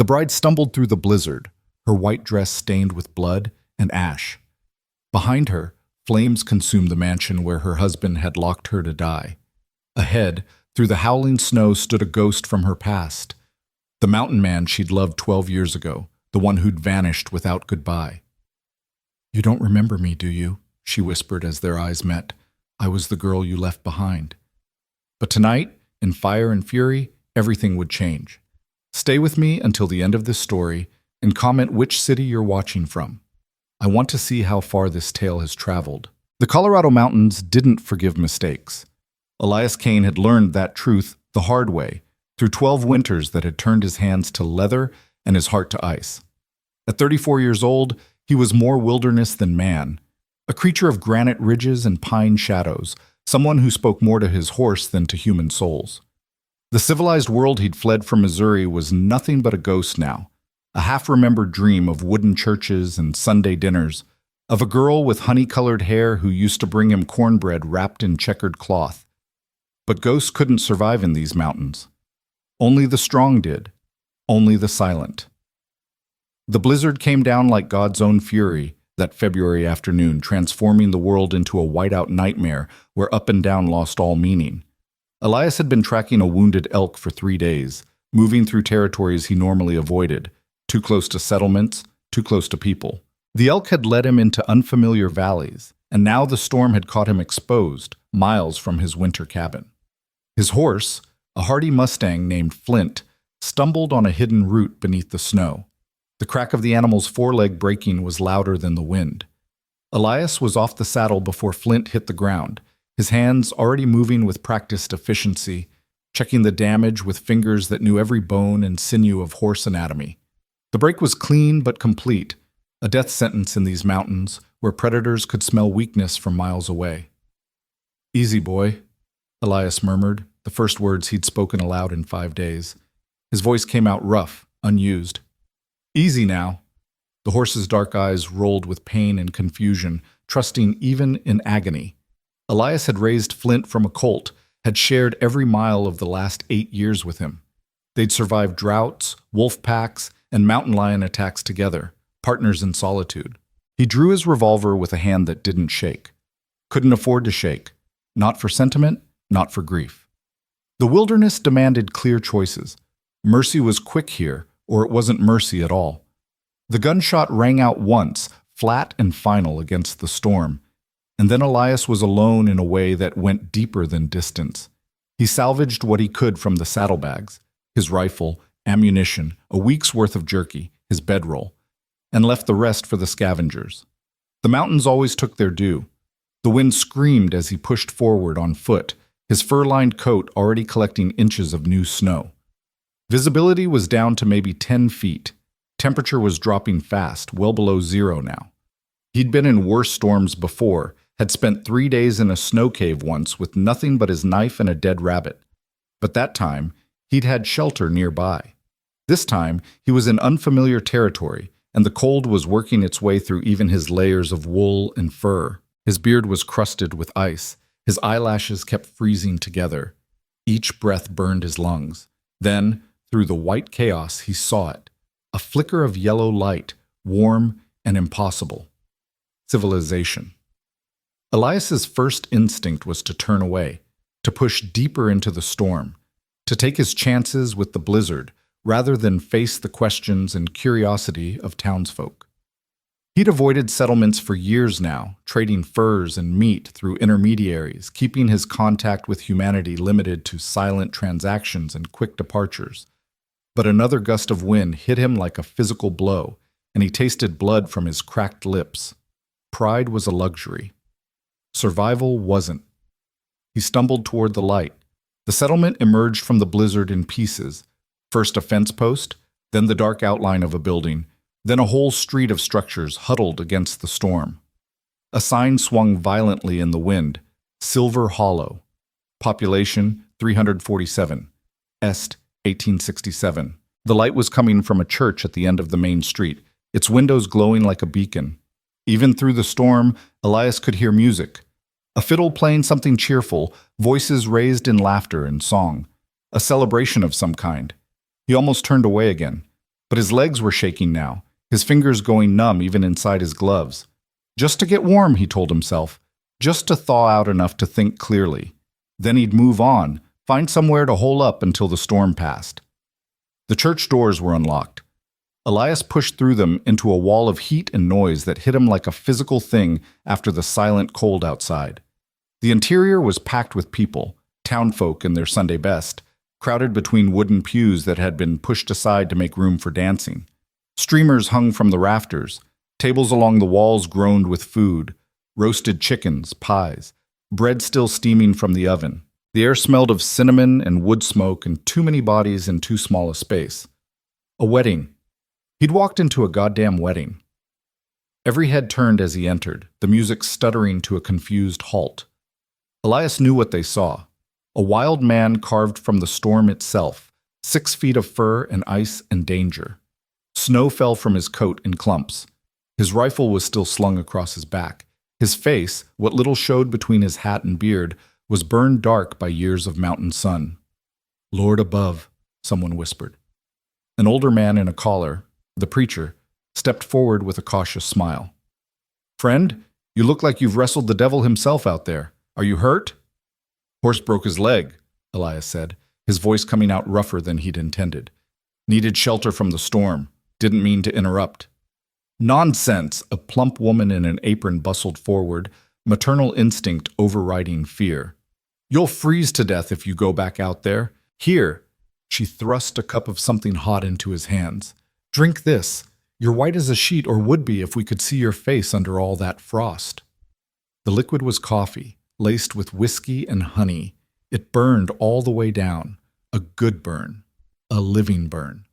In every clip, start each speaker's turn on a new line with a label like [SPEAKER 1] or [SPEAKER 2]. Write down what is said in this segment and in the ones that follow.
[SPEAKER 1] The bride stumbled through the blizzard, her white dress stained with blood and ash. Behind her, flames consumed the mansion where her husband had locked her to die. Ahead, through the howling snow, stood a ghost from her past. The mountain man she'd loved 12 years ago, the one who'd vanished without goodbye. "You don't remember me, do you?" she whispered as their eyes met. "I was the girl you left behind." But tonight, in Fire and Fury, everything would change. Stay with me until the end of this story and comment which city you're watching from. I want to see how far this tale has traveled. The Colorado mountains didn't forgive mistakes. Elias Kane had learned that truth the hard way, through 12 winters that had turned his hands to leather and his heart to ice. At 34 years old, he was more wilderness than man, a creature of granite ridges and pine shadows, someone who spoke more to his horse than to human souls. The civilized world he'd fled from Missouri was nothing but a ghost now, a half-remembered dream of wooden churches and Sunday dinners, of a girl with honey-colored hair who used to bring him cornbread wrapped in checkered cloth. But ghosts couldn't survive in these mountains. Only the strong did, only the silent. The blizzard came down like God's own fury that February afternoon, transforming the world into a whiteout nightmare where up and down lost all meaning. Elias had been tracking a wounded elk for 3 days, moving through territories he normally avoided, too close to settlements, too close to people. The elk had led him into unfamiliar valleys, and now the storm had caught him exposed, miles from his winter cabin. His horse, a hardy Mustang named Flint, stumbled on a hidden root beneath the snow. The crack of the animal's foreleg breaking was louder than the wind. Elias was off the saddle before Flint hit the ground, his hands already moving with practiced efficiency, checking the damage with fingers that knew every bone and sinew of horse anatomy. The break was clean but complete, a death sentence in these mountains where predators could smell weakness from miles away. "Easy, boy," Elias murmured, the first words he'd spoken aloud in 5 days. His voice came out rough, unused. "Easy now." The horse's dark eyes rolled with pain and confusion, trusting even in agony. Elias had raised Flint from a colt, had shared every mile of the last 8 years with him. They'd survived droughts, wolf packs, and mountain lion attacks together, partners in solitude. He drew his revolver with a hand that didn't shake. Couldn't afford to shake. Not for sentiment, not for grief. The wilderness demanded clear choices. Mercy was quick here, or it wasn't mercy at all. The gunshot rang out once, flat and final against the storm, and then Elias was alone in a way that went deeper than distance. He salvaged what he could from the saddlebags, his rifle, ammunition, a week's worth of jerky, his bedroll, and left the rest for the scavengers. The mountains always took their due. The wind screamed as he pushed forward on foot, his fur-lined coat already collecting inches of new snow. Visibility was down to maybe 10 feet. Temperature was dropping fast, well below zero now. He'd been in worse storms before, had spent 3 days in a snow cave once with nothing but his knife and a dead rabbit. But that time, he'd had shelter nearby. This time, he was in unfamiliar territory, and the cold was working its way through even his layers of wool and fur. His beard was crusted with ice. His eyelashes kept freezing together. Each breath burned his lungs. Then, through the white chaos, he saw it. A flicker of yellow light, warm and impossible. Civilization. Elias's first instinct was to turn away, to push deeper into the storm, to take his chances with the blizzard, rather than face the questions and curiosity of townsfolk. He'd avoided settlements for years now, trading furs and meat through intermediaries, keeping his contact with humanity limited to silent transactions and quick departures. But another gust of wind hit him like a physical blow, and he tasted blood from his cracked lips. Pride was a luxury. Survival wasn't. He stumbled toward the light. The settlement emerged from the blizzard in pieces. First a fence post, then the dark outline of a building, then a whole street of structures huddled against the storm. A sign swung violently in the wind, Silver Hollow. Population 347. Est 1867. The light was coming from a church at the end of the main street, its windows glowing like a beacon. Even through the storm, Elias could hear music. A fiddle playing something cheerful, voices raised in laughter and song. A celebration of some kind. He almost turned away again. But his legs were shaking now, his fingers going numb even inside his gloves. Just to get warm, he told himself. Just to thaw out enough to think clearly. Then he'd move on, find somewhere to hole up until the storm passed. The church doors were unlocked. Elias pushed through them into a wall of heat and noise that hit him like a physical thing after the silent cold outside. The interior was packed with people, townfolk in their Sunday best, crowded between wooden pews that had been pushed aside to make room for dancing. Streamers hung from the rafters. Tables along the walls groaned with food, roasted chickens, pies, bread still steaming from the oven. The air smelled of cinnamon and wood smoke and too many bodies in too small a space. A wedding. He'd walked into a goddamn wedding. Every head turned as he entered, the music stuttering to a confused halt. Elias knew what they saw. A wild man carved from the storm itself, 6 feet of fur and ice and danger. Snow fell from his coat in clumps. His rifle was still slung across his back. His face, what little showed between his hat and beard, was burned dark by years of mountain sun. "Lord above," someone whispered. An older man in a collar, the preacher, stepped forward with a cautious smile. "Friend, you look like you've wrestled the devil himself out there. Are you hurt?" "Horse broke his leg," Elias said, his voice coming out rougher than he'd intended. "Needed shelter from the storm. Didn't mean to interrupt." "Nonsense!" A plump woman in an apron bustled forward, maternal instinct overriding fear. "You'll freeze to death if you go back out there. Here." She thrust a cup of something hot into his hands. "Drink this. You're white as a sheet, or would be if we could see your face under all that frost." The liquid was coffee, laced with whiskey and honey. It burned all the way down. A good burn. A living burn.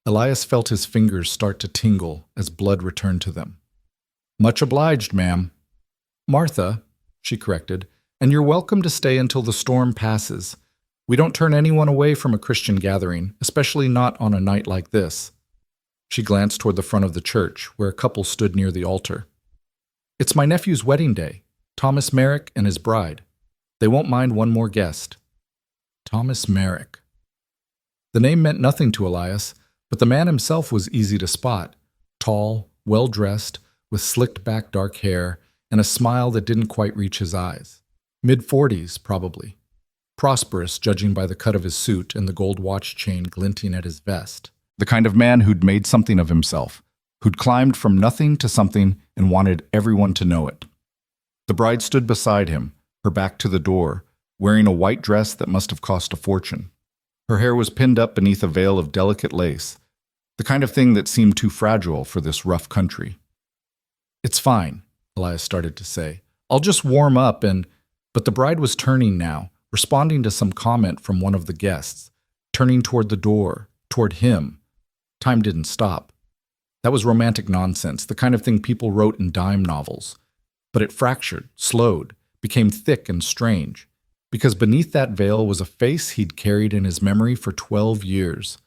[SPEAKER 1] Elias felt his fingers start to tingle as blood returned to them. "Much obliged, ma'am." "Martha," she corrected, "and you're welcome to stay until the storm passes. We don't turn anyone away from a Christian gathering, especially not on a night like this." She glanced toward the front of the church, where a couple stood near the altar. "It's my nephew's wedding day, Thomas Merrick and his bride. They won't mind one more guest." Thomas Merrick. The name meant nothing to Elias, but the man himself was easy to spot. Tall, well-dressed, with slicked-back dark hair, and a smile that didn't quite reach his eyes. Mid-40s, probably. Prosperous, judging by the cut of his suit and the gold watch chain glinting at his vest. The kind of man who'd made something of himself, who'd climbed from nothing to something and wanted everyone to know it. The bride stood beside him, her back to the door, wearing a white dress that must have cost a fortune. Her hair was pinned up beneath a veil of delicate lace, the kind of thing that seemed too fragile for this rough country. "It's fine," Elias started to say. "I'll just warm up and—" But the bride was turning now, responding to some comment from one of the guests, turning toward the door, toward him. Time didn't stop. That was romantic nonsense, the kind of thing people wrote in dime novels. But it fractured, slowed, became thick and strange. Because beneath that veil was a face he'd carried in his memory for 12 years.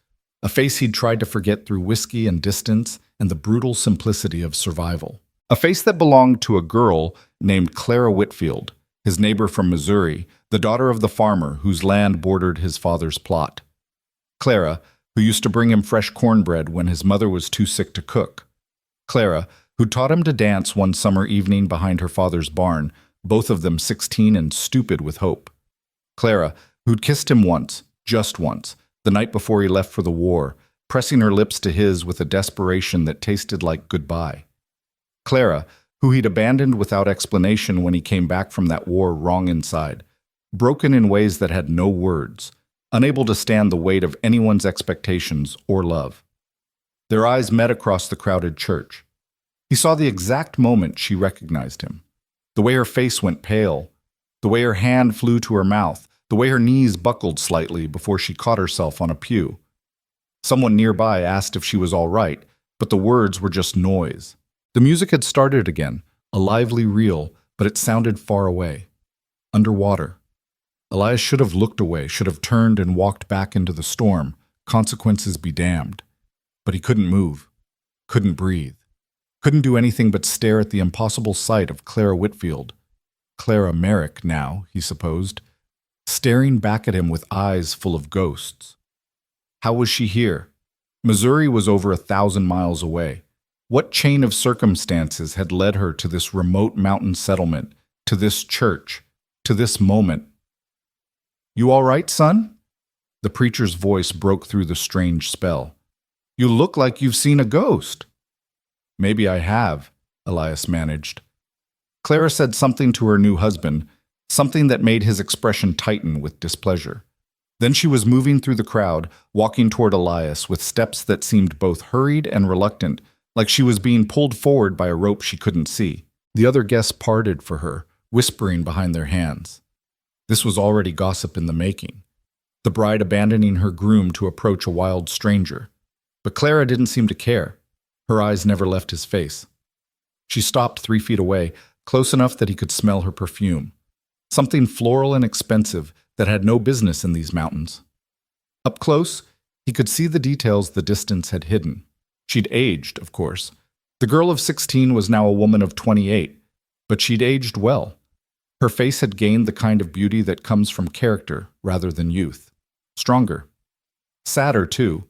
[SPEAKER 1] A face he'd tried to forget through whiskey and distance and the brutal simplicity of survival. A face that belonged to a girl named Clara Whitfield, his neighbor from Missouri, the daughter of the farmer whose land bordered his father's plot. Clara, who used to bring him fresh cornbread when his mother was too sick to cook. Clara, who taught him to dance one summer evening behind her father's barn, both of them 16 and stupid with hope. Clara, who'd kissed him once, just once, the night before he left for the war, pressing her lips to his with a desperation that tasted like goodbye. Clara, who he'd abandoned without explanation when he came back from that war wrong inside, broken in ways that had no words, unable to stand the weight of anyone's expectations or love. Their eyes met across the crowded church. He saw the exact moment she recognized him. The way her face went pale, the way her hand flew to her mouth, the way her knees buckled slightly before she caught herself on a pew. Someone nearby asked if she was all right, but the words were just noise. The music had started again, a lively reel, but it sounded far away. Underwater. Elias should have looked away, should have turned and walked back into the storm, consequences be damned. But he couldn't move, couldn't breathe, couldn't do anything but stare at the impossible sight of Clara Whitfield. Clara Merrick now, he supposed, staring back at him with eyes full of ghosts. How was she here? Missouri was over 1,000 miles away. What chain of circumstances had led her to this remote mountain settlement, to this church, to this moment? "You all right, son?" The preacher's voice broke through the strange spell. "You look like you've seen a ghost." "Maybe I have," Elias managed. Clara said something to her new husband, something that made his expression tighten with displeasure. Then she was moving through the crowd, walking toward Elias with steps that seemed both hurried and reluctant, like she was being pulled forward by a rope she couldn't see. The other guests parted for her, whispering behind their hands. This was already gossip in the making. The bride abandoning her groom to approach a wild stranger. But Clara didn't seem to care. Her eyes never left his face. She stopped 3 feet away, close enough that he could smell her perfume. Something floral and expensive that had no business in these mountains. Up close, he could see the details the distance had hidden. She'd aged, of course. The girl of 16 was now a woman of 28, but she'd aged well. Her face had gained the kind of beauty that comes from character rather than youth. Stronger. Sadder, too,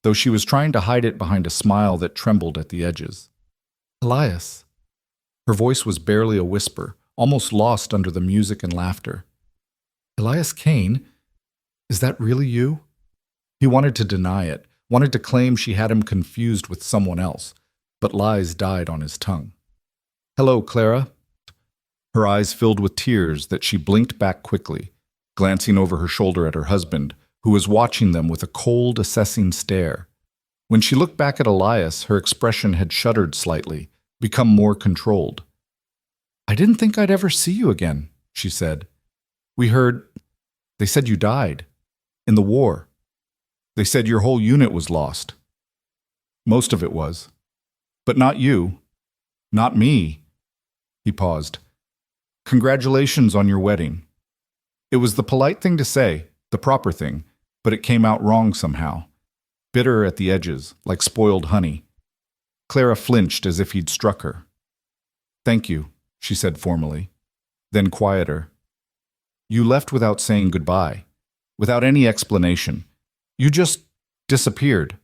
[SPEAKER 1] though she was trying to hide it behind a smile that trembled at the edges. "Elias." Her voice was barely a whisper, almost lost under the music and laughter. "Elias Kane? Is that really you?" He wanted to deny it, wanted to claim she had him confused with someone else, but lies died on his tongue. "Hello, Clara." Her eyes filled with tears that she blinked back quickly, glancing over her shoulder at her husband, who was watching them with a cold, assessing stare. When she looked back at Elias, her expression had shuddered slightly, become more controlled. "I didn't think I'd ever see you again," she said. They said you died. In the war. They said your whole unit was lost." "Most of it was. But not you. Not me." He paused. "Congratulations on your wedding." It was the polite thing to say, the proper thing, but it came out wrong somehow. Bitter at the edges, like spoiled honey. Clara flinched as if he'd struck her. "Thank you," she said formally. Then quieter. "You left without saying goodbye, without any explanation. You just disappeared."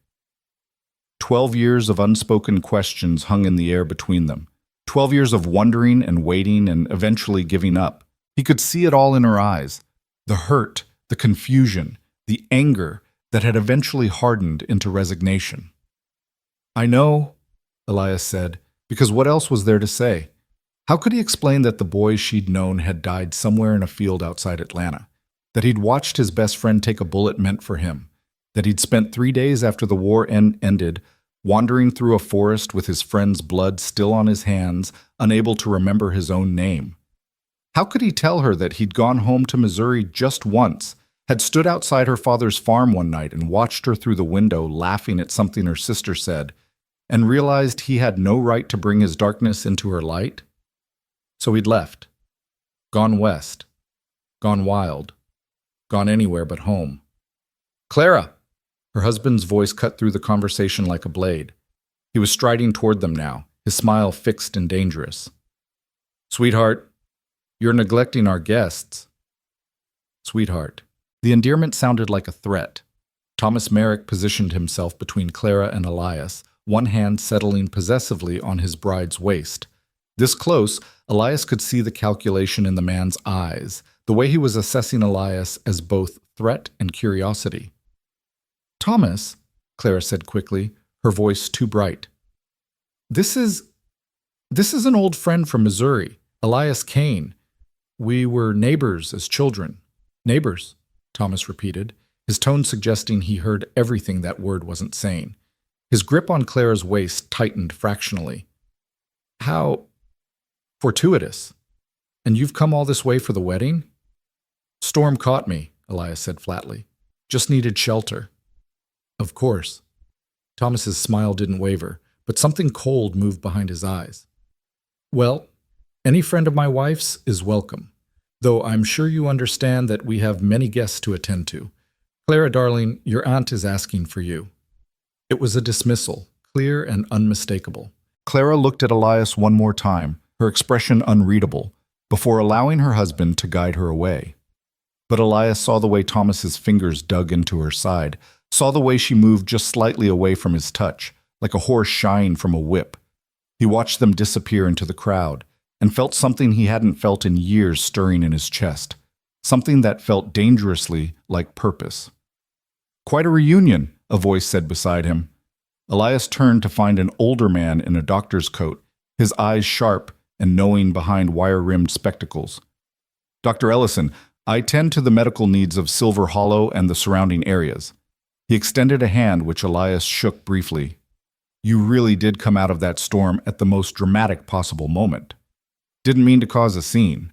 [SPEAKER 1] 12 years of unspoken questions hung in the air between them. 12 years of wondering and waiting and eventually giving up. He could see it all in her eyes. The hurt, the confusion, the anger that had eventually hardened into resignation. "I know," Elias said, because what else was there to say? How could he explain that the boy she'd known had died somewhere in a field outside Atlanta? That he'd watched his best friend take a bullet meant for him? That he'd spent 3 days after the war ended, wandering through a forest with his friend's blood still on his hands, unable to remember his own name? How could he tell her that he'd gone home to Missouri just once, had stood outside her father's farm one night and watched her through the window laughing at something her sister said, and realized he had no right to bring his darkness into her light? So he'd left. Gone west. Gone wild. Gone anywhere but home. "Clara!" Her husband's voice cut through the conversation like a blade. He was striding toward them now, his smile fixed and dangerous. "Sweetheart, you're neglecting our guests." "Sweetheart." The endearment sounded like a threat. Thomas Merrick positioned himself between Clara and Elias, one hand settling possessively on his bride's waist. This close, Elias could see the calculation in the man's eyes, the way he was assessing Elias as both threat and curiosity. "Thomas," Clara said quickly, her voice too bright. This is an old friend from Missouri, Elias Kane. We were neighbors as children." "Neighbors," Thomas repeated, his tone suggesting he heard everything that word wasn't saying. His grip on Clara's waist tightened fractionally. "How fortuitous. And you've come all this way for the wedding?" "Storm caught me," Elias said flatly. "Just needed shelter." "Of course." Thomas's smile didn't waver, but something cold moved behind his eyes. "Well, any friend of my wife's is welcome, though I'm sure you understand that we have many guests to attend to. Clara, darling, your aunt is asking for you." It was a dismissal, clear and unmistakable. Clara looked at Elias one more time, her expression unreadable, before allowing her husband to guide her away. But Elias saw the way Thomas's fingers dug into her side, saw the way she moved just slightly away from his touch, like a horse shying from a whip. He watched them disappear into the crowd and felt something he hadn't felt in years stirring in his chest, something that felt dangerously like purpose. "Quite a reunion," a voice said beside him. Elias turned to find an older man in a doctor's coat, his eyes sharp and knowing behind wire-rimmed spectacles. "Dr. Ellison, I tend to the medical needs of Silver Hollow and the surrounding areas." He extended a hand which Elias shook briefly. "You really did come out of that storm at the most dramatic possible moment. Didn't mean to cause a scene."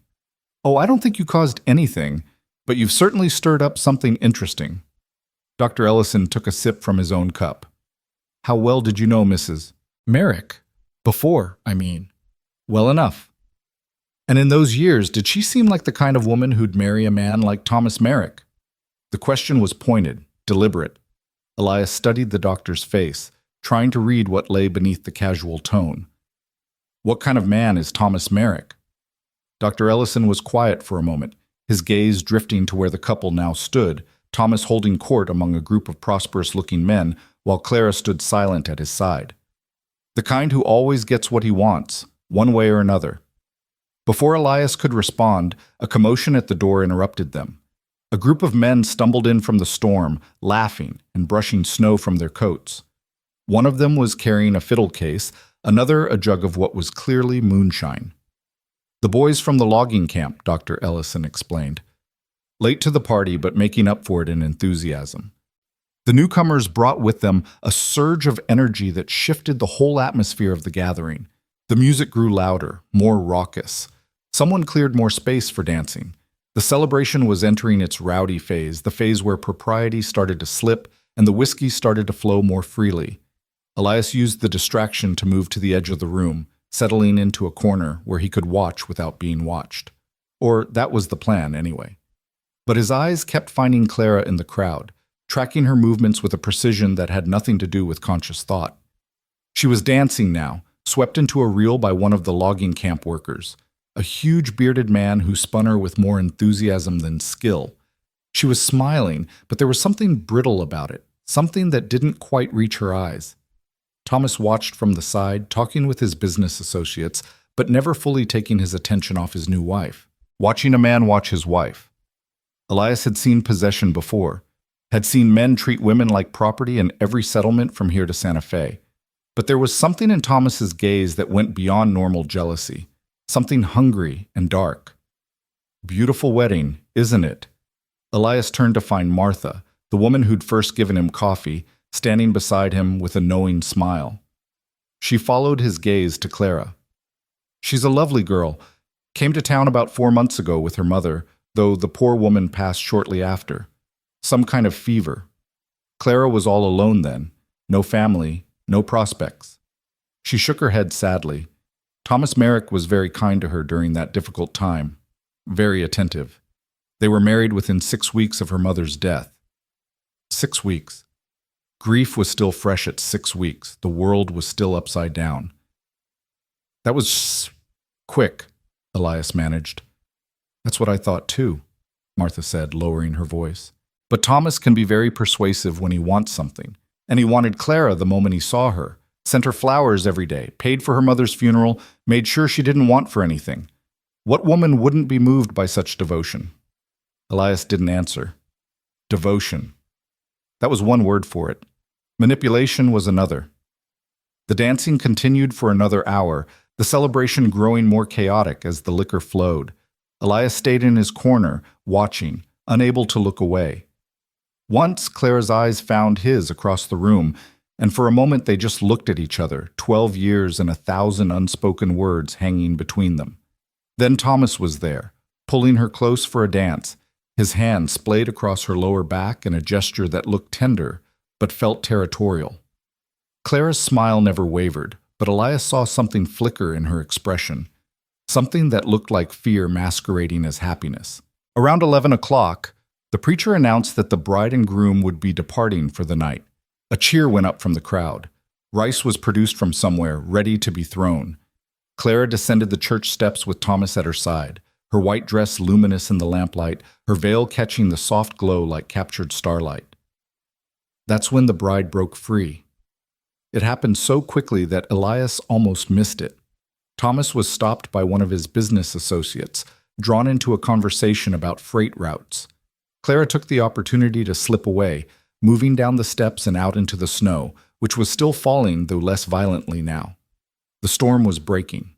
[SPEAKER 1] "Oh, I don't think you caused anything, but you've certainly stirred up something interesting." Dr. Ellison took a sip from his own cup. "How well did you know Mrs. Merrick? Before, I mean." "Well enough." "And in those years, did she seem like the kind of woman who'd marry a man like Thomas Merrick?" The question was pointed, deliberate. Elias studied the doctor's face, trying to read what lay beneath the casual tone. "What kind of man is Thomas Merrick?" Dr. Ellison was quiet for a moment, his gaze drifting to where the couple now stood, Thomas holding court among a group of prosperous-looking men, while Clara stood silent at his side. "The kind who always gets what he wants, one way or another." Before Elias could respond, a commotion at the door interrupted them. A group of men stumbled in from the storm, laughing and brushing snow from their coats. One of them was carrying a fiddle case, another a jug of what was clearly moonshine. "The boys from the logging camp," Dr. Ellison explained. Late to the party, but making up for it in enthusiasm. The newcomers brought with them a surge of energy that shifted the whole atmosphere of the gathering. The music grew louder, more raucous. Someone cleared more space for dancing. The celebration was entering its rowdy phase, the phase where propriety started to slip and the whiskey started to flow more freely. Elias used the distraction to move to the edge of the room, settling into a corner where he could watch without being watched. Or that was the plan, anyway. But his eyes kept finding Clara in the crowd, tracking her movements with a precision that had nothing to do with conscious thought. She was dancing now, swept into a reel by one of the logging camp workers, a huge bearded man who spun her with more enthusiasm than skill. She was smiling, but there was something brittle about it, something that didn't quite reach her eyes. Thomas watched from the side, talking with his business associates, but never fully taking his attention off his new wife. Watching a man watch his wife. Elias had seen possession before, had seen men treat women like property in every settlement from here to Santa Fe. But there was something in Thomas's gaze that went beyond normal jealousy, something hungry and dark. "Beautiful wedding, isn't it?" Elias turned to find Martha, the woman who'd first given him coffee, standing beside him with a knowing smile. She followed his gaze to Clara. "She's a lovely girl. Came to town about 4 months ago with her mother, though the poor woman passed shortly after. Some kind of fever. Clara was all alone then. No family, no prospects." She shook her head sadly. Thomas Merrick was very kind to her during that difficult time. Very attentive. They were married within 6 weeks of her mother's death. 6 weeks. Grief was still fresh at 6 weeks. The world was still upside down. "That was quick," Elias managed. "That's what I thought too," Martha said, lowering her voice. "But Thomas can be very persuasive when he wants something. And he wanted Clara the moment he saw her. Sent her flowers every day, paid for her mother's funeral, made sure she didn't want for anything. What woman wouldn't be moved by such devotion?" Elias didn't answer. Devotion. That was one word for it. Manipulation was another. The dancing continued for another hour, the celebration growing more chaotic as the liquor flowed. Elias stayed in his corner, watching, unable to look away. Once, Clara's eyes found his across the room, and for a moment they just looked at each other, 12 years and 1,000 unspoken words hanging between them. Then Thomas was there, pulling her close for a dance, his hand splayed across her lower back in a gesture that looked tender, but felt territorial. Clara's smile never wavered, but Elias saw something flicker in her expression, something that looked like fear masquerading as happiness. Around 11 o'clock, the preacher announced that the bride and groom would be departing for the night. A cheer went up from the crowd. Rice was produced from somewhere, ready to be thrown. Clara descended the church steps with Thomas at her side, her white dress luminous in the lamplight, her veil catching the soft glow like captured starlight. That's when the bride broke free. It happened so quickly that Elias almost missed it. Thomas was stopped by one of his business associates, drawn into a conversation about freight routes. Clara took the opportunity to slip away, moving down the steps and out into the snow, which was still falling, though less violently now. The storm was breaking.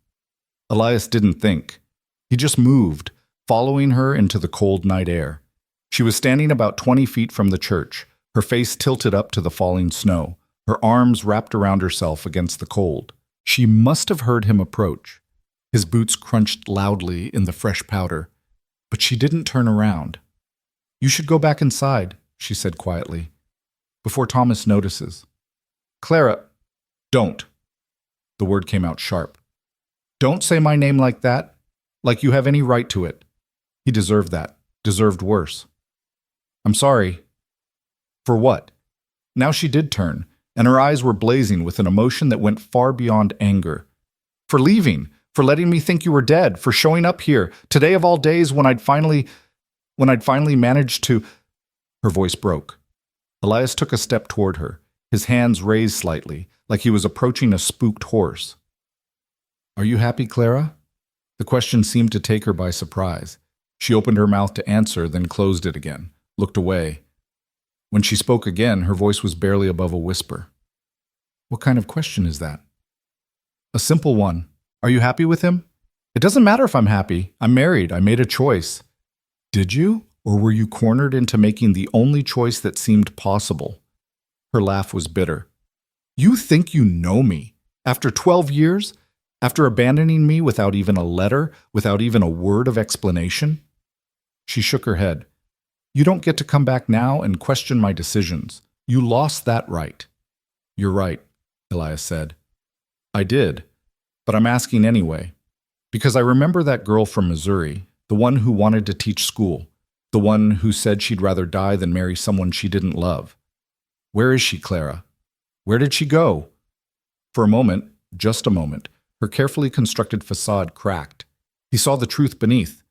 [SPEAKER 1] Elias didn't think. He just moved, following her into the cold night air. She was standing about 20 feet from the church, her face tilted up to the falling snow, her arms wrapped around herself against the cold. She must have heard him approach. His boots crunched loudly in the fresh powder, but she didn't turn around. "You should go back inside," she said quietly, before Thomas notices. "Clara, don't." The word came out sharp. "Don't say my name like that, like you have any right to it." He deserved that, deserved worse. "I'm sorry." For what? Now she did turn, and her eyes were blazing with an emotion that went far beyond anger. "For leaving, for letting me think you were dead, for showing up here, today of all days when I'd finally managed to—" Her voice broke. Elias took a step toward her, his hands raised slightly, like he was approaching a spooked horse. "Are you happy, Clara?" The question seemed to take her by surprise. She opened her mouth to answer, then closed it again, looked away. When she spoke again, her voice was barely above a whisper. "What kind of question is that?" "A simple one. Are you happy with him?" "It doesn't matter if I'm happy. I'm married. I made a choice." "Did you? Or were you cornered into making the only choice that seemed possible?" Her laugh was bitter. "You think you know me? After 12 years? After abandoning me without even a letter, without even a word of explanation?" She shook her head. "You don't get to come back now and question my decisions. You lost that right." "You're right," Elias said. "I did, but I'm asking anyway. Because I remember that girl from Missouri, the one who wanted to teach school, the one who said she'd rather die than marry someone she didn't love. Where is she, Clara? Where did she go?" For a moment, just a moment, her carefully constructed facade cracked. He saw the truth beneath,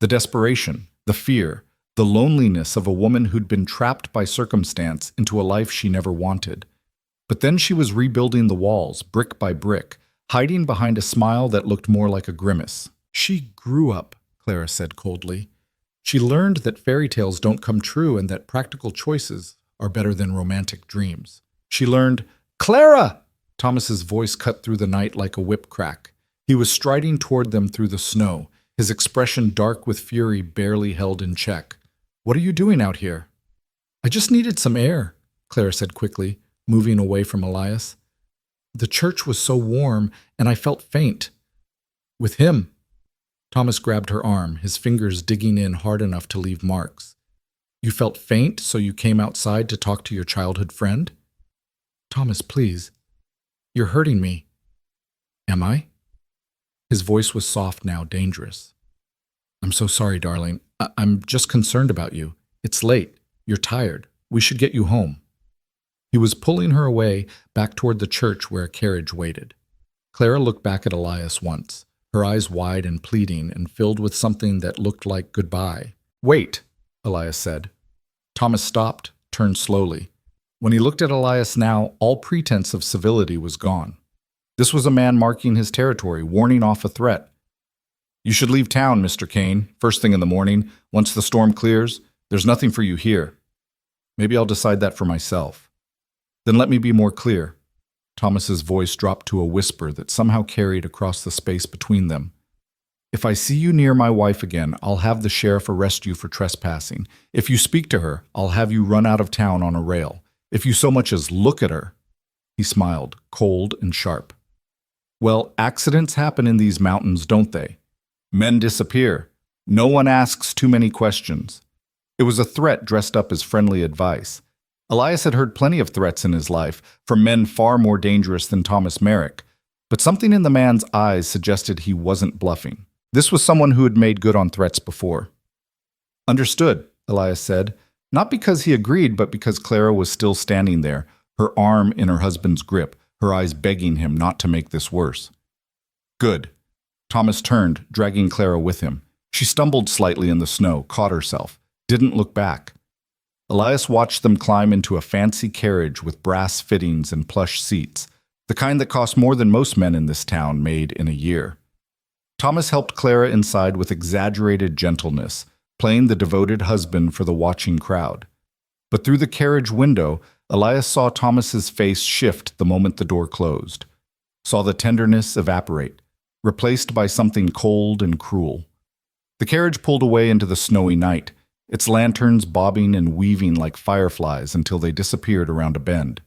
[SPEAKER 1] the desperation, the fear, the loneliness of a woman who'd been trapped by circumstance into a life she never wanted. But then she was rebuilding the walls, brick by brick, hiding behind a smile that looked more like a grimace. "She grew up," Clara said coldly. "She learned that fairy tales don't come true and that practical choices are better than romantic dreams. She learned—" "Clara!" Thomas's voice cut through the night like a whip crack. He was striding toward them through the snow, his expression dark with fury barely held in check. "What are you doing out here?" "I just needed some air," Clara said quickly, moving away from Elias. "The church was so warm, and I felt faint." "With him." Thomas grabbed her arm, his fingers digging in hard enough to leave marks. "You felt faint, so you came outside to talk to your childhood friend?" "Thomas, please. You're hurting me." "Am I?" His voice was soft now, dangerous. "I'm so sorry, darling. I'm just concerned about you. It's late. You're tired. We should get you home." He was pulling her away, back toward the church where a carriage waited. Clara looked back at Elias once, her eyes wide and pleading and filled with something that looked like goodbye. "Wait," Elias said. Thomas stopped, turned slowly. When he looked at Elias now, all pretense of civility was gone. This was a man marking his territory, warning off a threat. "You should leave town, Mr. Kane, first thing in the morning. Once the storm clears, there's nothing for you here." "Maybe I'll decide that for myself." "Then let me be more clear." Thomas's voice dropped to a whisper that somehow carried across the space between them. "If I see you near my wife again, I'll have the sheriff arrest you for trespassing. If you speak to her, I'll have you run out of town on a rail. If you so much as look at her—" He smiled, cold and sharp. "Well, accidents happen in these mountains, don't they? Men disappear. No one asks too many questions." It was a threat dressed up as friendly advice. Elias had heard plenty of threats in his life, from men far more dangerous than Thomas Merrick, but something in the man's eyes suggested he wasn't bluffing. This was someone who had made good on threats before. "Understood," Elias said, not because he agreed, but because Clara was still standing there, her arm in her husband's grip, her eyes begging him not to make this worse. "Good." Thomas turned, dragging Clara with him. She stumbled slightly in the snow, caught herself, didn't look back. Elias watched them climb into a fancy carriage with brass fittings and plush seats, the kind that cost more than most men in this town made in a year. Thomas helped Clara inside with exaggerated gentleness, playing the devoted husband for the watching crowd. But through the carriage window, Elias saw Thomas's face shift the moment the door closed, saw the tenderness evaporate, replaced by something cold and cruel. The carriage pulled away into the snowy night, its lanterns bobbing and weaving like fireflies until they disappeared around a bend.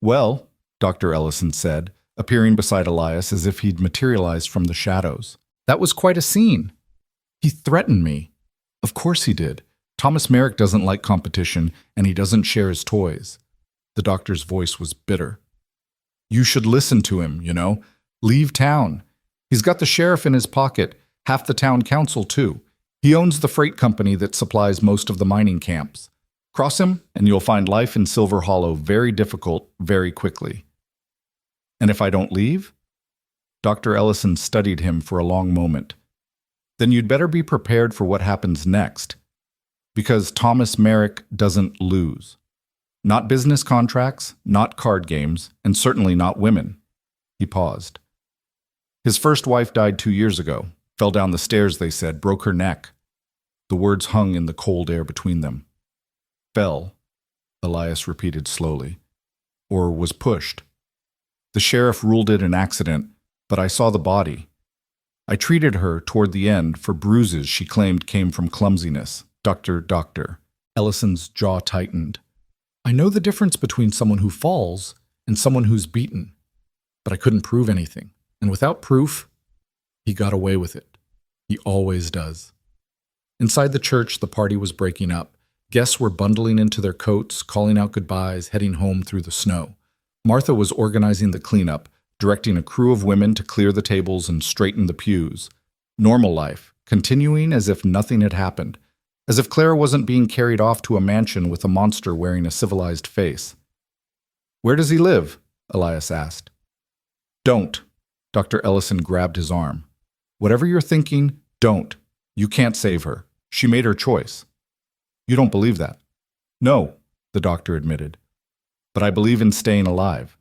[SPEAKER 1] "Well," Dr. Ellison said, appearing beside Elias as if he'd materialized from the shadows. "That was quite a scene. He threatened me." "Of course he did. Thomas Merrick doesn't like competition, and he doesn't share his toys." The doctor's voice was bitter. "You should listen to him, you know. Leave town. He's got the sheriff in his pocket, half the town council too. He owns the freight company that supplies most of the mining camps. Cross him, and you'll find life in Silver Hollow very difficult very quickly." "And if I don't leave?" Dr. Ellison studied him for a long moment. "Then you'd better be prepared for what happens next. Because Thomas Merrick doesn't lose. Not business contracts, not card games, and certainly not women." He paused. "His first wife died 2 years ago. Fell down the stairs, they said, broke her neck." The words hung in the cold air between them. "Fell," Elias repeated slowly. "Or was pushed. The sheriff ruled it an accident, but I saw the body. I treated her toward the end for bruises she claimed came from clumsiness. Doctor. Ellison's jaw tightened. "I know the difference between someone who falls and someone who's beaten, but I couldn't prove anything. And without proof, he got away with it. He always does." Inside the church, the party was breaking up. Guests were bundling into their coats, calling out goodbyes, heading home through the snow. Martha was organizing the cleanup, directing a crew of women to clear the tables and straighten the pews. Normal life, continuing as if nothing had happened, as if Clara wasn't being carried off to a mansion with a monster wearing a civilized face. "Where does he live?" Elias asked. "Don't." Dr. Ellison grabbed his arm. "Whatever you're thinking, don't. You can't save her. She made her choice." "You don't believe that?" "No," the doctor admitted. "But I believe in staying alive.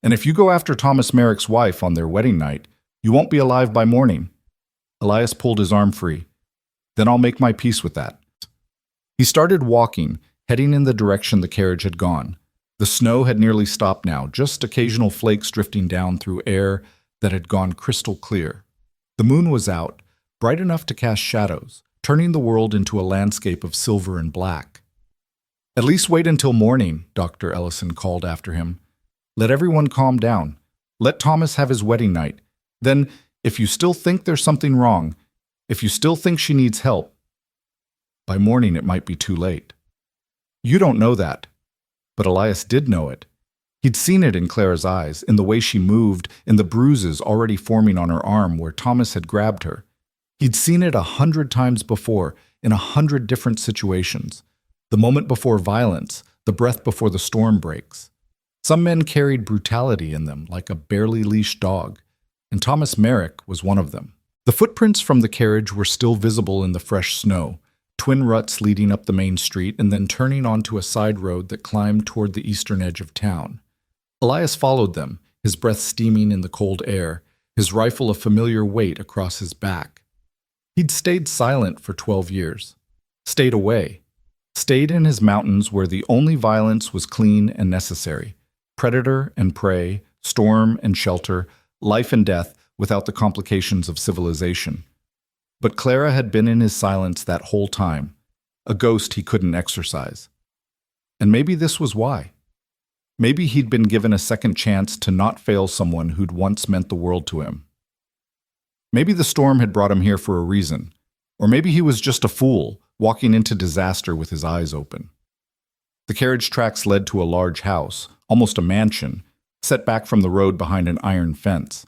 [SPEAKER 1] And if you go after Thomas Merrick's wife on their wedding night, you won't be alive by morning." Elias pulled his arm free. "Then I'll make my peace with that." He started walking, heading in the direction the carriage had gone. The snow had nearly stopped now, just occasional flakes drifting down through air that had gone crystal clear. The moon was out, bright enough to cast shadows, turning the world into a landscape of silver and black. "At least wait until morning," Dr. Ellison called after him. "Let everyone calm down. Let Thomas have his wedding night. Then, if you still think there's something wrong, if you still think she needs help, by morning it might be too late." You don't know that. But Elias did know it. He'd seen it in Clara's eyes, in the way she moved, in the bruises already forming on her arm where Thomas had grabbed her. He'd seen it 100 times before, in 100 different situations. The moment before violence, the breath before the storm breaks. Some men carried brutality in them, like a barely leashed dog, and Thomas Merrick was one of them. The footprints from the carriage were still visible in the fresh snow, twin ruts leading up the main street and then turning onto a side road that climbed toward the eastern edge of town. Elias followed them, his breath steaming in the cold air, his rifle a familiar weight across his back. He'd stayed silent for 12 years. Stayed away. Stayed in his mountains where the only violence was clean and necessary. Predator and prey, storm and shelter, life and death without the complications of civilization. But Clara had been in his silence that whole time, a ghost he couldn't exorcise. And maybe this was why. Maybe he'd been given a second chance to not fail someone who'd once meant the world to him. Maybe the storm had brought him here for a reason, or maybe he was just a fool, walking into disaster with his eyes open. The carriage tracks led to a large house, almost a mansion, set back from the road behind an iron fence.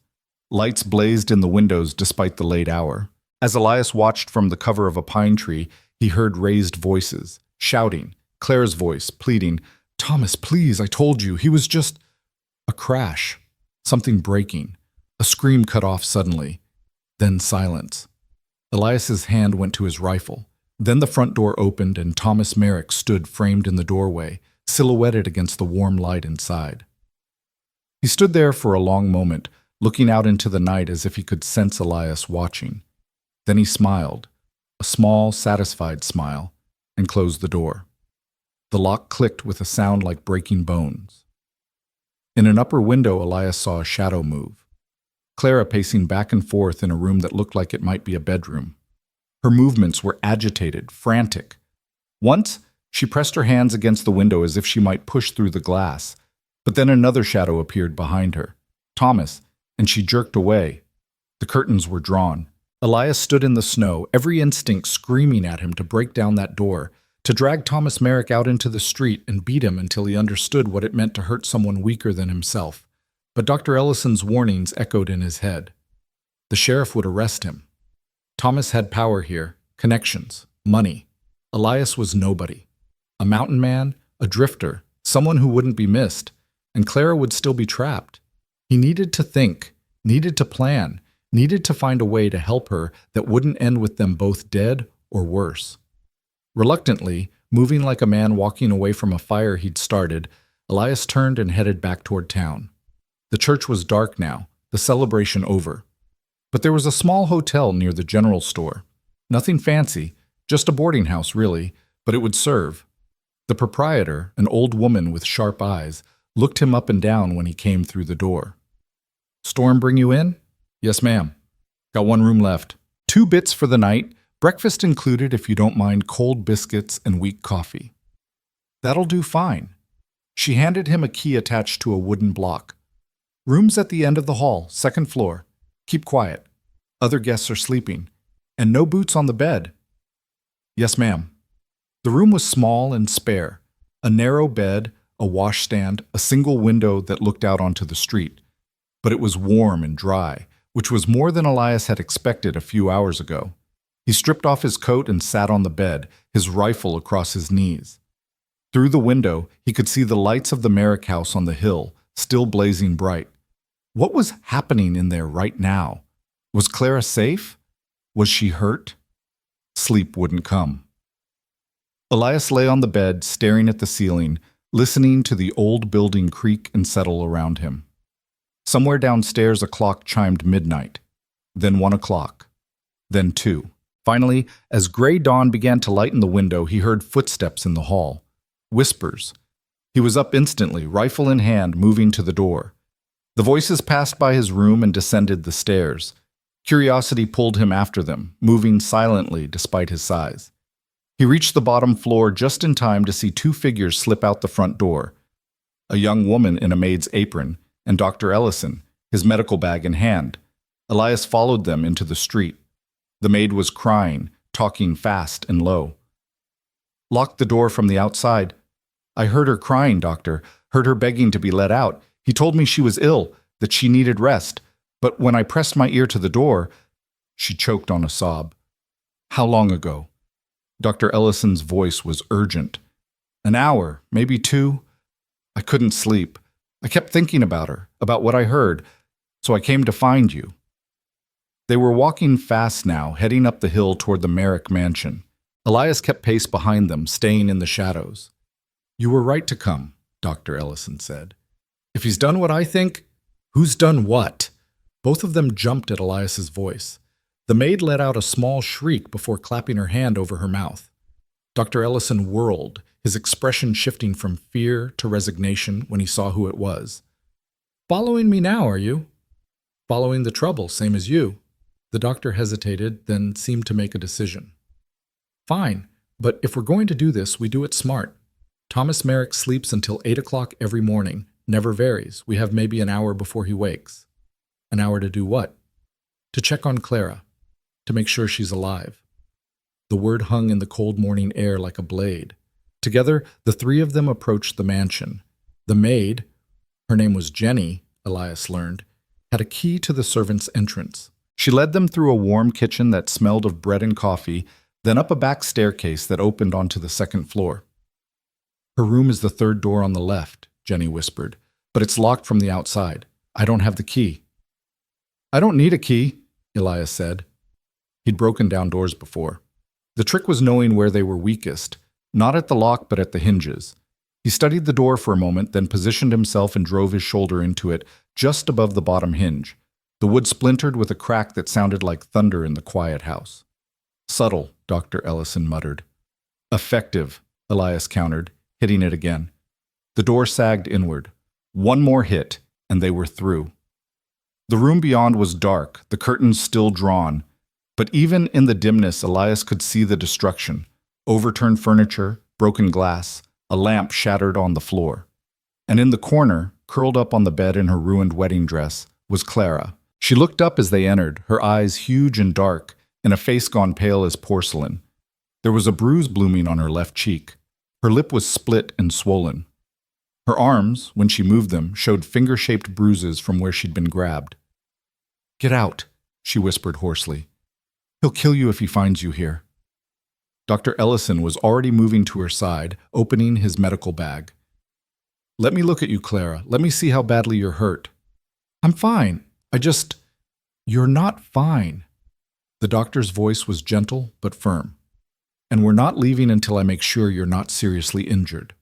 [SPEAKER 1] Lights blazed in the windows despite the late hour. As Elias watched from the cover of a pine tree, he heard raised voices, shouting, Clara's voice, pleading, "Thomas, please, I told you, he was just—" A crash, something breaking, a scream cut off suddenly, then silence. Elias's hand went to his rifle. Then the front door opened and Thomas Merrick stood framed in the doorway, silhouetted against the warm light inside. He stood there for a long moment, looking out into the night as if he could sense Elias watching. Then he smiled, a small, satisfied smile, and closed the door. The lock clicked with a sound like breaking bones. In an upper window, Elias saw a shadow move. Clara pacing back and forth in a room that looked like it might be a bedroom. Her movements were agitated, frantic. Once, she pressed her hands against the window as if she might push through the glass, but then another shadow appeared behind her, Thomas, and she jerked away. The curtains were drawn. Elias stood in the snow, every instinct screaming at him to break down that door, to drag Thomas Merrick out into the street and beat him until he understood what it meant to hurt someone weaker than himself. But Dr. Ellison's warnings echoed in his head. The sheriff would arrest him. Thomas had power here, connections, money. Elias was nobody. A mountain man, a drifter, someone who wouldn't be missed, and Clara would still be trapped. He needed to think, needed to plan, needed to find a way to help her that wouldn't end with them both dead or worse. Reluctantly, moving like a man walking away from a fire he'd started, Elias turned and headed back toward town. The church was dark now, the celebration over. But there was a small hotel near the general store. Nothing fancy, just a boarding house really, but it would serve. The proprietor, an old woman with sharp eyes, looked him up and down when he came through the door. "Storm bring you in?" "Yes, ma'am. Got one room left. 2 bits for the night, breakfast included if you don't mind cold biscuits and weak coffee." "That'll do fine." She handed him a key attached to a wooden block. "Room's at the end of the hall, 2nd floor. Keep quiet. Other guests are sleeping. And no boots on the bed." "Yes, ma'am." The room was small and spare. A narrow bed, a washstand, a single window that looked out onto the street. But it was warm and dry, which was more than Elias had expected a few hours ago. He stripped off his coat and sat on the bed, his rifle across his knees. Through the window, he could see the lights of the Merrick house on the hill, still blazing bright. What was happening in there right now? Was Clara safe? Was she hurt? Sleep wouldn't come. Elias lay on the bed, staring at the ceiling, listening to the old building creak and settle around him. Somewhere downstairs a clock chimed midnight, then 1 o'clock, then 2. Finally, as gray dawn began to lighten the window, he heard footsteps in the hall. Whispers. He was up instantly, rifle in hand, moving to the door. The voices passed by his room and descended the stairs. Curiosity pulled him after them, moving silently despite his size. He reached the bottom floor just in time to see 2 figures slip out the front door. A young woman in a maid's apron, and Dr. Ellison, his medical bag in hand. Elias followed them into the street. The maid was crying, talking fast and low. "Lock the door from the outside. I heard her crying, doctor, heard her begging to be let out. He told me she was ill, that she needed rest. But when I pressed my ear to the door..." She choked on a sob. "How long ago?" Dr. Ellison's voice was urgent. "An hour, maybe 2. I couldn't sleep. I kept thinking about her, about what I heard, so I came to find you." They were walking fast now, heading up the hill toward the Merrick mansion. Elias kept pace behind them, staying in the shadows. "You were right to come," Dr. Ellison said. "If he's done what I think..." "Who's done what?" Both of them jumped at Elias's voice. The maid let out a small shriek before clapping her hand over her mouth. Dr. Ellison whirled, his expression shifting from fear to resignation when he saw who it was. "Following me now, are you?" "Following the trouble, same as you." The doctor hesitated, then seemed to make a decision. "Fine, but if we're going to do this, we do it smart. Thomas Merrick sleeps until 8 o'clock every morning, never varies. We have maybe an hour before he wakes." "An hour to do what?" "To check on Clara, to make sure she's alive." The word hung in the cold morning air like a blade. Together, the 3 of them approached the mansion. The maid, her name was Jenny, Elias learned, had a key to the servants' entrance. She led them through a warm kitchen that smelled of bread and coffee, then up a back staircase that opened onto the 2nd floor. "Her room is the 3rd door on the left," Jenny whispered, "but it's locked from the outside. I don't have the key." "I don't need a key," Elias said. He'd broken down doors before. The trick was knowing where they were weakest, not at the lock but at the hinges. He studied the door for a moment, then positioned himself and drove his shoulder into it just above the bottom hinge. The wood splintered with a crack that sounded like thunder in the quiet house. Subtle, Dr. Ellison muttered. Effective, Elias countered, hitting it again. The door sagged inward. One more hit, and they were through. The room beyond was dark, the curtains still drawn. But even in the dimness, Elias could see the destruction. Overturned furniture, broken glass, a lamp shattered on the floor. And in the corner, curled up on the bed in her ruined wedding dress, was Clara. She looked up as they entered, her eyes huge and dark, and a face gone pale as porcelain. There was a bruise blooming on her left cheek. Her lip was split and swollen. Her arms, when she moved them, showed finger-shaped bruises from where she'd been grabbed. "Get out," she whispered hoarsely. "He'll kill you if he finds you here." Dr. Ellison was already moving to her side, opening his medical bag. "Let me look at you, Clara. Let me see how badly you're hurt." "I'm fine. You're not fine." The doctor's voice was gentle but firm. "And we're not leaving until I make sure you're not seriously injured."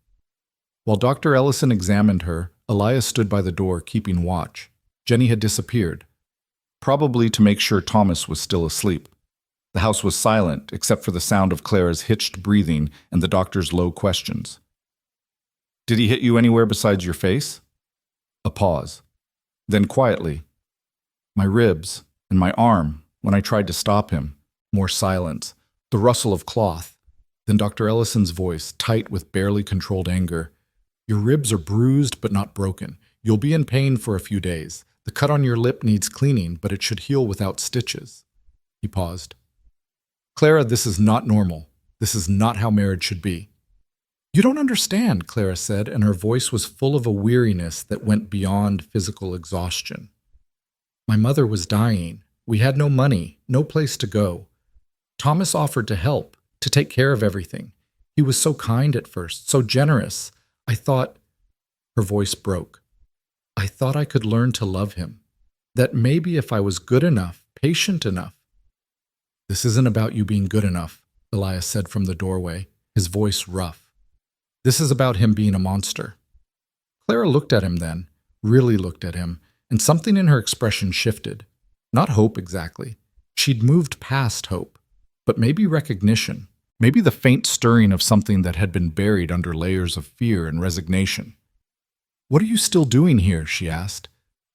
[SPEAKER 1] While Dr. Ellison examined her, Elias stood by the door, keeping watch. Jenny had disappeared, probably to make sure Thomas was still asleep. The house was silent, except for the sound of Clara's hitched breathing and the doctor's low questions. "Did he hit you anywhere besides your face?" A pause. Then quietly, "My ribs and my arm when I tried to stop him." More silence. The rustle of cloth. Then Dr. Ellison's voice, tight with barely controlled anger. "Your ribs are bruised but not broken. You'll be in pain for a few days. The cut on your lip needs cleaning, but it should heal without stitches." He paused. "Clara, this is not normal. This is not how marriage should be." "You don't understand," Clara said, and her voice was full of a weariness that went beyond physical exhaustion. "My mother was dying. We had no money, no place to go. Thomas offered to help, to take care of everything. He was so kind at first, so generous. I thought—" Her voice broke. "I thought I could learn to love him. That maybe if I was good enough, patient enough." "This isn't about you being good enough," Elias said from the doorway, his voice rough. "This is about him being a monster." Clara looked at him then, really looked at him, and something in her expression shifted. Not hope exactly. She'd moved past hope, but maybe recognition. Maybe the faint stirring of something that had been buried under layers of fear and resignation. "What are you still doing here?" she asked.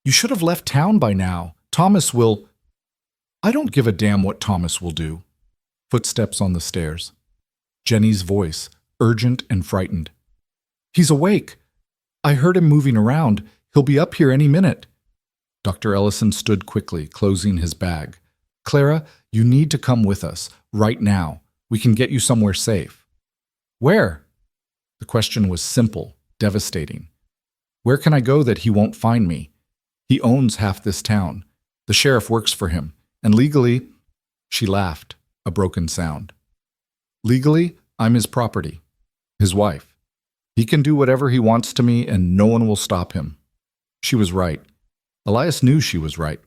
[SPEAKER 1] "You should have left town by now. Thomas will—" "I don't give a damn what Thomas will do." Footsteps on the stairs. Jenny's voice, urgent and frightened. "He's awake. I heard him moving around. He'll be up here any minute." Dr. Ellison stood quickly, closing his bag. "Clara, you need to come with us, right now. We can get you somewhere safe." "Where?" The question was simple, devastating. "Where can I go that he won't find me? He owns half this town. The sheriff works for him. And legally—" She laughed, a broken sound. "Legally, I'm his property. His wife. He can do whatever he wants to me and no one will stop him." She was right. Elias knew she was right.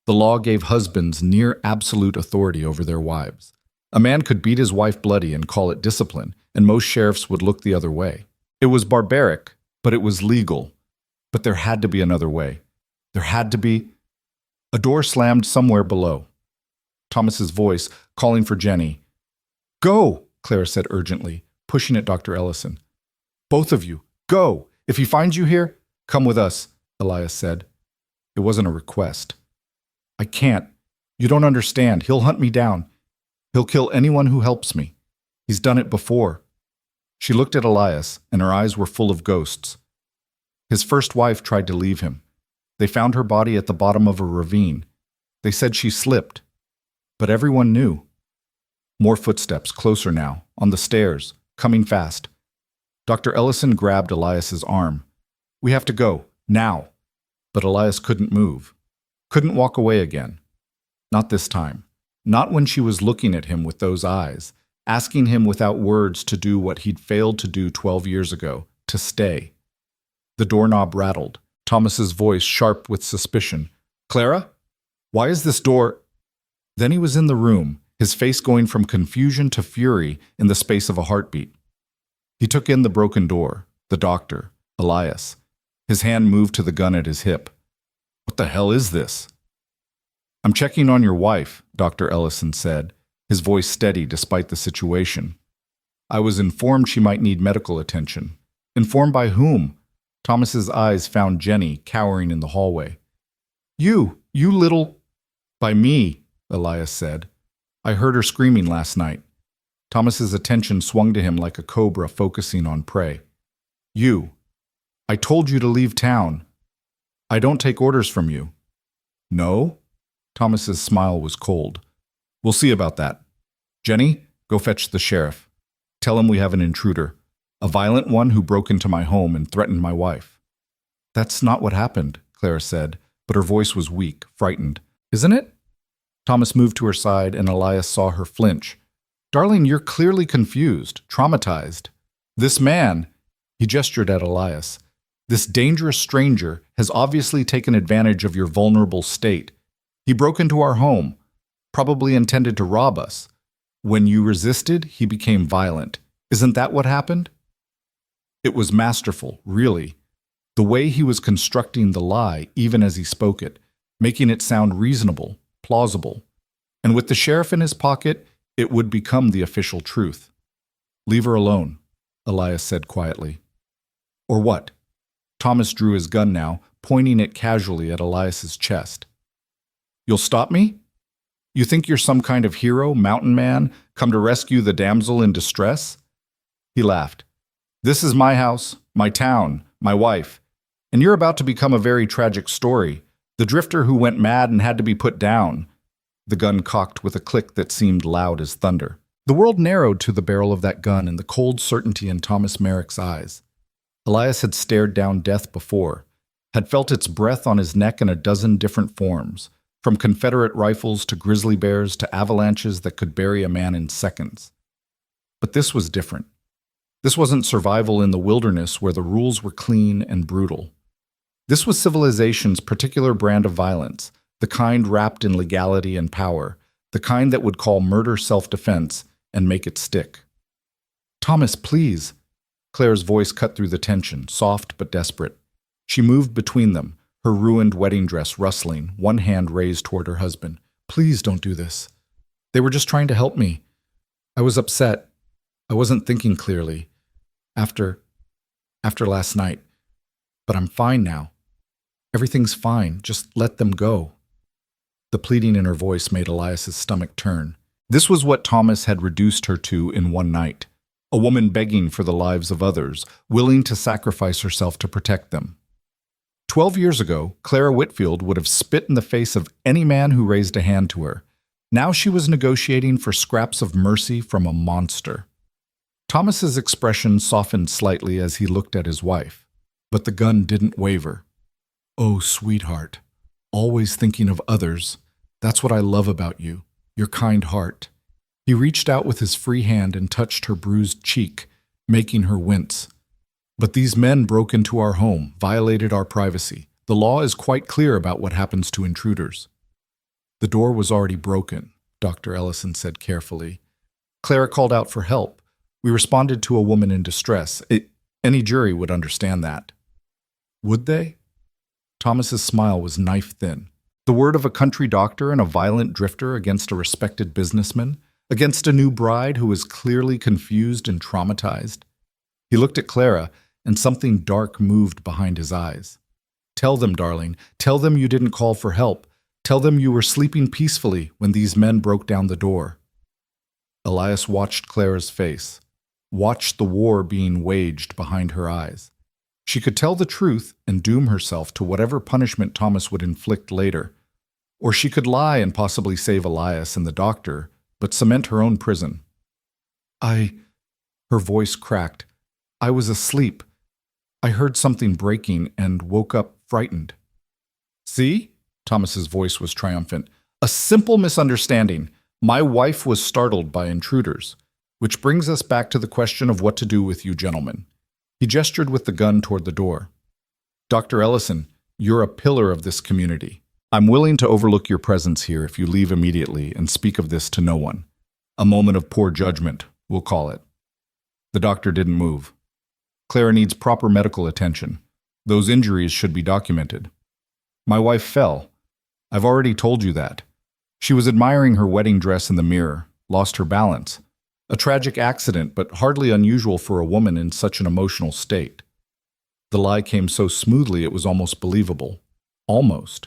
[SPEAKER 1] The law gave husbands near absolute authority over their wives. A man could beat his wife bloody and call it discipline, and most sheriffs would look the other way. It was barbaric, but it was legal. But there had to be another way. There had to be— A door slammed somewhere below. Thomas's voice, calling for Jenny. "Go," Clara said urgently, pushing at Dr. Ellison. "Both of you, go. If he finds you here, come with us," Elias said. It wasn't a request. "I can't. You don't understand. He'll hunt me down. He'll kill anyone who helps me. He's done it before." She looked at Elias, and her eyes were full of ghosts. His first wife tried to leave him. They found her body at the bottom of a ravine. They said she slipped. But everyone knew. More footsteps, closer now, on the stairs, coming fast. Dr. Ellison grabbed Elias's arm. "We have to go, now." But Elias couldn't move. Couldn't walk away again. Not this time. Not when she was looking at him with those eyes, asking him without words to do what he'd failed to do 12 years ago, to stay. The doorknob rattled. Thomas's voice sharp with suspicion. "Clara? Why is this door—" Then he was in the room, his face going from confusion to fury in the space of a heartbeat. He took in the broken door, the doctor, Elias. His hand moved to the gun at his hip. "What the hell is this?" "I'm checking on your wife," Dr. Ellison said, his voice steady despite the situation. "I was informed she might need medical attention." "Informed by whom?" Thomas's eyes found Jenny cowering in the hallway. You little—" "By me," Elias said. "I heard her screaming last night." Thomas's attention swung to him like a cobra focusing on prey. I told you to leave town. I don't take orders from you." "No?" Thomas's smile was cold. "We'll see about that. Jenny, go fetch the sheriff. Tell him we have an intruder, a violent one who broke into my home and threatened my wife." "That's not what happened," Clara said, but her voice was weak, frightened. "Isn't it?" Thomas moved to her side and Elias saw her flinch. "Darling, you're clearly confused, traumatized. This man," he gestured at Elias, "this dangerous stranger has obviously taken advantage of your vulnerable state. He broke into our home, probably intended to rob us. When you resisted, he became violent. Isn't that what happened?" It was masterful, really. The way he was constructing the lie, even as he spoke it, making it sound reasonable, plausible. And with the sheriff in his pocket, it would become the official truth. "Leave her alone," Elias said quietly. "Or what?" Thomas drew his gun now, pointing it casually at Elias's chest. "You'll stop me? You think you're some kind of hero, mountain man, come to rescue the damsel in distress?" He laughed. "This is my house, my town, my wife, and you're about to become a very tragic story, the drifter who went mad and had to be put down." The gun cocked with a click that seemed loud as thunder. The world narrowed to the barrel of that gun and the cold certainty in Thomas Merrick's eyes. Elias had stared down death before, had felt its breath on his neck in a dozen different forms, from Confederate rifles to grizzly bears to avalanches that could bury a man in seconds. But this was different. This wasn't survival in the wilderness where the rules were clean and brutal. This was civilization's particular brand of violence, the kind wrapped in legality and power, the kind that would call murder self-defense and make it stick. "Thomas, please." Claire's voice cut through the tension, soft but desperate. She moved between them, her ruined wedding dress rustling, one hand raised toward her husband. "Please don't do this. They were just trying to help me. I was upset. I wasn't thinking clearly. After last night. But I'm fine now. Everything's fine. Just let them go." The pleading in her voice made Elias's stomach turn. This was what Thomas had reduced her to in one night. A woman begging for the lives of others, willing to sacrifice herself to protect them. 12 years ago, Clara Whitfield would have spit in the face of any man who raised a hand to her. Now she was negotiating for scraps of mercy from a monster. Thomas's expression softened slightly as he looked at his wife, but the gun didn't waver. "Oh, sweetheart, always thinking of others. That's what I love about you, your kind heart." He reached out with his free hand and touched her bruised cheek, making her wince. "But these men broke into our home, violated our privacy. The law is quite clear about what happens to intruders." "The door was already broken," Dr. Ellison said carefully. "Clara called out for help. We responded to a woman in distress. Any jury would understand that." "Would they?" Thomas's smile was knife-thin. The word of a country doctor and a violent drifter against a respected businessman, against a new bride who was clearly confused and traumatized. He looked at Clara, and something dark moved behind his eyes. "Tell them, darling. Tell them you didn't call for help. Tell them you were sleeping peacefully when these men broke down the door." Elias watched Clara's face, watched the war being waged behind her eyes. She could tell the truth and doom herself to whatever punishment Thomas would inflict later. Or she could lie and possibly save Elias and the doctor, but cement her own prison. Her voice cracked. "I was asleep. I heard something breaking and woke up frightened." "See?" Thomas's voice was triumphant. "A simple misunderstanding. My wife was startled by intruders. Which brings us back to the question of what to do with you gentlemen." He gestured with the gun toward the door. "Dr. Ellison, you're a pillar of this community. I'm willing to overlook your presence here if you leave immediately and speak of this to no one. A moment of poor judgment, we'll call it. The doctor didn't move. Clara needs proper medical attention. Those injuries should be documented. My wife fell. I've already told you that. She was admiring her wedding dress in the mirror, lost her balance. A tragic accident, but hardly unusual for a woman in such an emotional state. The lie came so smoothly it was almost believable. Almost.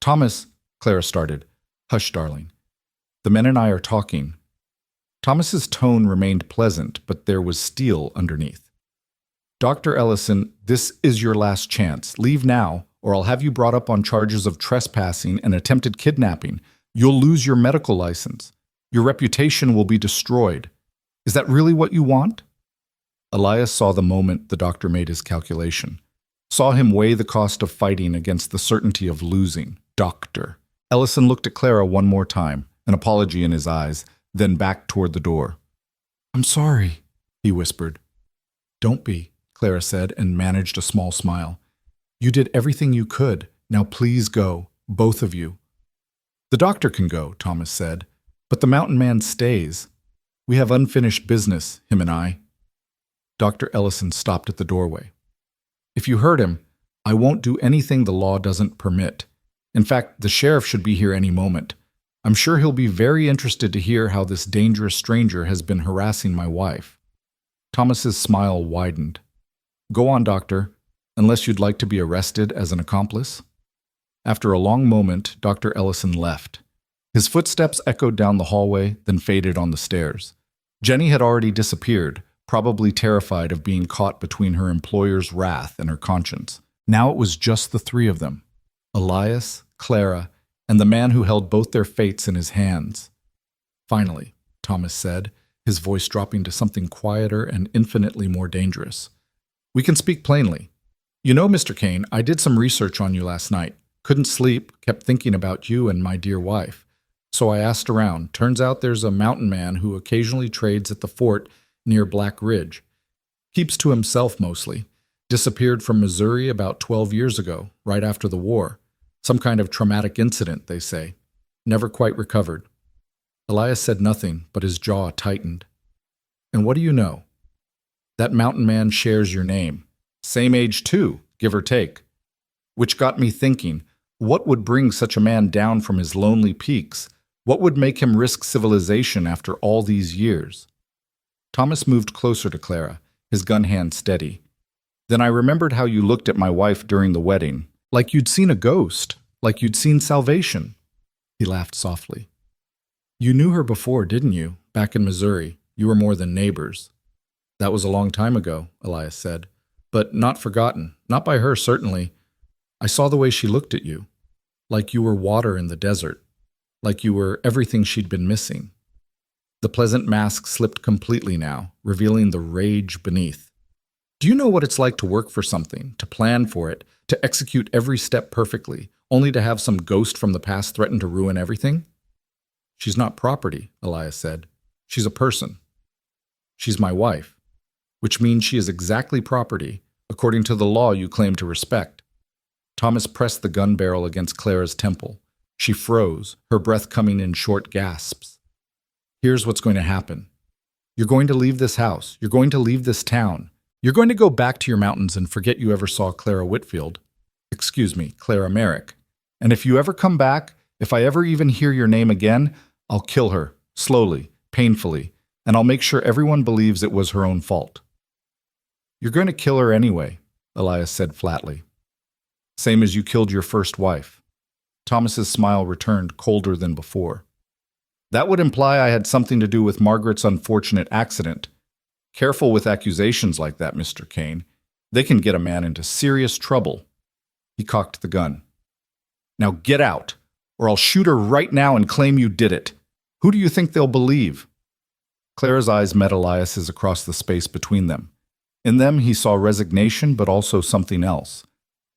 [SPEAKER 1] Thomas, Clara started. Hush, darling. The men and I are talking. Thomas's tone remained pleasant, but there was steel underneath. Dr. Ellison, this is your last chance. Leave now, or I'll have you brought up on charges of trespassing and attempted kidnapping. You'll lose your medical license. Your reputation will be destroyed. Is that really what you want? Elias saw the moment the doctor made his calculation. Saw him weigh the cost of fighting against the certainty of losing. Doctor. Ellison looked at Clara one more time, an apology in his eyes, then back toward the door. I'm sorry, he whispered. Don't be, Clara said, and managed a small smile. You did everything you could. Now please go, both of you. The doctor can go, Thomas said, but the mountain man stays. We have unfinished business, him and I. Dr. Ellison stopped at the doorway. If you hurt him, I won't do anything the law doesn't permit. In fact, the sheriff should be here any moment. I'm sure he'll be very interested to hear how this dangerous stranger has been harassing my wife. Thomas's smile widened. Go on, doctor, unless you'd like to be arrested as an accomplice. After a long moment, Dr. Ellison left. His footsteps echoed down the hallway, then faded on the stairs. Jenny had already disappeared, probably terrified of being caught between her employer's wrath and her conscience. Now it was just the three of them. Elias, Clara, and the man who held both their fates in his hands. Finally, Thomas said, his voice dropping to something quieter and infinitely more dangerous. We can speak plainly. You know, Mr. Kane, I did some research on you last night. Couldn't sleep, kept thinking about you and my dear wife. So I asked around. Turns out there's a mountain man who occasionally trades at the fort near Black Ridge. Keeps to himself mostly. Disappeared from Missouri about 12 years ago, right after the war. Some kind of traumatic incident, they say. Never quite recovered. Elias said nothing, but his jaw tightened. And what do you know? That mountain man shares your name. Same age too, give or take. Which got me thinking, what would bring such a man down from his lonely peaks? What would make him risk civilization after all these years? Thomas moved closer to Clara, his gun hand steady. Then I remembered how you looked at my wife during the wedding, like you'd seen a ghost, like you'd seen salvation. He laughed softly. You knew her before, didn't you? Back in Missouri. You were more than neighbors. That was a long time ago, Elias said. But not forgotten. Not by her, certainly. I saw the way she looked at you. Like you were water in the desert. Like you were everything she'd been missing. The pleasant mask slipped completely now, revealing the rage beneath. Do you know what it's like to work for something, to plan for it, to execute every step perfectly, only to have some ghost from the past threaten to ruin everything? She's not property, Elias said. She's a person. She's my wife, which means she is exactly property, according to the law you claim to respect. Thomas pressed the gun barrel against Clara's temple. She froze, her breath coming in short gasps. Here's what's going to happen. You're going to leave this house. You're going to leave this town. You're going to go back to your mountains and forget you ever saw Clara Whitfield. Excuse me, Clara Merrick. And if you ever come back, if I ever even hear your name again, I'll kill her, slowly, painfully, and I'll make sure everyone believes it was her own fault. You're going to kill her anyway, Elias said flatly. Same as you killed your first wife. Thomas's smile returned colder than before. That would imply I had something to do with Margaret's unfortunate accident. Careful with accusations like that, Mr. Kane. They can get a man into serious trouble. He cocked the gun. Now get out, or I'll shoot her right now and claim you did it. Who do you think they'll believe? Clara's eyes met Elias's across the space between them. In them he saw resignation, but also something else.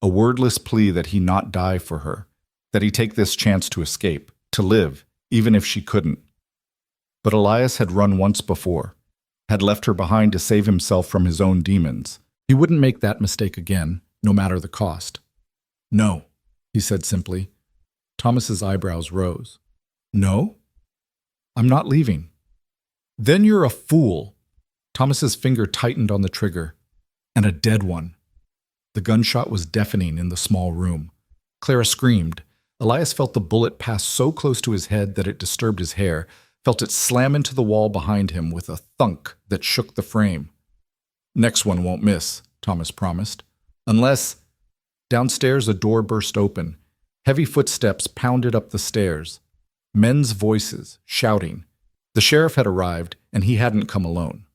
[SPEAKER 1] A wordless plea that he not die for her, that he take this chance to escape, to live, even if she couldn't. But Elias had run once before, had left her behind to save himself from his own demons. He wouldn't make that mistake again, no matter the cost. No, he said simply. Thomas's eyebrows rose. No? I'm not leaving." "Then you're a fool." Thomas's finger tightened on the trigger. "And a dead one." The gunshot was deafening in the small room. Clara screamed. Elias felt the bullet pass so close to his head that it disturbed his hair, felt it slam into the wall behind him with a thunk that shook the frame. "Next one won't miss," Thomas promised. "Unless—" Downstairs, a door burst open. Heavy footsteps pounded up the stairs. Men's voices, shouting. The sheriff had arrived, and he hadn't come alone.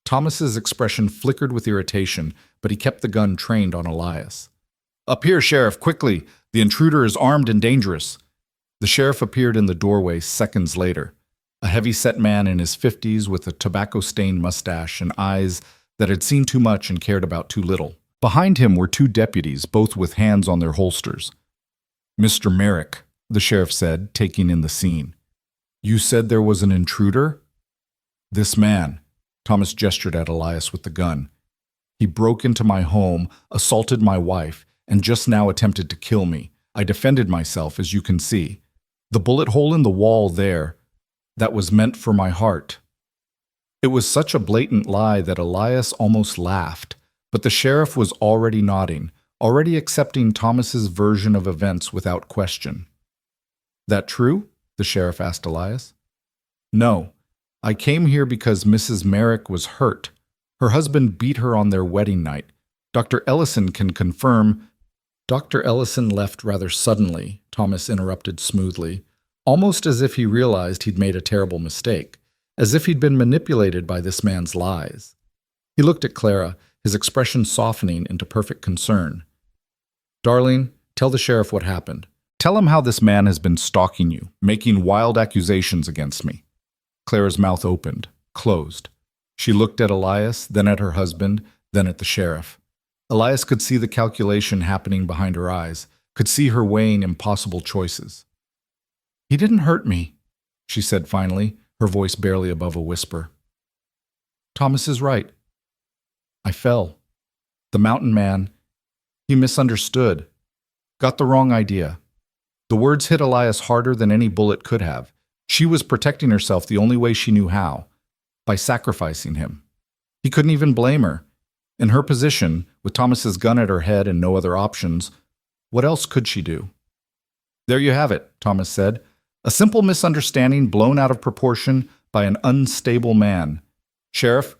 [SPEAKER 1] Thomas's expression flickered with irritation, but he kept the gun trained on Elias. "Up here, Sheriff, quickly! The intruder is armed and dangerous." The sheriff appeared in the doorway seconds later, a heavy-set man in his 50s with a tobacco-stained mustache and eyes that had seen too much and cared about too little. Behind him were two deputies, both with hands on their holsters. "Mr. Merrick," the sheriff said, taking in the scene. "You said there was an intruder?" "This man," Thomas gestured at Elias with the gun. "He broke into my home, assaulted my wife, and just now attempted to kill me. I defended myself, as you can see. The bullet hole in the wall there, that was meant for my heart." It was such a blatant lie that Elias almost laughed, but the sheriff was already nodding, already accepting Thomas's version of events without question. "That true?" the sheriff asked Elias. "No. I came here because Mrs. Merrick was hurt. Her husband beat her on their wedding night. Dr. Ellison can confirm—" "Dr. Ellison left rather suddenly," Thomas interrupted smoothly, almost as if he realized he'd made a terrible mistake, as if he'd been manipulated by this man's lies. He looked at Clara, his expression softening into perfect concern. "Darling, tell the sheriff what happened. Tell him how this man has been stalking you, making wild accusations against me." Clara's mouth opened, closed. She looked at Elias, then at her husband, then at the sheriff. Elias could see the calculation happening behind her eyes, could see her weighing impossible choices. "He didn't hurt me," she said finally, her voice barely above a whisper. "Thomas is right. I fell. The mountain man, he misunderstood, got the wrong idea." The words hit Elias harder than any bullet could have. She was protecting herself the only way she knew how, by sacrificing him. He couldn't even blame her. In her position, with Thomas's gun at her head and no other options, what else could she do? "There you have it," Thomas said. "A simple misunderstanding blown out of proportion by an unstable man. Sheriff,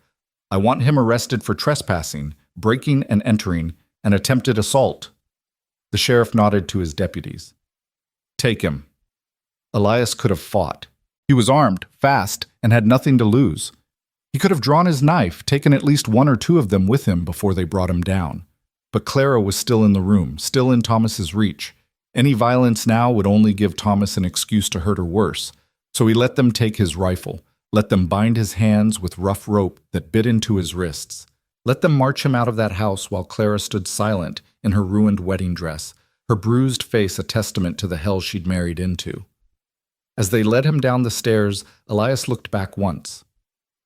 [SPEAKER 1] I want him arrested for trespassing, breaking and entering, and attempted assault." The sheriff nodded to his deputies. "Take him." Elias could have fought. He was armed, fast, and had nothing to lose. He could have drawn his knife, taken at least one or two of them with him before they brought him down. But Clara was still in the room, still in Thomas's reach. Any violence now would only give Thomas an excuse to hurt her worse, so he let them take his rifle, let them bind his hands with rough rope that bit into his wrists, let them march him out of that house while Clara stood silent in her ruined wedding dress, her bruised face a testament to the hell she'd married into. As they led him down the stairs, Elias looked back once.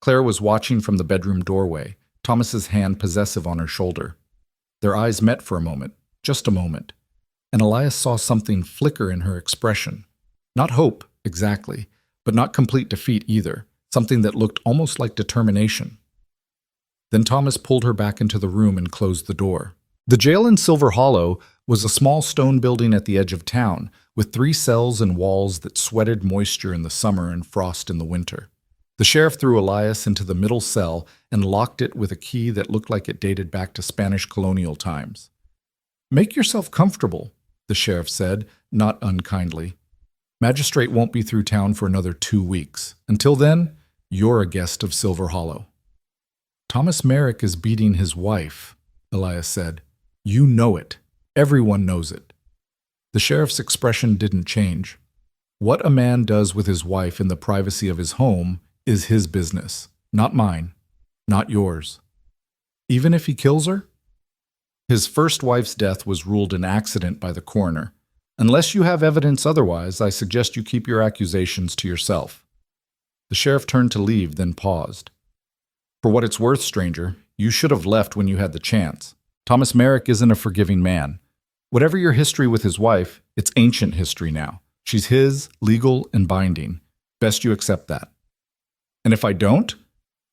[SPEAKER 1] Clara was watching from the bedroom doorway, Thomas's hand possessive on her shoulder. Their eyes met for a moment, just a moment, and Elias saw something flicker in her expression. Not hope, exactly, but not complete defeat either, something that looked almost like determination. Then Thomas pulled her back into the room and closed the door. The jail in Silver Hollow was a small stone building at the edge of town, with 3 cells and walls that sweated moisture in the summer and frost in the winter. The sheriff threw Elias into the middle cell and locked it with a key that looked like it dated back to Spanish colonial times. "Make yourself comfortable," the sheriff said, not unkindly. "Magistrate won't be through town for another 2 weeks. Until then, you're a guest of Silver Hollow." "Thomas Merrick is beating his wife," Elias said. "You know it. Everyone knows it." The sheriff's expression didn't change. What a man does with his wife in the privacy of his home is his business, not mine, not yours. Even if he kills her? His first wife's death was ruled an accident by the coroner. Unless you have evidence otherwise, I suggest you keep your accusations to yourself. The sheriff turned to leave, then paused. "For what it's worth, stranger, you should have left when you had the chance. Thomas Merrick isn't a forgiving man. Whatever your history with his wife, it's ancient history now. She's his, legal and binding. Best you accept that. And if I don't?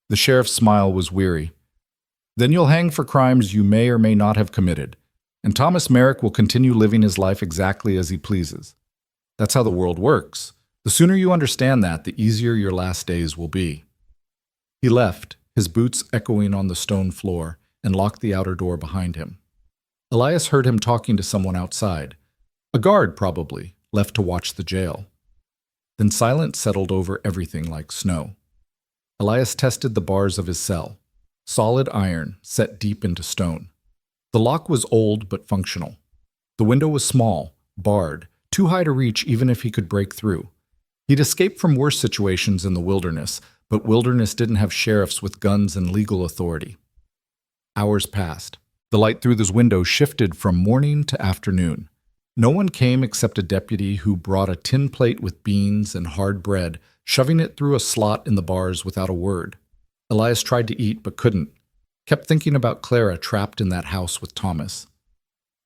[SPEAKER 1] The sheriff's smile was weary. Then you'll hang for crimes you may or may not have committed, and Thomas Merrick will continue living his life exactly as he pleases. That's how the world works. The sooner you understand that, the easier your last days will be. He left, his boots echoing on the stone floor, and locked the outer door behind him. Elias heard him talking to someone outside. A guard, probably, left to watch the jail. Then silence settled over everything like snow. Elias tested the bars of his cell. Solid iron, set deep into stone. The lock was old but functional. The window was small, barred, too high to reach even if he could break through. He'd escaped from worse situations in the wilderness, but wilderness didn't have sheriffs with guns and legal authority. Hours passed. The light through this window shifted from morning to afternoon. No one came except a deputy who brought a tin plate with beans and hard bread, shoving it through a slot in the bars without a word. Elias tried to eat but couldn't. Kept thinking about Clara trapped in that house with Thomas.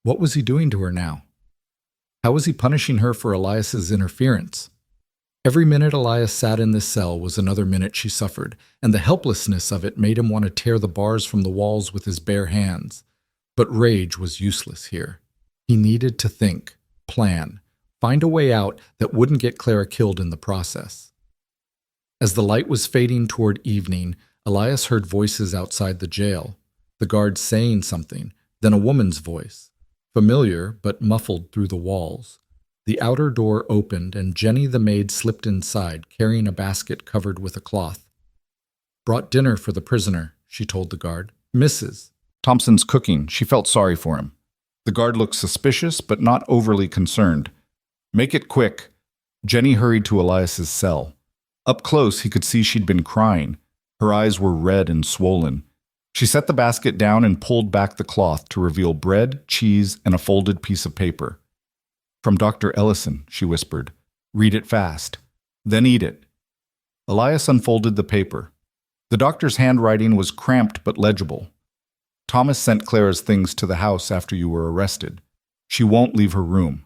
[SPEAKER 1] What was he doing to her now? How was he punishing her for Elias's interference? Every minute Elias sat in this cell was another minute she suffered, and the helplessness of it made him want to tear the bars from the walls with his bare hands. But rage was useless here. He needed to think, plan, find a way out that wouldn't get Clara killed in the process. As the light was fading toward evening, Elias heard voices outside the jail, the guards saying something, then a woman's voice, familiar but muffled through the walls. The outer door opened and Jenny the maid slipped inside, carrying a basket covered with a cloth. "Brought dinner for the prisoner," she told the guard. "Mrs. Thompson's cooking." She felt sorry for him. The guard looked suspicious but not overly concerned. "Make it quick." Jenny hurried to Elias's cell. Up close, he could see she'd been crying. Her eyes were red and swollen. She set the basket down and pulled back the cloth to reveal bread, cheese, and a folded piece of paper. "From Dr. Ellison," she whispered. "Read it fast. Then eat it." Elias unfolded the paper. The doctor's handwriting was cramped but legible. "Thomas sent Clara's things to the house after you were arrested. She won't leave her room.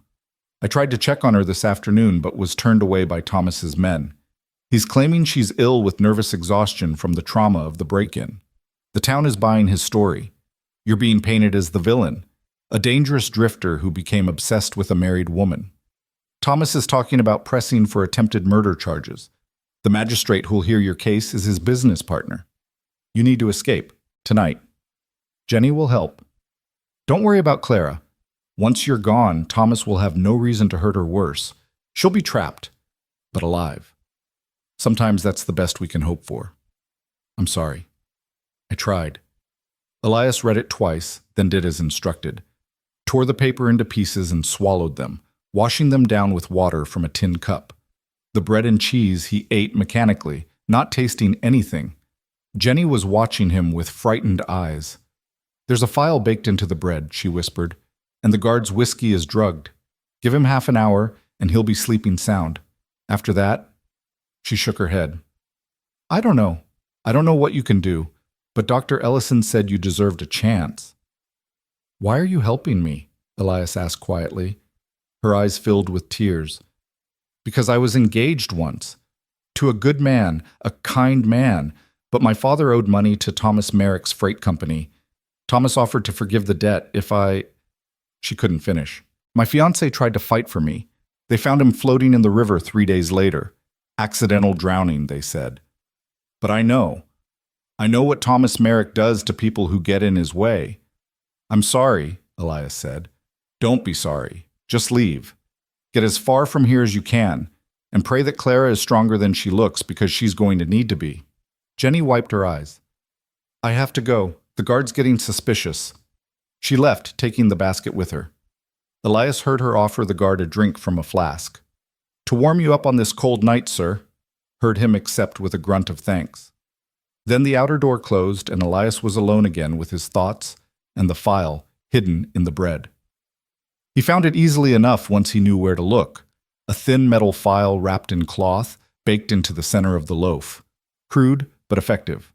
[SPEAKER 1] I tried to check on her this afternoon but was turned away by Thomas's men. He's claiming she's ill with nervous exhaustion from the trauma of the break-in. The town is buying his story. You're being painted as the villain, a dangerous drifter who became obsessed with a married woman. Thomas is talking about pressing for attempted murder charges. The magistrate who'll hear your case is his business partner. You need to escape, tonight. Jenny will help. Don't worry about Clara. Once you're gone, Thomas will have no reason to hurt her worse. She'll be trapped, but alive. Sometimes that's the best we can hope for. I'm sorry. I tried." Elias read it twice, then did as instructed. Tore the paper into pieces and swallowed them, washing them down with water from a tin cup. The bread and cheese he ate mechanically, not tasting anything. Jenny was watching him with frightened eyes. "There's a file baked into the bread," she whispered, "and the guard's whiskey is drugged. Give him half an hour, and he'll be sleeping sound. After that..." She shook her head. I don't know what you can do, but Dr. Ellison said you deserved a chance." "Why are you helping me?" Elias asked quietly. Her eyes filled with tears. "Because I was engaged once. To a good man, a kind man, but my father owed money to Thomas Merrick's freight company. Thomas offered to forgive the debt if I..." She couldn't finish. "My fiancé tried to fight for me. They found him floating in the river 3 days later. Accidental drowning, they said. But I know what Thomas Merrick does to people who get in his way." "I'm sorry," Elias said. "Don't be sorry. Just leave. Get as far from here as you can, and pray that Clara is stronger than she looks because she's going to need to be." Jenny wiped her eyes. "I have to go. The guard's getting suspicious." She left, taking the basket with her. Elias heard her offer the guard a drink from a flask. "To warm you up on this cold night, sir," heard him accept with a grunt of thanks. Then the outer door closed, and Elias was alone again with his thoughts and the file hidden in the bread. He found it easily enough once he knew where to look. A thin metal file wrapped in cloth, baked into the center of the loaf. Crude, but effective.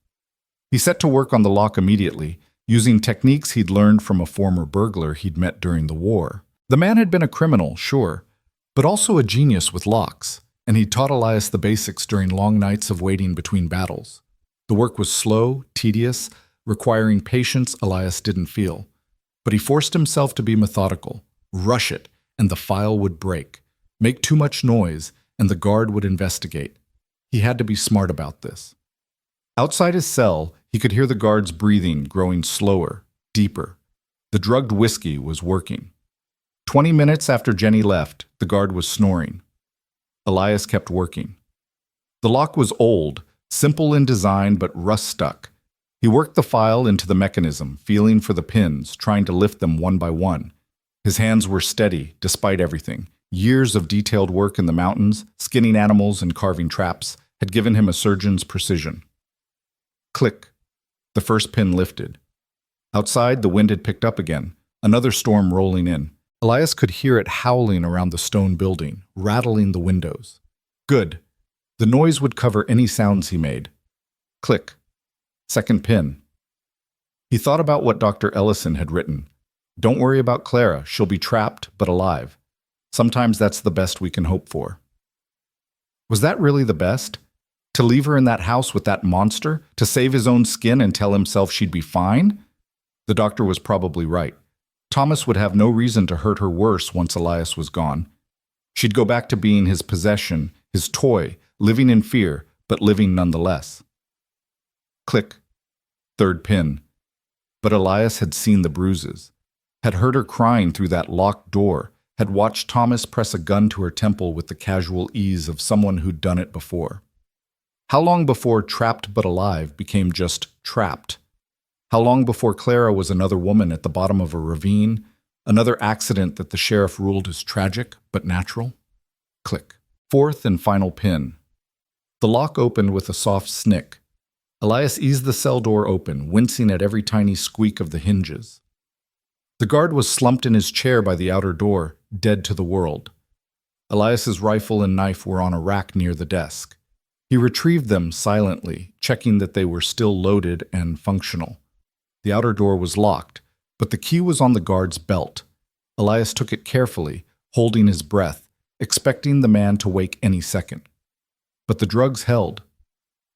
[SPEAKER 1] He set to work on the lock immediately, using techniques he'd learned from a former burglar he'd met during the war. The man had been a criminal, sure, but also a genius with locks. and he taught Elias the basics during long nights of waiting between battles. The work was slow, tedious, requiring patience Elias didn't feel. But he forced himself to be methodical, rush it, and the file would break, make too much noise, and the guard would investigate. He had to be smart about this. Outside his cell, he could hear the guard's breathing growing slower, deeper. The drugged whiskey was working. 20 minutes after Jenny left, the guard was snoring. Elias kept working. The lock was old, simple in design but rust-stuck. He worked the file into the mechanism, feeling for the pins, trying to lift them one by one. His hands were steady, despite everything. Years of detailed work in the mountains, skinning animals and carving traps, had given him a surgeon's precision. Click. The first pin lifted. Outside, the wind had picked up again, another storm rolling in. Elias could hear it howling around the stone building, rattling the windows. Good. The noise would cover any sounds he made. Click. Second pin. He thought about what Dr. Ellison had written. Don't worry about Clara, she'll be trapped but alive. Sometimes that's the best we can hope for. Was that really the best? To leave her in that house with that monster? To save his own skin and tell himself she'd be fine? The doctor was probably right. Thomas would have no reason to hurt her worse once Elias was gone. She'd go back to being his possession, his toy, living in fear, but living nonetheless. Click. Third pin. But Elias had seen the bruises, had heard her crying through that locked door, had watched Thomas press a gun to her temple with the casual ease of someone who'd done it before. How long before trapped but alive became just trapped? How long before Clara was another woman at the bottom of a ravine, another accident that the sheriff ruled as tragic but natural? Click. Fourth and final pin. The lock opened with a soft snick. Elias eased the cell door open, wincing at every tiny squeak of the hinges. The guard was slumped in his chair by the outer door, dead to the world. Elias's rifle and knife were on a rack near the desk. He retrieved them silently, checking that they were still loaded and functional. The outer door was locked, but the key was on the guard's belt. Elias took it carefully, holding his breath, expecting the man to wake any second. But the drugs held.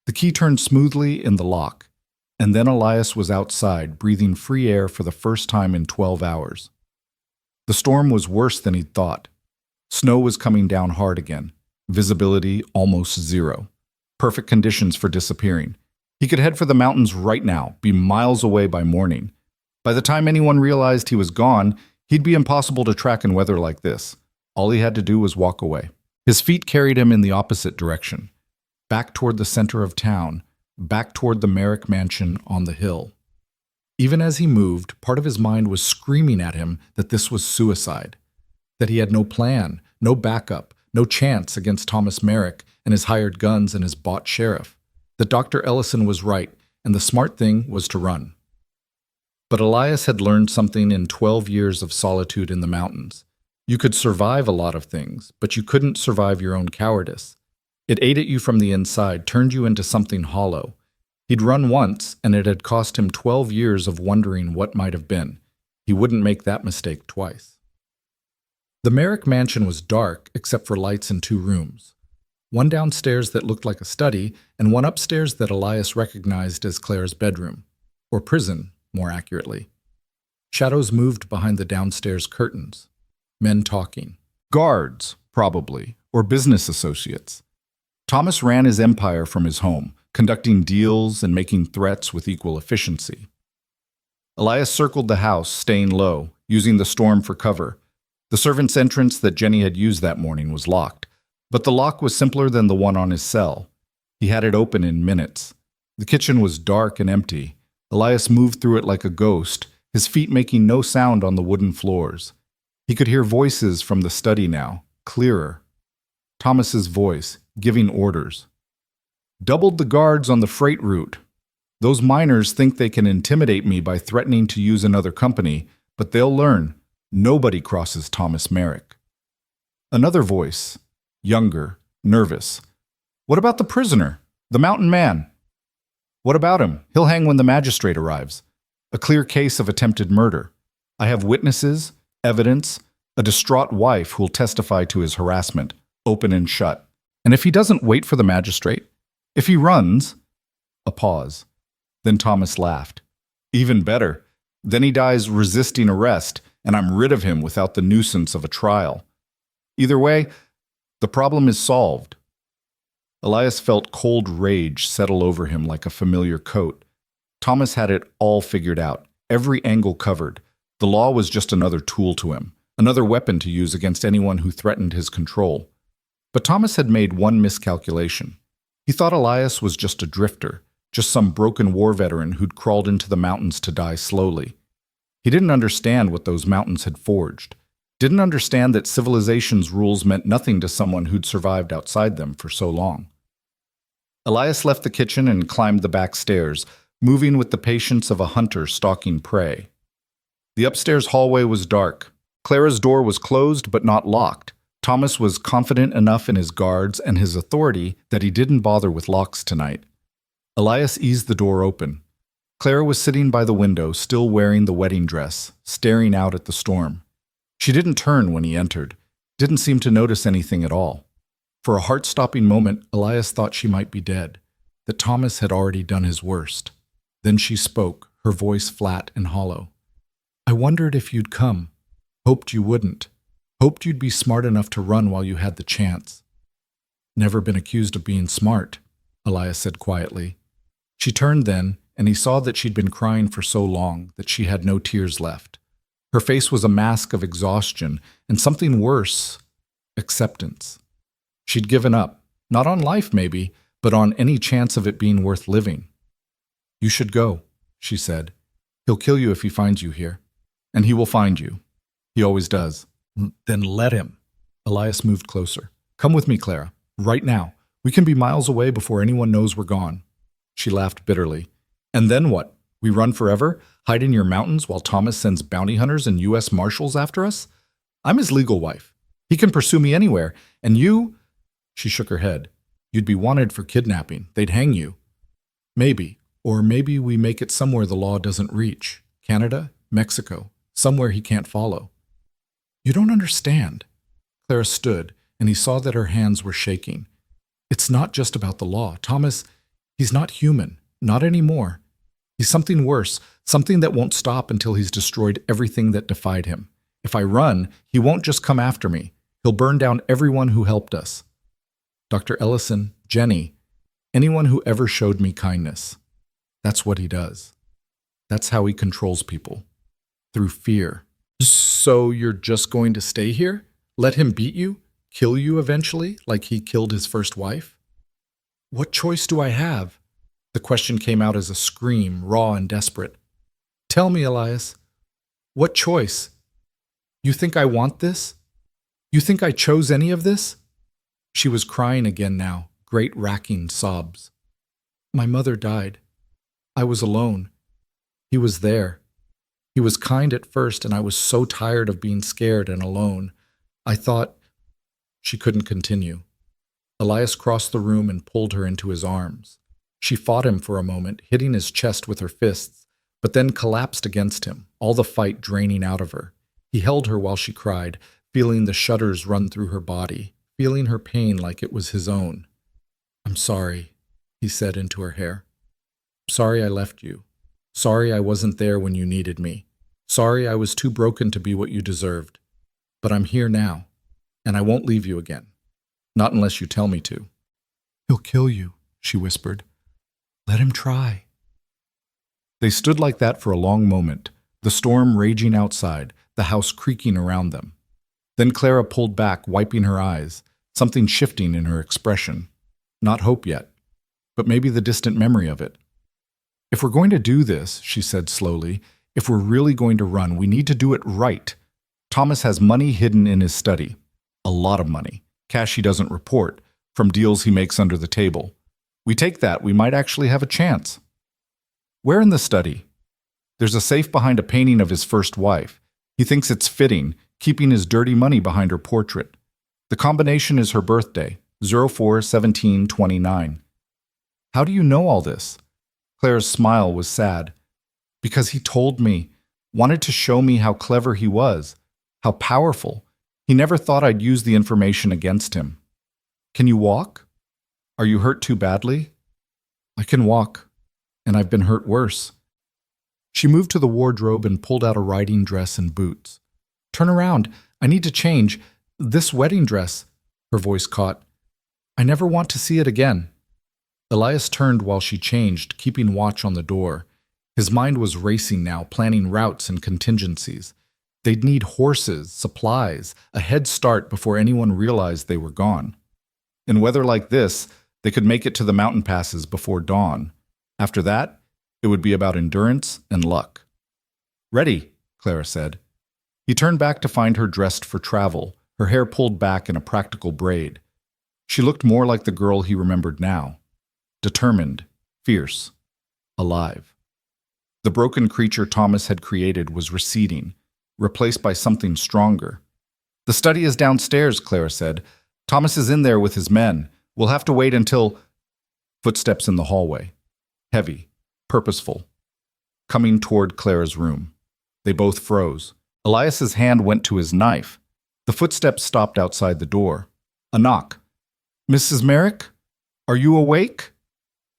[SPEAKER 1] The key turned smoothly in the lock, and then Elias was outside, breathing free air for the first time in 12 hours. The storm was worse than he'd thought. Snow was coming down hard again, visibility almost zero. Perfect conditions for disappearing. He could head for the mountains right now, be miles away by morning. By the time anyone realized he was gone, he'd be impossible to track in weather like this. All he had to do was walk away. His feet carried him in the opposite direction, back toward the center of town, back toward the Merrick mansion on the hill. Even as he moved, part of his mind was screaming at him that this was suicide, that he had no plan, no backup, no chance against Thomas Merrick and his hired guns and his bought sheriff, that Dr. Ellison was right and the smart thing was to run. But Elias had learned something in 12 years of solitude in the mountains. You could survive a lot of things, but you couldn't survive your own cowardice. It ate at you from the inside, turned you into something hollow. He'd run once, and it had cost him 12 years of wondering what might have been. He wouldn't make that mistake twice. The Merrick mansion was dark, except for lights in 2 rooms. One downstairs that looked like a study, and one upstairs that Elias recognized as Claire's bedroom, or prison, more accurately. Shadows moved behind the downstairs curtains. Men talking. Guards, probably, or business associates. Thomas ran his empire from his home, conducting deals and making threats with equal efficiency. Elias circled the house, staying low, using the storm for cover. The servant's entrance that Jenny had used that morning was locked, but the lock was simpler than the one on his cell. He had it open in minutes. The kitchen was dark and empty. Elias moved through it like a ghost, his feet making no sound on the wooden floors. He could hear voices from the study now, clearer. Thomas's voice, giving orders. Doubled the guards on the freight route. Those miners think they can intimidate me by threatening to use another company, but they'll learn. Nobody crosses Thomas Merrick. Another voice, younger, nervous. What about the prisoner, the mountain man? What about him? He'll hang when the magistrate arrives. A clear case of attempted murder. I have witnesses, evidence, a distraught wife who'll testify to his harassment, open and shut. And if he doesn't wait for the magistrate? If he runs? A pause. Then Thomas laughed. Even better. Then he dies resisting arrest, and I'm rid of him without the nuisance of a trial. Either way, the problem is solved. Elias felt cold rage settle over him like a familiar coat. Thomas had it all figured out, every angle covered. The law was just another tool to him, another weapon to use against anyone who threatened his control. But Thomas had made one miscalculation. He thought Elias was just a drifter, just some broken war veteran who'd crawled into the mountains to die slowly. He didn't understand what those mountains had forged, didn't understand that civilization's rules meant nothing to someone who'd survived outside them for so long. Elias left the kitchen and climbed the back stairs, moving with the patience of a hunter stalking prey. The upstairs hallway was dark. Clara's door was closed but not locked. Thomas was confident enough in his guards and his authority that he didn't bother with locks tonight. Elias eased the door open. Clara was sitting by the window, still wearing the wedding dress, staring out at the storm. She didn't turn when he entered, didn't seem to notice anything at all. For a heart-stopping moment, Elias thought she might be dead, that Thomas had already done his worst. Then she spoke, her voice flat and hollow. I wondered if you'd come. Hoped you wouldn't. Hoped you'd be smart enough to run while you had the chance. Never been accused of being smart, Elias said quietly. She turned then, and he saw that she'd been crying for so long that she had no tears left. Her face was a mask of exhaustion and something worse, acceptance. She'd given up, not on life maybe, but on any chance of it being worth living. You should go, she said. He'll kill you if he finds you here. And he will find you. He always does. Then let him. Elias moved closer. Come with me, Clara. Right now. We can be miles away before anyone knows we're gone. She laughed bitterly. And then what? We run forever? Hide in your mountains while Thomas sends bounty hunters and U.S. Marshals after us? I'm his legal wife. He can pursue me anywhere. And you? She shook her head. You'd be wanted for kidnapping. They'd hang you. Maybe. Or maybe we make it somewhere the law doesn't reach. Canada? Mexico. Somewhere he can't follow. You don't understand. Clara stood, and he saw that her hands were shaking. It's not just about the law. Thomas, he's not human. Not anymore. He's something worse, something that won't stop until he's destroyed everything that defied him. If I run, he won't just come after me. He'll burn down everyone who helped us. Dr. Ellison, Jenny, anyone who ever showed me kindness. That's what he does. That's how he controls people. Through fear. So you're just going to stay here? Let him beat you? Kill you eventually, like he killed his first wife? What choice do I have? The question came out as a scream, raw and desperate. Tell me, Elias. What choice? You think I want this? You think I chose any of this? She was crying again now, great racking sobs. My mother died. I was alone. He was there. He was kind at first, and I was so tired of being scared and alone. I thought... She couldn't continue. Elias crossed the room and pulled her into his arms. She fought him for a moment, hitting his chest with her fists, but then collapsed against him, all the fight draining out of her. He held her while she cried, feeling the shudders run through her body, feeling her pain like it was his own. I'm sorry, he said into her hair. Sorry I left you. Sorry I wasn't there when you needed me. Sorry I was too broken to be what you deserved. But I'm here now, and I won't leave you again. Not unless you tell me to. He'll kill you, she whispered. Let him try. They stood like that for a long moment, the storm raging outside, the house creaking around them. Then Clara pulled back, wiping her eyes, something shifting in her expression. Not hope yet, but maybe the distant memory of it. If we're going to do this, she said slowly, if we're really going to run, we need to do it right. Thomas has money hidden in his study. A lot of money. Cash he doesn't report, from deals he makes under the table. We take that, we might actually have a chance. Where in the study? There's a safe behind a painting of his first wife. He thinks it's fitting, keeping his dirty money behind her portrait. The combination is her birthday, 04-17-29. How do you know all this? Clara's smile was sad. Because he told me, wanted to show me how clever he was, how powerful. He never thought I'd use the information against him. Can you walk? Are you hurt too badly? I can walk, and I've been hurt worse. She moved to the wardrobe and pulled out a riding dress and boots. Turn around. I need to change. This wedding dress, her voice caught. I never want to see it again. Elias turned while she changed, keeping watch on the door. His mind was racing now, planning routes and contingencies. They'd need horses, supplies, a head start before anyone realized they were gone. In weather like this, they could make it to the mountain passes before dawn. After that, it would be about endurance and luck. Ready, Clara said. He turned back to find her dressed for travel, her hair pulled back in a practical braid. She looked more like the girl he remembered now. Determined, fierce, alive. The broken creature Thomas had created was receding, replaced by something stronger. The study is downstairs, Clara said. Thomas is in there with his men. We'll have to wait until... Footsteps in the hallway. Heavy, purposeful. Coming toward Clara's room. They both froze. Elias's hand went to his knife. The footsteps stopped outside the door. A knock. Mrs. Merrick? Are you awake?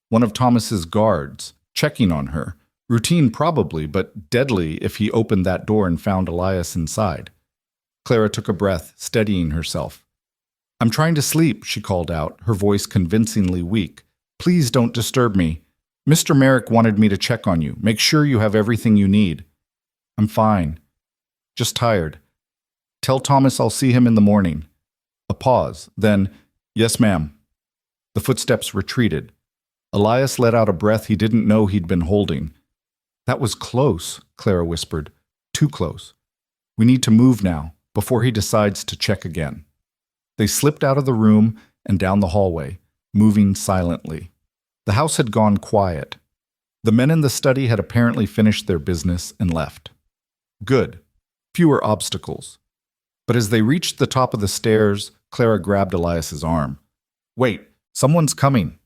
[SPEAKER 1] One of Thomas's guards, checking on her. Routine probably, but deadly if he opened that door and found Elias inside. Clara took a breath, steadying herself. I'm trying to sleep, she called out, her voice convincingly weak. Please don't disturb me. Mr. Merrick wanted me to check on you. Make sure you have everything you need. I'm fine. Just tired. Tell Thomas I'll see him in the morning. A pause. Then, yes, ma'am. The footsteps retreated. Elias let out a breath he didn't know he'd been holding. That was close, Clara whispered. Too close. We need to move now, before he decides to check again. They slipped out of the room and down the hallway, moving silently. The house had gone quiet. The men in the study had apparently finished their business and left. Good. Fewer obstacles. But as they reached the top of the stairs, Clara grabbed Elias's arm. Wait, someone's coming.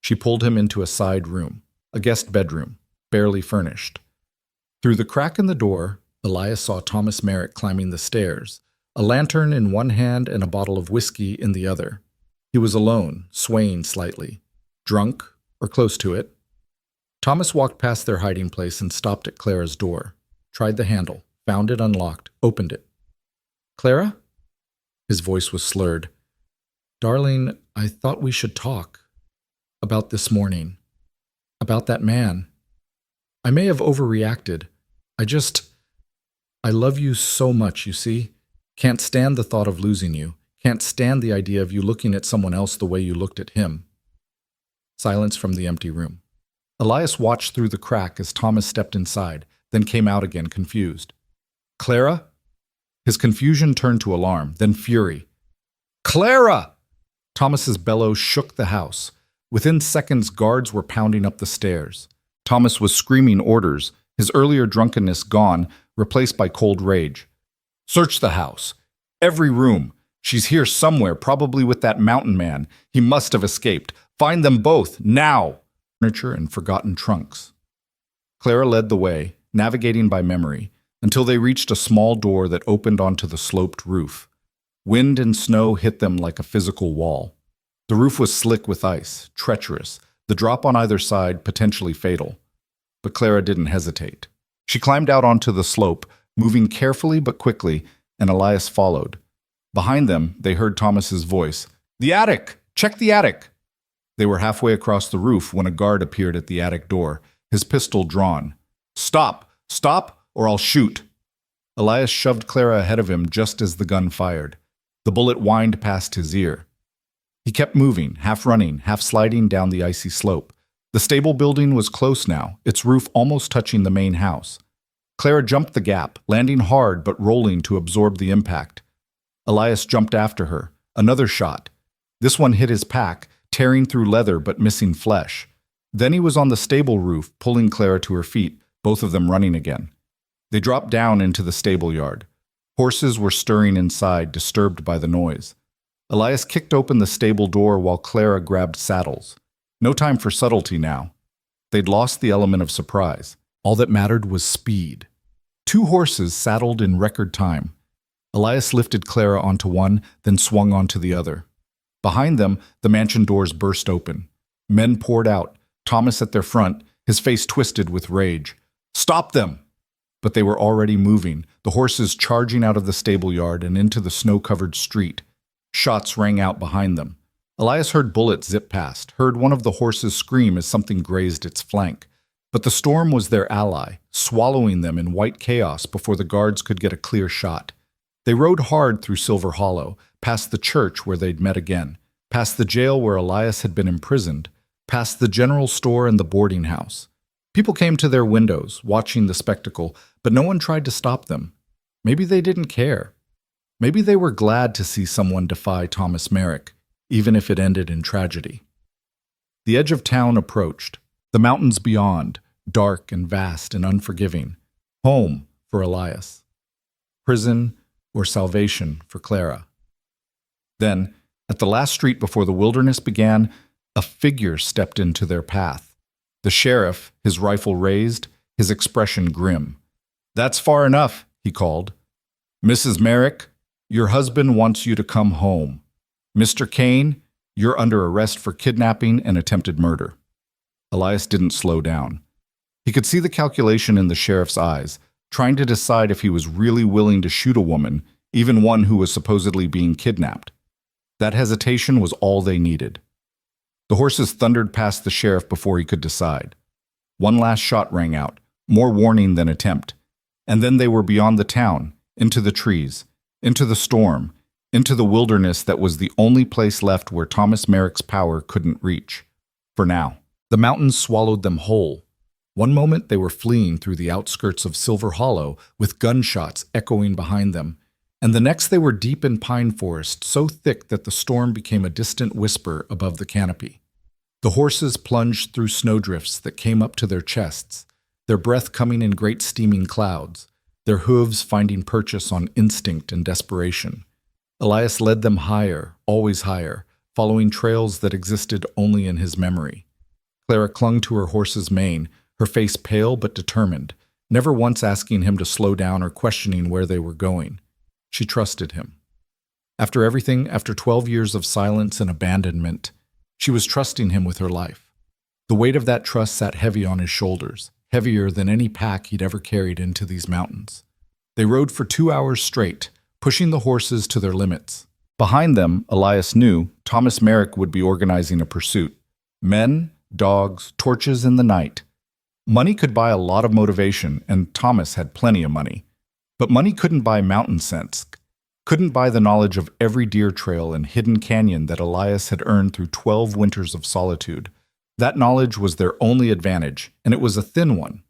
[SPEAKER 1] She pulled him into a side room, a guest bedroom, barely furnished. Through the crack in the door, Elias saw Thomas Merrick climbing the stairs, a lantern in one hand and a bottle of whiskey in the other. He was alone, swaying slightly. Drunk, or close to it. Thomas walked past their hiding place and stopped at Clara's door. Tried the handle, found it unlocked, opened it. Clara? His voice was slurred. Darling, I thought we should talk. About this morning. About that man. I may have overreacted. I love you so much, you see? Can't stand the thought of losing you. Can't stand the idea of you looking at someone else the way you looked at him. Silence from the empty room. Elias watched through the crack as Thomas stepped inside, then came out again confused. Clara? His confusion turned to alarm, then fury. Clara! Thomas's bellow shook the house. Within seconds, guards were pounding up the stairs. Thomas was screaming orders, his earlier drunkenness gone, replaced by cold rage. Search the house. Every room. She's here somewhere, probably with that mountain man. He must have escaped. Find them both, now! Furniture and forgotten trunks. Clara led the way, navigating by memory, until they reached a small door that opened onto the sloped roof. Wind and snow hit them like a physical wall. The roof was slick with ice, treacherous, the drop on either side potentially fatal. But Clara didn't hesitate. She climbed out onto the slope, moving carefully but quickly, and Elias followed. Behind them, they heard Thomas's voice. The attic! Check the attic! They were halfway across the roof when a guard appeared at the attic door, his pistol drawn. Stop! Stop, or I'll shoot! Elias shoved Clara ahead of him just as the gun fired. The bullet whined past his ear. He kept moving, half running, half sliding down the icy slope. The stable building was close now, its roof almost touching the main house. Clara jumped the gap, landing hard but rolling to absorb the impact. Elias jumped after her. Another shot. This one hit his pack, tearing through leather but missing flesh. Then he was on the stable roof, pulling Clara to her feet, both of them running again. They dropped down into the stable yard. Horses were stirring inside, disturbed by the noise. Elias kicked open the stable door while Clara grabbed saddles. No time for subtlety now. They'd lost the element of surprise. All that mattered was speed. 2 horses saddled in record time. Elias lifted Clara onto one, then swung onto the other. Behind them, the mansion doors burst open. Men poured out, Thomas at their front, his face twisted with rage. "Stop them!" But they were already moving, the horses charging out of the stable yard and into the snow-covered street. Shots rang out behind them. Elias heard bullets zip past, heard one of the horses scream as something grazed its flank. But the storm was their ally, swallowing them in white chaos before the guards could get a clear shot. They rode hard through Silver Hollow, past the church where they'd met again, past the jail where Elias had been imprisoned, past the general store and the boarding house. People came to their windows, watching the spectacle, but no one tried to stop them. Maybe they didn't care. Maybe they were glad to see someone defy Thomas Merrick, even if it ended in tragedy. The edge of town approached, the mountains beyond, dark and vast and unforgiving. Home for Elias. Prison or salvation for Clara. Then, at the last street before the wilderness began, a figure stepped into their path. The sheriff, his rifle raised, his expression grim. "That's far enough," he called. "Mrs. Merrick, your husband wants you to come home. Mr. Kane, you're under arrest for kidnapping and attempted murder." Elias didn't slow down. He could see the calculation in the sheriff's eyes, trying to decide if he was really willing to shoot a woman, even one who was supposedly being kidnapped. That hesitation was all they needed. The horses thundered past the sheriff before he could decide. One last shot rang out, more warning than attempt, and then they were beyond the town, into the trees, into the storm, into the wilderness that was the only place left where Thomas Merrick's power couldn't reach. For now, the mountains swallowed them whole. One moment they were fleeing through the outskirts of Silver Hollow with gunshots echoing behind them, and the next they were deep in pine forest so thick that the storm became a distant whisper above the canopy. The horses plunged through snowdrifts that came up to their chests, their breath coming in great steaming clouds, their hooves finding purchase on instinct and desperation. Elias led them higher, always higher, following trails that existed only in his memory. Clara clung to her horse's mane, her face pale but determined, never once asking him to slow down or questioning where they were going. She trusted him. After everything, after 12 years of silence and abandonment, she was trusting him with her life. The weight of that trust sat heavy on his shoulders, heavier than any pack he'd ever carried into these mountains. They rode for 2 hours straight, pushing the horses to their limits. Behind them, Elias knew, Thomas Merrick would be organizing a pursuit. Men, dogs, torches in the night. Money could buy a lot of motivation, and Thomas had plenty of money. But money couldn't buy mountain sense, couldn't buy the knowledge of every deer trail and hidden canyon that Elias had earned through 12 winters of solitude. That knowledge was their only advantage, and it was a thin one.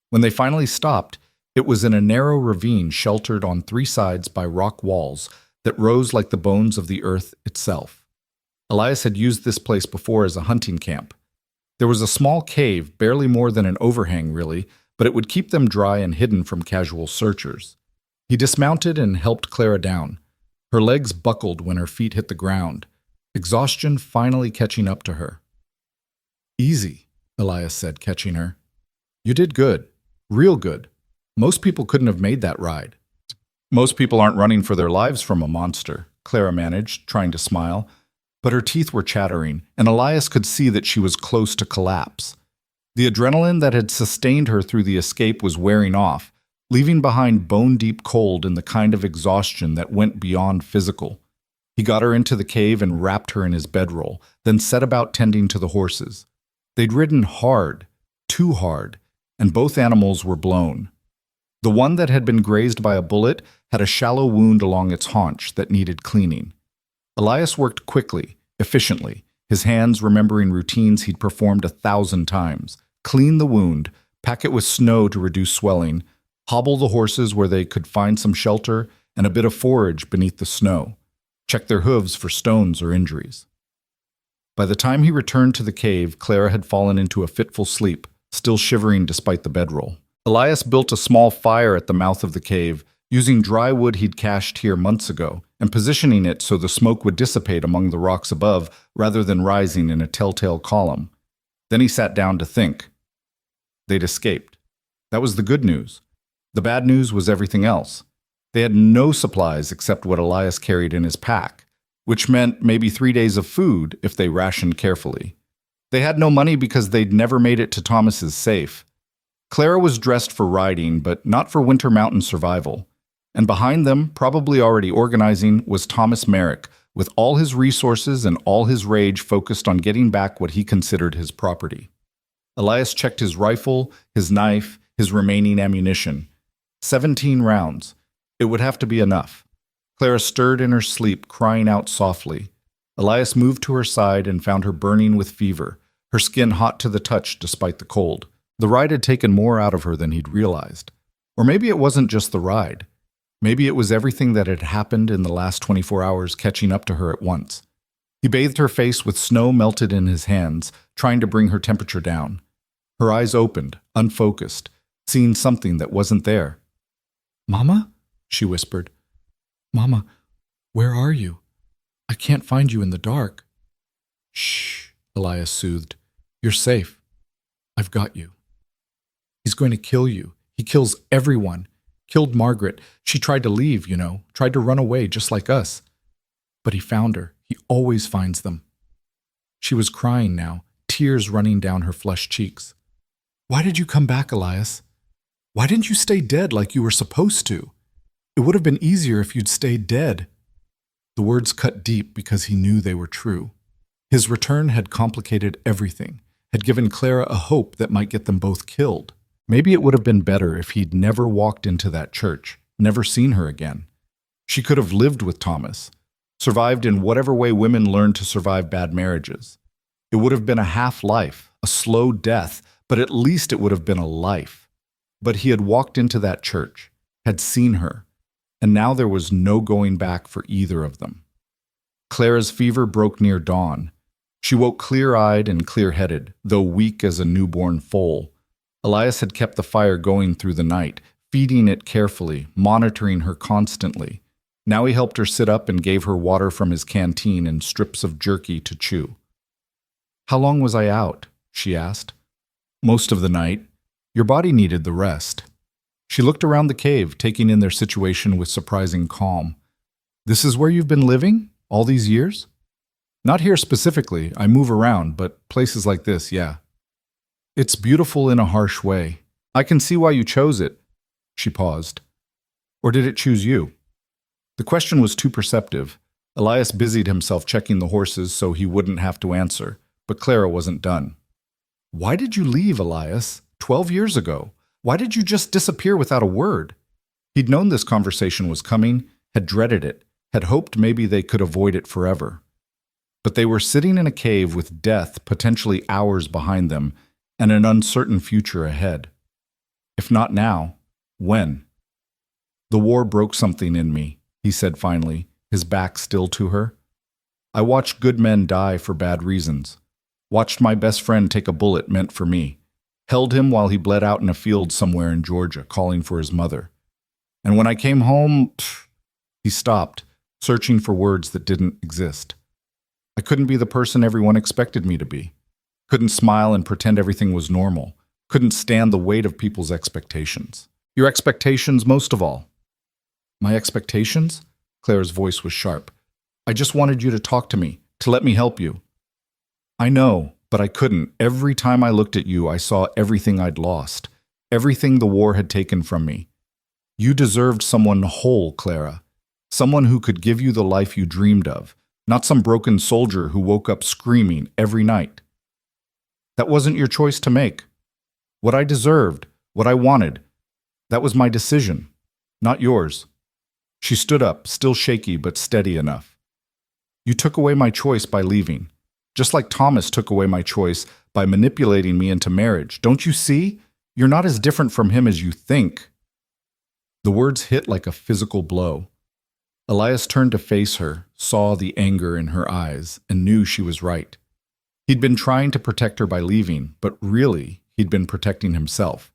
[SPEAKER 1] When they finally stopped, it was in a narrow ravine sheltered on 3 sides by rock walls that rose like the bones of the earth itself. Elias had used this place before as a hunting camp. There was a small cave, barely more than an overhang really, but it would keep them dry and hidden from casual searchers. He dismounted and helped Clara down. Her legs buckled when her feet hit the ground, exhaustion finally catching up to her. "Easy," Elias said, catching her. "You did good. Real good. Most people couldn't have made that ride." "Most people aren't running for their lives from a monster," Clara managed, trying to smile. But her teeth were chattering, and Elias could see that she was close to collapse. The adrenaline that had sustained her through the escape was wearing off, leaving behind bone-deep cold and the kind of exhaustion that went beyond physical. He got her into the cave and wrapped her in his bedroll, then set about tending to the horses. They'd ridden hard, too hard, and both animals were blown. The one that had been grazed by a bullet had a shallow wound along its haunch that needed cleaning. Elias worked quickly, efficiently, his hands remembering routines he'd performed 1,000 times. Clean the wound, pack it with snow to reduce swelling, hobble the horses where they could find some shelter and a bit of forage beneath the snow. Check their hooves for stones or injuries. By the time he returned to the cave, Clara had fallen into a fitful sleep, still shivering despite the bedroll. Elias built a small fire at the mouth of the cave, using dry wood he'd cached here months ago, and positioning it so the smoke would dissipate among the rocks above rather than rising in a telltale column. Then he sat down to think. They'd escaped. That was the good news. The bad news was everything else. They had no supplies except what Elias carried in his pack, which meant maybe 3 days of food if they rationed carefully. They had no money because they'd never made it to Thomas's safe. Clara was dressed for riding, but not for winter mountain survival. And behind them, probably already organizing, was Thomas Merrick, with all his resources and all his rage focused on getting back what he considered his property. Elias checked his rifle, his knife, his remaining ammunition. 17 rounds. It would have to be enough. Clara stirred in her sleep, crying out softly. Elias moved to her side and found her burning with fever, her skin hot to the touch despite the cold. The ride had taken more out of her than he'd realized. Or maybe it wasn't just the ride. Maybe it was everything that had happened in the last 24 hours catching up to her at once. He bathed her face with snow melted in his hands, trying to bring her temperature down. Her eyes opened, unfocused, seeing something that wasn't there. "Mama?" she whispered. "Mama, where are you? I can't find you in the dark." "Shh," Elias soothed. "You're safe. I've got you. He's going to kill you. He kills everyone. Killed Margaret. She tried to leave, tried to run away just like us. But he found her. He always finds them." She was crying now, tears running down her flushed cheeks. "Why did you come back, Elias? Why didn't you stay dead like you were supposed to? It would have been easier if you'd stayed dead." The words cut deep because he knew they were true. His return had complicated everything, had given Clara a hope that might get them both killed. Maybe it would have been better if he'd never walked into that church, never seen her again. She could have lived with Thomas, survived in whatever way women learn to survive bad marriages. It would have been a half-life, a slow death, but at least it would have been a life. But he had walked into that church, had seen her, and now there was no going back for either of them. Clara's fever broke near dawn. She woke clear-eyed and clear-headed, though weak as a newborn foal. Elias had kept the fire going through the night, feeding it carefully, monitoring her constantly. Now he helped her sit up and gave her water from his canteen and strips of jerky to chew. "How long was I out?" she asked. "Most of the night. Your body needed the rest." She looked around the cave, taking in their situation with surprising calm. "This is where you've been living? All these years?" "Not here specifically. I move around, but places like this, yeah." "It's beautiful in a harsh way. I can see why you chose it." She paused. "Or did it choose you?" The question was too perceptive. Elias busied himself checking the horses so he wouldn't have to answer, but Clara wasn't done. "Why did you leave, Elias? 12 years ago. Why did you just disappear without a word?" He'd known this conversation was coming, had dreaded it, had hoped maybe they could avoid it forever. But they were sitting in a cave with death potentially hours behind them and an uncertain future ahead. If not now, when? "The war broke something in me," he said finally, his back still to her. "I watched good men die for bad reasons. Watched my best friend take a bullet meant for me. Held him while he bled out in a field somewhere in Georgia, calling for his mother. And when I came home, He stopped, searching for words that didn't exist. "I couldn't be the person everyone expected me to be. Couldn't smile and pretend everything was normal. Couldn't stand the weight of people's expectations. Your expectations most of all." "My expectations?" Claire's voice was sharp. "I just wanted you to talk to me, to let me help you." "I know, but I couldn't. Every time I looked at you, I saw everything I'd lost. Everything the war had taken from me. You deserved someone whole, Clara. Someone who could give you the life you dreamed of, not some broken soldier who woke up screaming every night. That wasn't your choice to make. What I deserved, what I wanted, that was my decision, not yours." She stood up, still shaky but steady enough. "You took away my choice by leaving, just like Thomas took away my choice by manipulating me into marriage. Don't you see? You're not as different from him as you think." The words hit like a physical blow. Elias turned to face her, saw the anger in her eyes, and knew she was right. He'd been trying to protect her by leaving, but really, he'd been protecting himself.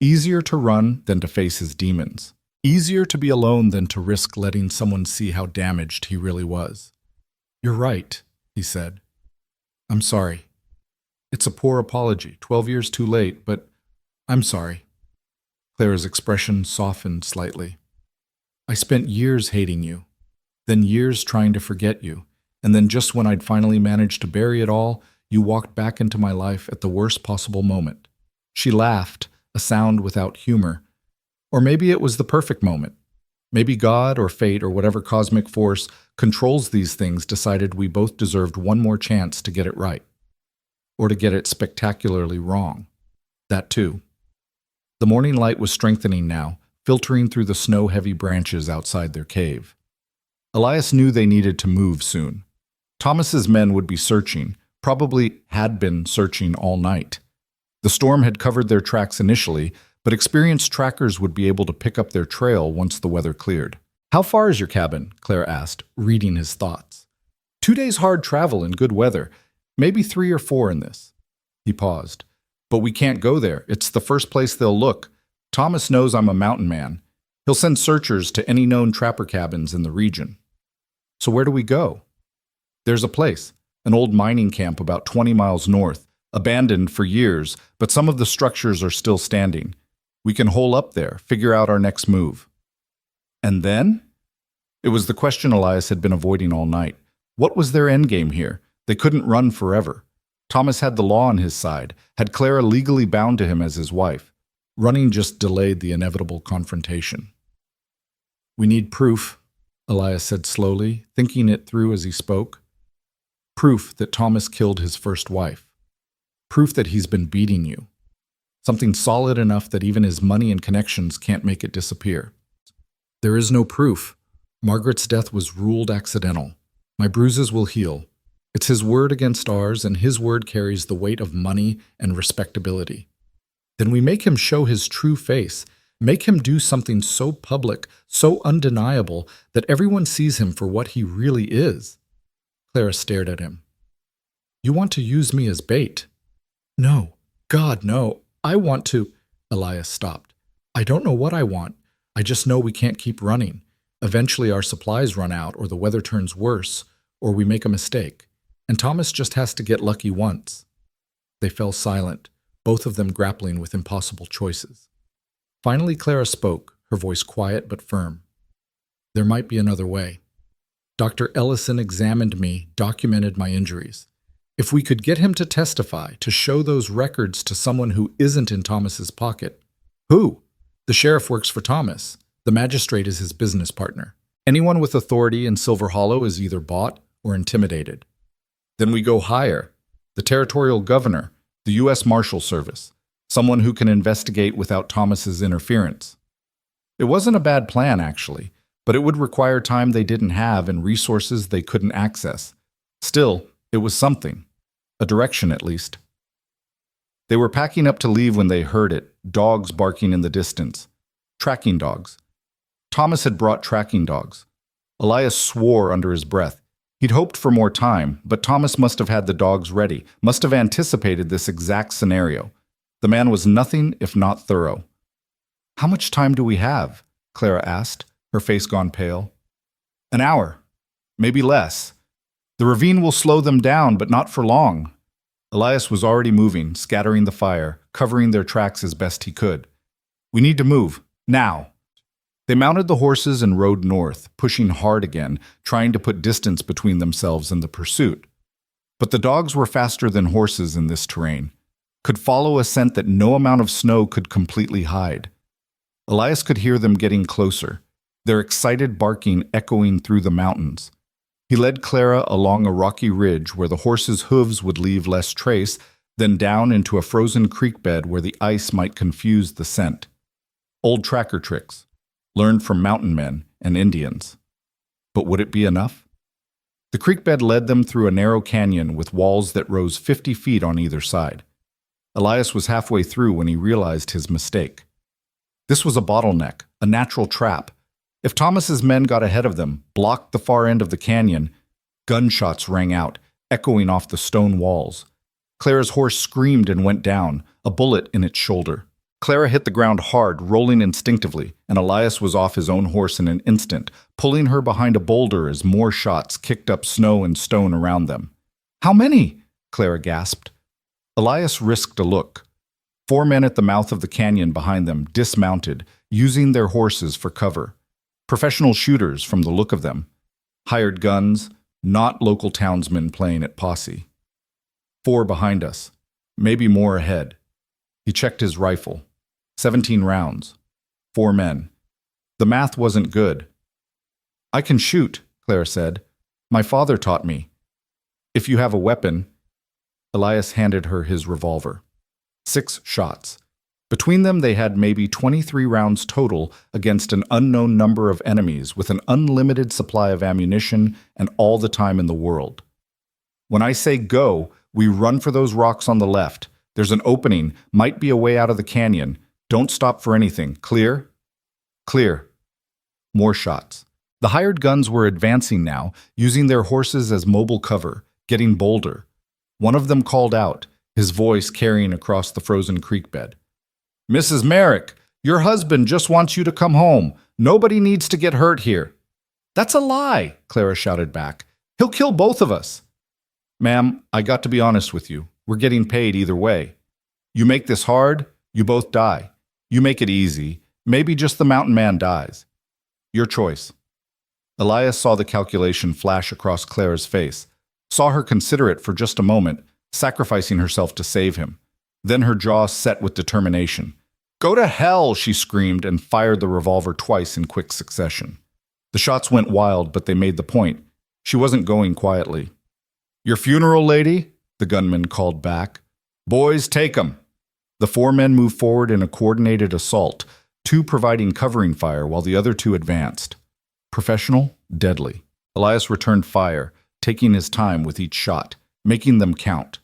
[SPEAKER 1] Easier to run than to face his demons. Easier to be alone than to risk letting someone see how damaged he really was. "You're right," he said. "I'm sorry. It's a poor apology, 12 years too late, but I'm sorry." Clara's expression softened slightly. "I spent years hating you, then years trying to forget you, And then just when I'd finally managed to bury it all, you walked back into my life at the worst possible moment." She laughed, a sound without humor. Or maybe it was the perfect moment. Maybe God or fate or whatever cosmic force controls these things decided we both deserved one more chance to get it right. Or to get it spectacularly wrong. That too. The morning light was strengthening now, filtering through the snow-heavy branches outside their cave. Elias knew they needed to move soon. Thomas's men would be searching, probably had been searching all night. The storm had covered their tracks initially, but experienced trackers would be able to pick up their trail once the weather cleared. "How far is your cabin?" Claire asked, reading his thoughts. 2 days hard travel in good weather, maybe 3 or 4 in this." He paused. "But we can't go there. It's the first place they'll look. Thomas knows I'm a mountain man. He'll send searchers to any known trapper cabins in the region." "So where do we go?" "There's a place, an old mining camp about 20 miles north, abandoned for years, but some of the structures are still standing. We can hole up there, figure out our next move." "And then?" It was the question Elias had been avoiding all night. What was their endgame here? They couldn't run forever. Thomas had the law on his side, had Clara legally bound to him as his wife. Running just delayed the inevitable confrontation. "We need proof," Elias said slowly, thinking it through as he spoke. "Proof that Thomas killed his first wife. Proof that he's been beating you. Something solid enough that even his money and connections can't make it disappear." "There is no proof. Margaret's death was ruled accidental. My bruises will heal. It's his word against ours, and his word carries the weight of money and respectability. Then we make him show his true face, make him do something so public, so undeniable, that everyone sees him for what he really is." Clara stared at him. "You want to use me as bait?" "No. God, no. I want to—" Elias stopped. "I don't know what I want. I just know we can't keep running. Eventually our supplies run out, or the weather turns worse, or we make a mistake. And Thomas just has to get lucky once." They fell silent, both of them grappling with impossible choices. Finally Clara spoke, her voice quiet but firm. "There might be another way. Dr. Ellison examined me, documented my injuries. If we could get him to testify, to show those records to someone who isn't in Thomas's pocket." "Who?" "The sheriff works for Thomas. The magistrate is his business partner. Anyone with authority in Silver Hollow is either bought or intimidated." "Then we go higher. The territorial governor, the U.S. Marshal Service, someone who can investigate without Thomas's interference." It wasn't a bad plan, actually, but it would require time they didn't have and resources they couldn't access. Still, it was something. A direction, at least. They were packing up to leave when they heard it, dogs barking in the distance. Tracking dogs. Thomas had brought tracking dogs. Elias swore under his breath. He'd hoped for more time, but Thomas must have had the dogs ready, must have anticipated this exact scenario. The man was nothing if not thorough. "How much time do we have?" Clara asked, her face gone pale. "An hour. Maybe less. The ravine will slow them down, but not for long." Elias was already moving, scattering the fire, covering their tracks as best he could. "We need to move. Now." They mounted the horses and rode north, pushing hard again, trying to put distance between themselves and the pursuit. But the dogs were faster than horses in this terrain, could follow a scent that no amount of snow could completely hide. Elias could hear them getting closer, their excited barking echoing through the mountains. He led Clara along a rocky ridge where the horses' hooves would leave less trace, then down into a frozen creek bed where the ice might confuse the scent. Old tracker tricks, learned from mountain men and Indians. But would it be enough? The creek bed led them through a narrow canyon with walls that rose 50 feet on either side. Elias was halfway through when he realized his mistake. This was a bottleneck, a natural trap. If Thomas's men got ahead of them, blocked the far end of the canyon, gunshots rang out, echoing off the stone walls. Clara's horse screamed and went down, a bullet in its shoulder. Clara hit the ground hard, rolling instinctively, and Elias was off his own horse in an instant, pulling her behind a boulder as more shots kicked up snow and stone around them. "How many?" Clara gasped. Elias risked a look. 4 men at the mouth of the canyon behind them, dismounted, using their horses for cover. Professional shooters from the look of them. Hired guns, not local townsmen playing at posse. 4 behind us, maybe more ahead. He checked his rifle. 17 rounds. 4 men. The math wasn't good. I can shoot, Clara said. My father taught me. If you have a weapon. Elias handed her his revolver. 6 shots. Between them they had maybe 23 rounds total against an unknown number of enemies with an unlimited supply of ammunition and all the time in the world. When I say go, we run for those rocks on the left. There's an opening, might be a way out of the canyon. Don't stop for anything. Clear? Clear. More shots. The hired guns were advancing now, using their horses as mobile cover, getting bolder. One of them called out, his voice carrying across the frozen creek bed. Mrs. Merrick, your husband just wants you to come home. Nobody needs to get hurt here. That's a lie, Clara shouted back. He'll kill both of us. Ma'am, I got to be honest with you. We're getting paid either way. You make this hard, you both die. You make it easy, maybe just the mountain man dies. Your choice. Elias saw the calculation flash across Clara's face, saw her consider it for just a moment, sacrificing herself to save him. Then her jaw set with determination. Go to hell, she screamed and fired the revolver twice in quick succession. The shots went wild, but they made the point. She wasn't going quietly. Your funeral, lady? The gunman called back. Boys, take 'em. The 4 men moved forward in a coordinated assault, 2 providing covering fire while the other 2 advanced. Professional, deadly. Elias returned fire, taking his time with each shot, making them count.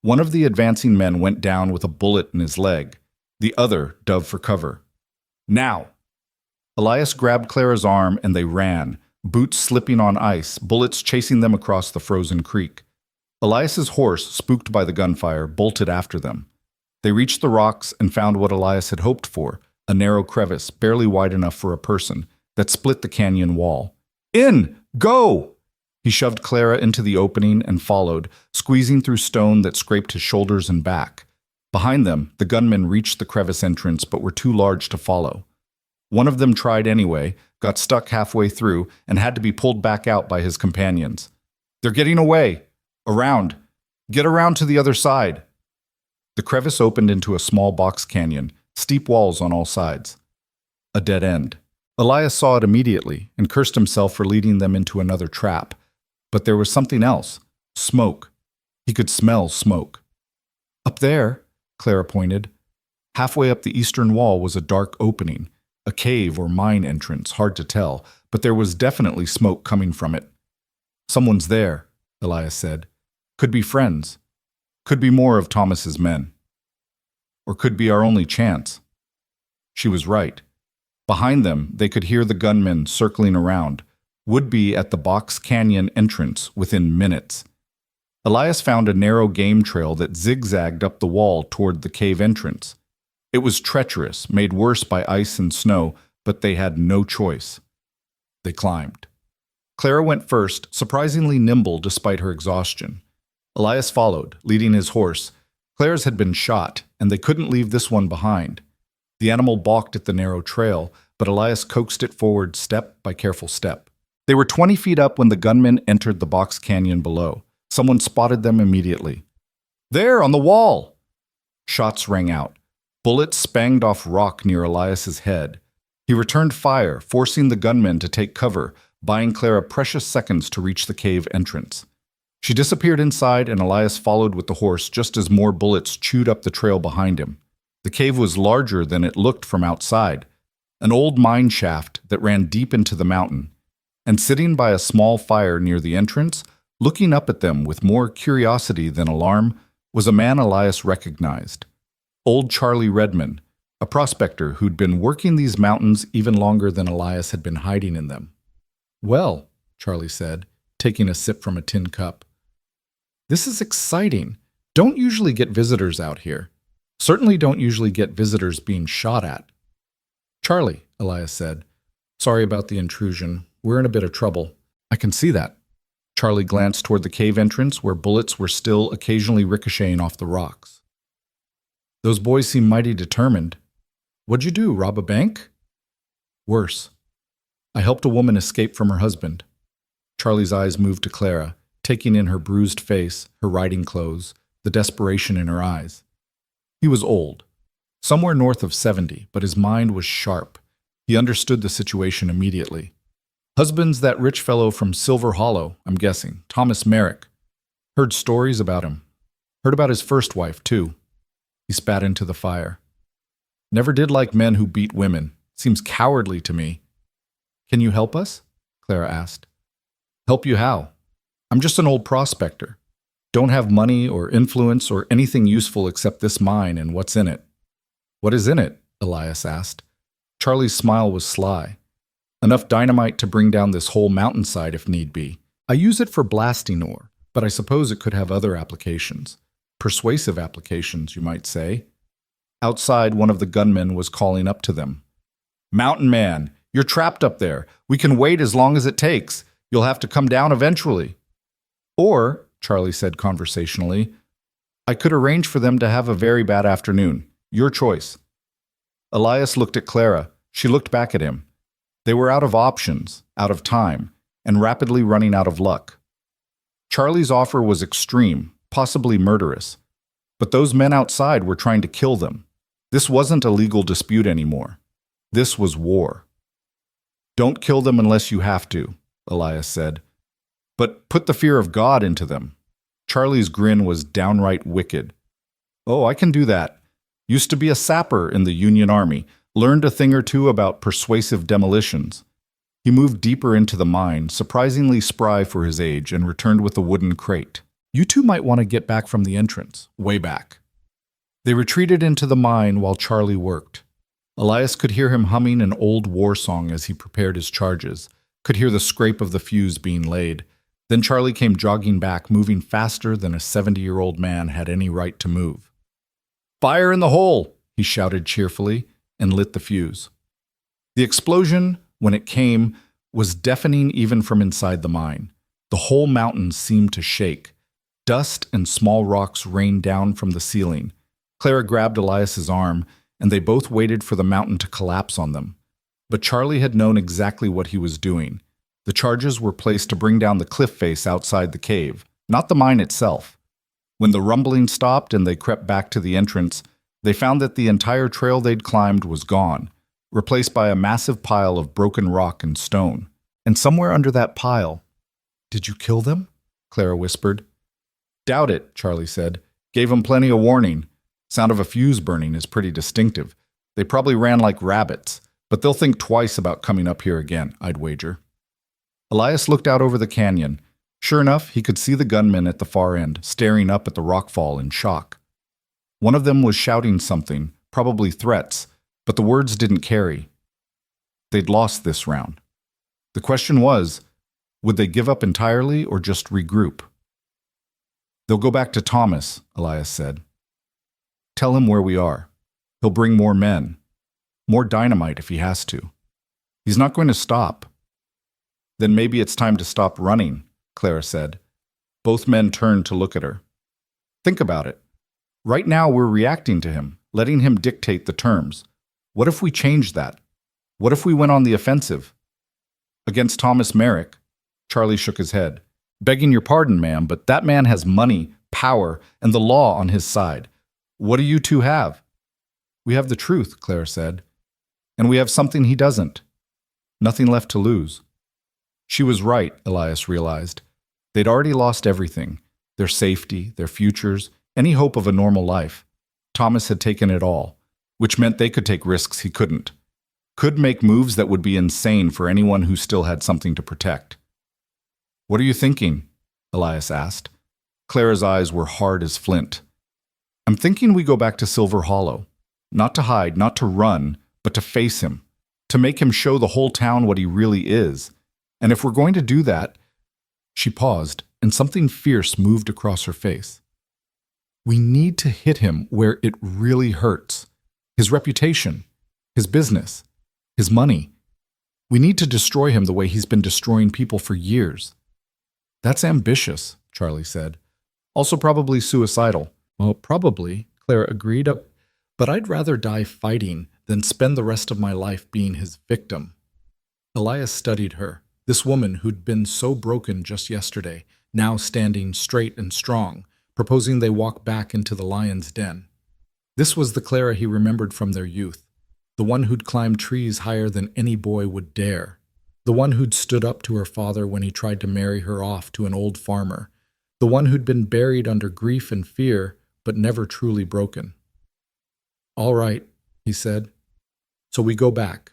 [SPEAKER 1] One of the advancing men went down with a bullet in his leg. The other dove for cover. Now! Elias grabbed Clara's arm and they ran, boots slipping on ice, bullets chasing them across the frozen creek. Elias's horse, spooked by the gunfire, bolted after them. They reached the rocks and found what Elias had hoped for, a narrow crevice, barely wide enough for a person, that split the canyon wall. In! Go! He shoved Clara into the opening and followed, squeezing through stone that scraped his shoulders and back. Behind them, the gunmen reached the crevice entrance but were too large to follow. One of them tried anyway, got stuck halfway through, and had to be pulled back out by his companions. They're getting away! Around! Get around to the other side! The crevice opened into a small box canyon, steep walls on all sides. A dead end. Elias saw it immediately and cursed himself for leading them into another trap. But there was something else. Smoke. He could smell smoke. Up there, Clara pointed. Halfway up the eastern wall was a dark opening, a cave or mine entrance, hard to tell, but there was definitely smoke coming from it. Someone's there, Elias said. Could be friends. Could be more of Thomas's men. Or could be our only chance. She was right. Behind them, they could hear the gunmen circling around, would be at the box canyon entrance within minutes. Elias found a narrow game trail that zigzagged up the wall toward the cave entrance. It was treacherous, made worse by ice and snow, but they had no choice. They climbed. Clara went first, surprisingly nimble despite her exhaustion. Elias followed, leading his horse. Clara's had been shot, and they couldn't leave this one behind. The animal balked at the narrow trail, but Elias coaxed it forward step by careful step. They were 20 feet up when the gunmen entered the box canyon below. Someone spotted them immediately. There, on the wall! Shots rang out. Bullets spanged off rock near Elias's head. He returned fire, forcing the gunmen to take cover, buying Clara precious seconds to reach the cave entrance. She disappeared inside, and Elias followed with the horse just as more bullets chewed up the trail behind him. The cave was larger than it looked from outside, an old mine shaft that ran deep into the mountain. And sitting by a small fire near the entrance, looking up at them with more curiosity than alarm, was a man Elias recognized. Old Charlie Redman, a prospector who'd been working these mountains even longer than Elias had been hiding in them. Well, Charlie said, taking a sip from a tin cup. This is exciting. Don't usually get visitors out here. Certainly don't usually get visitors being shot at. Charlie, Elias said, sorry about the intrusion. We're in a bit of trouble. I can see that. Charlie glanced toward the cave entrance where bullets were still occasionally ricocheting off the rocks. Those boys seem mighty determined. What'd you do, rob a bank? Worse. I helped a woman escape from her husband. Charlie's eyes moved to Clara, taking in her bruised face, her riding clothes, the desperation in her eyes. He was old, somewhere north of 70, but his mind was sharp. He understood the situation immediately. Husband's that rich fellow from Silver Hollow, I'm guessing, Thomas Merrick. Heard stories about him. Heard about his first wife, too. He spat into the fire. Never did like men who beat women. Seems cowardly to me. Can you help us? Clara asked. Help you how? I'm just an old prospector. Don't have money or influence or anything useful except this mine and what's in it. What is in it? Elias asked. Charlie's smile was sly. Enough dynamite to bring down this whole mountainside if need be. I use it for blasting ore, but I suppose it could have other applications. Persuasive applications, you might say. Outside, one of the gunmen was calling up to them. Mountain Man, you're trapped up there. We can wait as long as it takes. You'll have to come down eventually. Or, Charlie said conversationally, I could arrange for them to have a very bad afternoon. Your choice. Elias looked at Clara. She looked back at him. They were out of options, out of time, and rapidly running out of luck. Charlie's offer was extreme, possibly murderous. But those men outside were trying to kill them. This wasn't a legal dispute anymore. This was war. Don't kill them unless you have to, Elias said. But put the fear of God into them. Charlie's grin was downright wicked. Oh, I can do that. Used to be a sapper in the Union Army. Learned a thing or two about persuasive demolitions. He moved deeper into the mine, surprisingly spry for his age, and returned with a wooden crate. You two might want to get back from the entrance, way back. They retreated into the mine while Charlie worked. Elias could hear him humming an old war song as he prepared his charges, could hear the scrape of the fuse being laid. Then Charlie came jogging back, moving faster than a 70-year-old man had any right to move. Fire in the hole, he shouted cheerfully, and lit the fuse. The explosion, when it came, was deafening even from inside the mine. The whole mountain seemed to shake. Dust and small rocks rained down from the ceiling. Clara grabbed Elias's arm, and they both waited for the mountain to collapse on them. But Charlie had known exactly what he was doing. The charges were placed to bring down the cliff face outside the cave, not the mine itself. When the rumbling stopped and they crept back to the entrance, they found that the entire trail they'd climbed was gone, replaced by a massive pile of broken rock and stone. And somewhere under that pile— Did you kill them? Clara whispered. Doubt it, Charlie said. Gave them plenty of warning. Sound of a fuse burning is pretty distinctive. They probably ran like rabbits, but they'll think twice about coming up here again, I'd wager. Elias looked out over the canyon. Sure enough, he could see the gunmen at the far end, staring up at the rockfall in shock. One of them was shouting something, probably threats, but the words didn't carry. They'd lost this round. The question was, would they give up entirely or just regroup? They'll go back to Thomas, Elias said. Tell him where we are. He'll bring more men. More dynamite if he has to. He's not going to stop. Then maybe it's time to stop running, Clara said. Both men turned to look at her. Think about it. Right now we're reacting to him, letting him dictate the terms. What if we changed that? What if we went on the offensive? Against Thomas Merrick? Charlie shook his head. Begging your pardon, ma'am, but that man has money, power, and the law on his side. What do you two have? We have the truth, Clara said. And we have something he doesn't. Nothing left to lose. She was right, Elias realized. They'd already lost everything. Their safety, their futures, any hope of a normal life. Thomas had taken it all, which meant they could take risks he couldn't. Could make moves that would be insane for anyone who still had something to protect. What are you thinking? Elias asked. Clara's eyes were hard as flint. I'm thinking we go back to Silver Hollow. Not to hide, not to run, but to face him. To make him show the whole town what he really is. And if we're going to do that— She paused, and something fierce moved across her face. We need to hit him where it really hurts. His reputation, his business, his money. We need to destroy him the way he's been destroying people for years. That's ambitious, Charlie said. Also probably suicidal. Well, probably, Clara agreed, but I'd rather die fighting than spend the rest of my life being his victim. Elias studied her. This woman who'd been so broken just yesterday, now standing straight and strong, proposing they walk back into the lion's den. This was the Clara he remembered from their youth, the one who'd climbed trees higher than any boy would dare, the one who'd stood up to her father when he tried to marry her off to an old farmer, the one who'd been buried under grief and fear, but never truly broken. "All right," he said. "So we go back.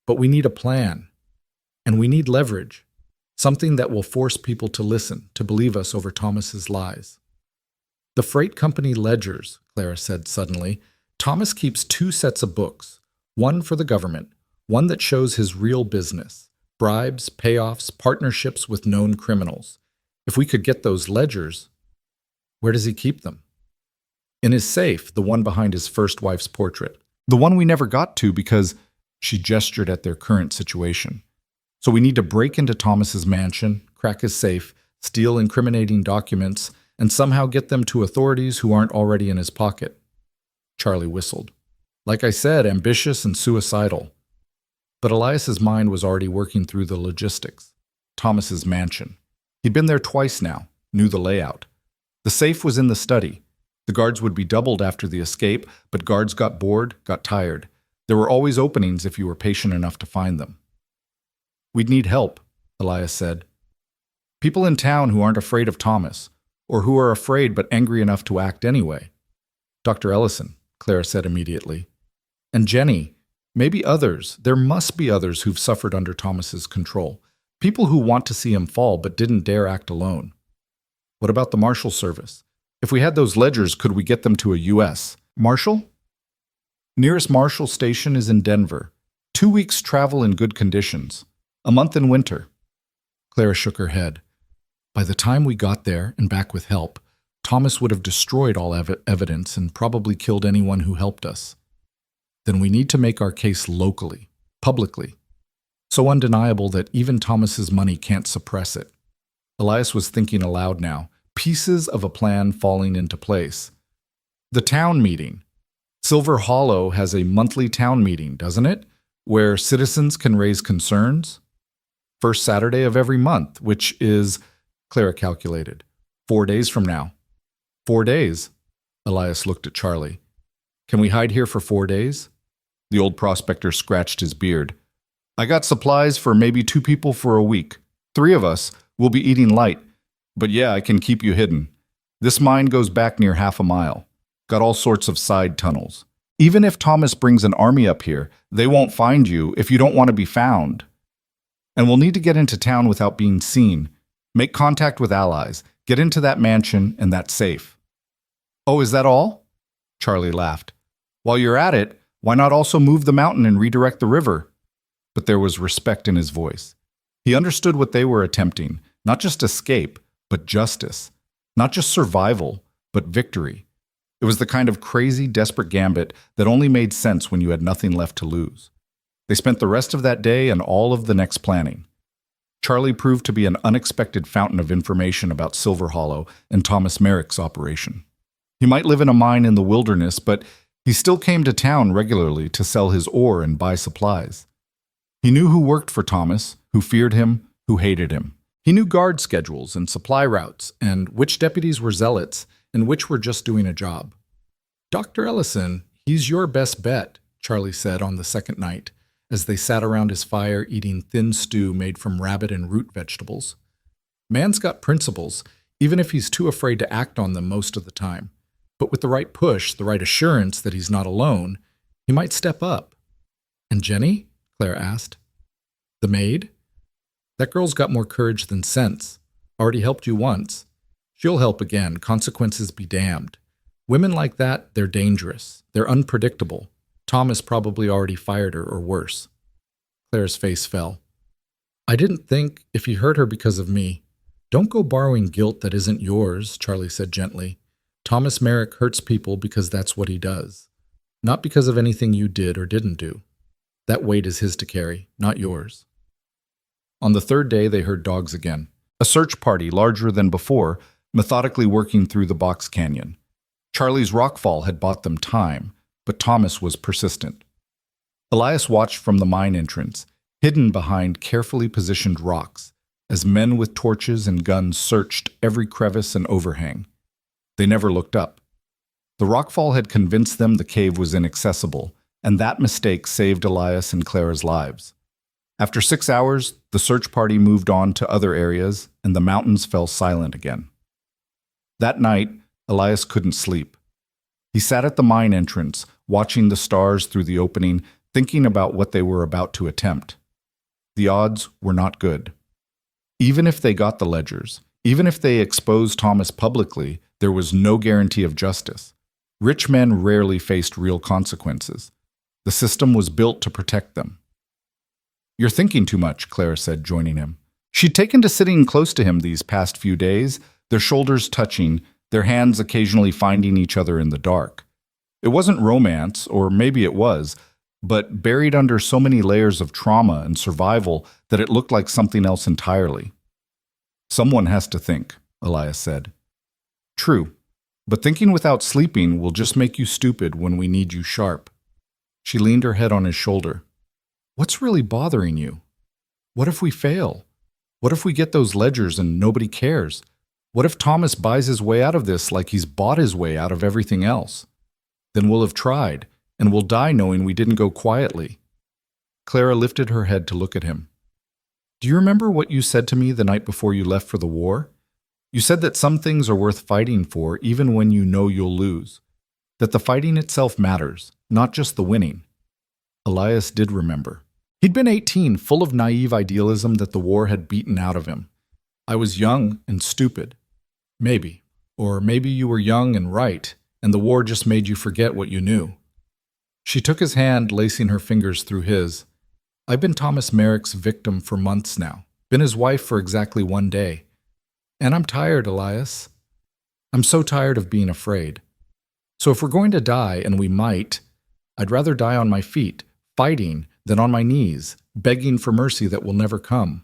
[SPEAKER 1] But we need a plan. And we need leverage. Something that will force people to listen, to believe us over Thomas's lies." "The freight company ledgers," Clara said suddenly. "Thomas keeps 2 sets of books. One for the government, one that shows his real business. Bribes, payoffs, partnerships with known criminals. If we could get those ledgers..." "Where does he keep them?" "In his safe, the one behind his first wife's portrait. The one we never got to because..." She gestured at their current situation. "So we need to break into Thomas's mansion, crack his safe, steal incriminating documents, and somehow get them to authorities who aren't already in his pocket." Charlie whistled. "Like I said, ambitious and suicidal." But Elias's mind was already working through the logistics. Thomas's mansion. He'd been there twice now, knew the layout. The safe was in the study. The guards would be doubled after the escape, but guards got bored, got tired. There were always openings if you were patient enough to find them. "We'd need help," Elias said. "People in town who aren't afraid of Thomas, or who are afraid but angry enough to act anyway." "Dr. Ellison," Clara said immediately. "And Jenny. Maybe others. There must be others who've suffered under Thomas's control. People who want to see him fall but didn't dare act alone." "What about the Marshal Service? If we had those ledgers, could we get them to a U.S. Marshal?" "Nearest Marshal station is in Denver. 2 weeks' travel in good conditions. A month in winter." Clara shook her head. By the time we got there and back with help, Thomas would have destroyed all evidence and probably killed anyone who helped us. "Then we need to make our case locally, publicly. So undeniable that even Thomas's money can't suppress it." Elias was thinking aloud now, pieces of a plan falling into place. "The town meeting. Silver Hollow has a monthly town meeting, doesn't it? Where citizens can raise concerns? First Saturday of every month, which is," Clara calculated, 4 days from now. 4 days? Elias looked at Charlie. "Can we hide here for 4 days?" The old prospector scratched his beard. "I got supplies for maybe 2 people for a week. 3 of us will be eating light. But yeah, I can keep you hidden. This mine goes back near half a mile. Got all sorts of side tunnels. Even if Thomas brings an army up here, they won't find you if you don't want to be found. And we'll need to get into town without being seen. Make contact with allies. Get into that mansion and that safe." "Oh, is that all?" Charlie laughed. "While you're at it, why not also move the mountain and redirect the river?" But there was respect in his voice. He understood what they were attempting, not just escape, but justice. Not just survival, but victory. It was the kind of crazy, desperate gambit that only made sense when you had nothing left to lose. They spent the rest of that day and all of the next planning. Charlie proved to be an unexpected fountain of information about Silver Hollow and Thomas Merrick's operation. He might live in a mine in the wilderness, but he still came to town regularly to sell his ore and buy supplies. He knew who worked for Thomas, who feared him, who hated him. He knew guard schedules and supply routes, and which deputies were zealots and which were just doing a job. "Dr. Ellison, he's your best bet," Charlie said on the second night, as they sat around his fire eating thin stew made from rabbit and root vegetables. "Man's got principles, even if he's too afraid to act on them most of the time. But with the right push, the right assurance that he's not alone, he might step up." "And Jenny?" Claire asked. "The maid? That girl's got more courage than sense. Already helped you once. She'll help again, consequences be damned. Women like that, they're dangerous. They're unpredictable. Thomas probably already fired her, or worse." Claire's face fell. "I didn't think if he hurt her because of me." "Don't go borrowing guilt that isn't yours," Charlie said gently. "Thomas Merrick hurts people because that's what he does. Not because of anything you did or didn't do. That weight is his to carry, not yours." On the third day, they heard dogs again. A search party, larger than before, methodically working through the box canyon. Charlie's rockfall had bought them time, but Thomas was persistent. Elias watched from the mine entrance, hidden behind carefully positioned rocks, as men with torches and guns searched every crevice and overhang. They never looked up. The rockfall had convinced them the cave was inaccessible, and that mistake saved Elias and Clara's lives. After 6 hours, the search party moved on to other areas, and the mountains fell silent again. That night, Elias couldn't sleep. He sat at the mine entrance, watching the stars through the opening, thinking about what they were about to attempt. The odds were not good. Even if they got the ledgers, even if they exposed Thomas publicly, there was no guarantee of justice. Rich men rarely faced real consequences. The system was built to protect them. "You're thinking too much," Clara said, joining him. She'd taken to sitting close to him these past few days, their shoulders touching, their hands occasionally finding each other in the dark. It wasn't romance, or maybe it was, but buried under so many layers of trauma and survival that it looked like something else entirely. "Someone has to think," Elias said. "True, but thinking without sleeping will just make you stupid when we need you sharp." She leaned her head on his shoulder. "What's really bothering you? What if we fail? What if we get those ledgers and nobody cares? What if Thomas buys his way out of this like he's bought his way out of everything else? Then we'll have tried, and we'll die knowing we didn't go quietly." Clara lifted her head to look at him. "Do you remember what you said to me the night before you left for the war? You said that some things are worth fighting for even when you know you'll lose. That the fighting itself matters, not just the winning." Elias did remember. He'd been 18, full of naive idealism that the war had beaten out of him. "I was young and stupid. Maybe. Or maybe you were young and right, and the war just made you forget what you knew." She took his hand, lacing her fingers through his. "I've been Thomas Merrick's victim for months now, been his wife for exactly 1 day. And I'm tired, Elias. I'm so tired of being afraid. So if we're going to die, and we might, I'd rather die on my feet, fighting, than on my knees, begging for mercy that will never come.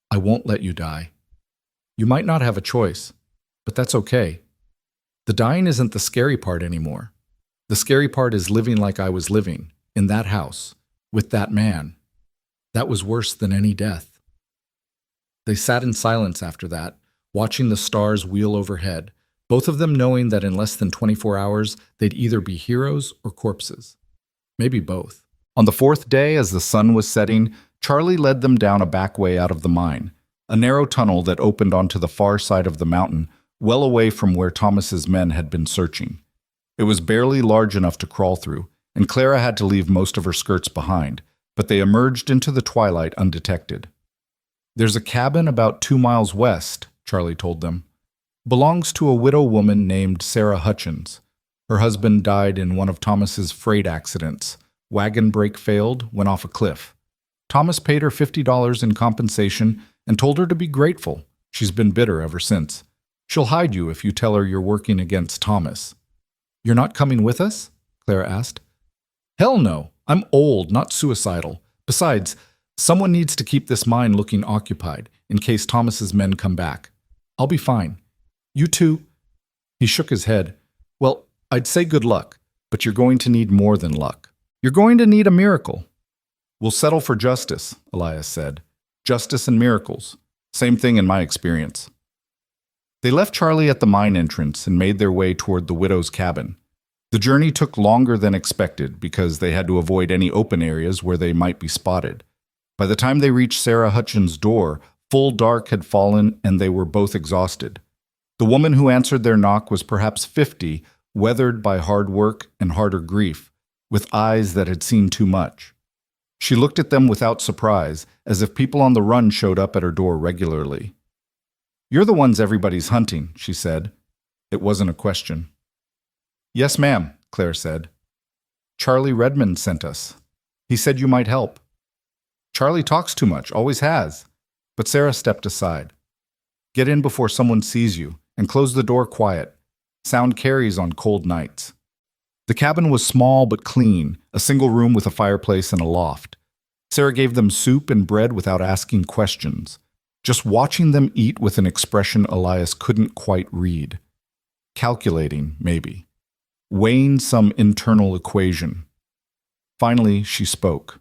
[SPEAKER 1] I won't let you die. You might not have a choice, but that's okay. The dying isn't the scary part anymore. The scary part is living like I was living, in that house, with that man. That was worse than any death." They sat in silence after that, watching the stars wheel overhead, both of them knowing that in less than 24 hours, they'd either be heroes or corpses. Maybe both. On the 4th day, as the sun was setting, Charlie led them down a back way out of the mine, a narrow tunnel that opened onto the far side of the mountain, well away from where Thomas's men had been searching. It was barely large enough to crawl through, and Clara had to leave most of her skirts behind, but they emerged into the twilight undetected. "There's a cabin about 2 miles west," Charlie told them. "Belongs to a widow woman named Sarah Hutchins. Her husband died in one of Thomas's freight accidents. Wagon brake failed, went off a cliff. Thomas paid her $50 in compensation and told her to be grateful. She's been bitter ever since. She'll hide you if you tell her you're working against Thomas." "You're not coming with us?" Clara asked. "Hell no. I'm old, not suicidal. Besides, someone needs to keep this mine looking occupied, in case Thomas's men come back. I'll be fine. You two—" He shook his head. "Well, I'd say good luck, but you're going to need more than luck. You're going to need a miracle." "We'll settle for justice," Elias said. "Justice and miracles. Same thing in my experience." They left Charlie at the mine entrance and made their way toward the widow's cabin. The journey took longer than expected because they had to avoid any open areas where they might be spotted. By the time they reached Sarah Hutchins' door, full dark had fallen and they were both exhausted. The woman who answered their knock was perhaps 50, weathered by hard work and harder grief, with eyes that had seen too much. She looked at them without surprise, as if people on the run showed up at her door regularly. "You're the ones everybody's hunting," she said. It wasn't a question. "Yes, ma'am," Claire said. "Charlie Redmond sent us. He said you might help." "Charlie talks too much, always has." But Sarah stepped aside. "Get in before someone sees you, and close the door quiet. Sound carries on cold nights." The cabin was small but clean, a single room with a fireplace and a loft. Sarah gave them soup and bread without asking questions, just watching them eat with an expression Elias couldn't quite read. Calculating, maybe. Weighing some internal equation. Finally, she spoke.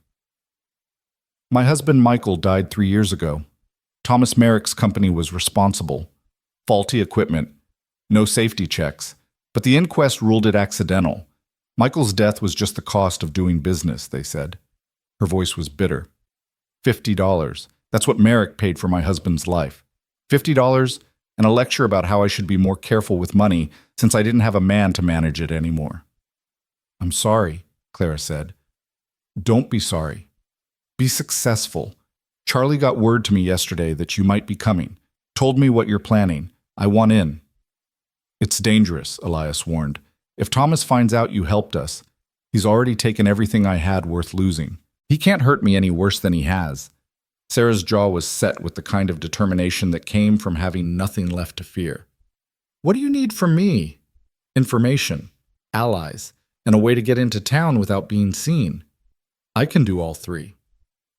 [SPEAKER 1] My husband Michael died 3 years ago. Thomas Merrick's company was responsible. Faulty equipment, no safety checks, but the inquest ruled it accidental. Michael's death was just the cost of doing business, they said. Her voice was bitter. $50. That's what Merrick paid for my husband's life. $50 and a lecture about how I should be more careful with money since I didn't have a man to manage it anymore. I'm sorry, Clara said. Don't be sorry. Be successful. Charlie got word to me yesterday that you might be coming. Told me what you're planning. I want in. It's dangerous, Elias warned. If Thomas finds out you helped us, he's already taken everything I had worth losing. He can't hurt me any worse than he has. Sarah's jaw was set with the kind of determination that came from having nothing left to fear. What do you need from me? Information, allies, and a way to get into town without being seen. I can do all three.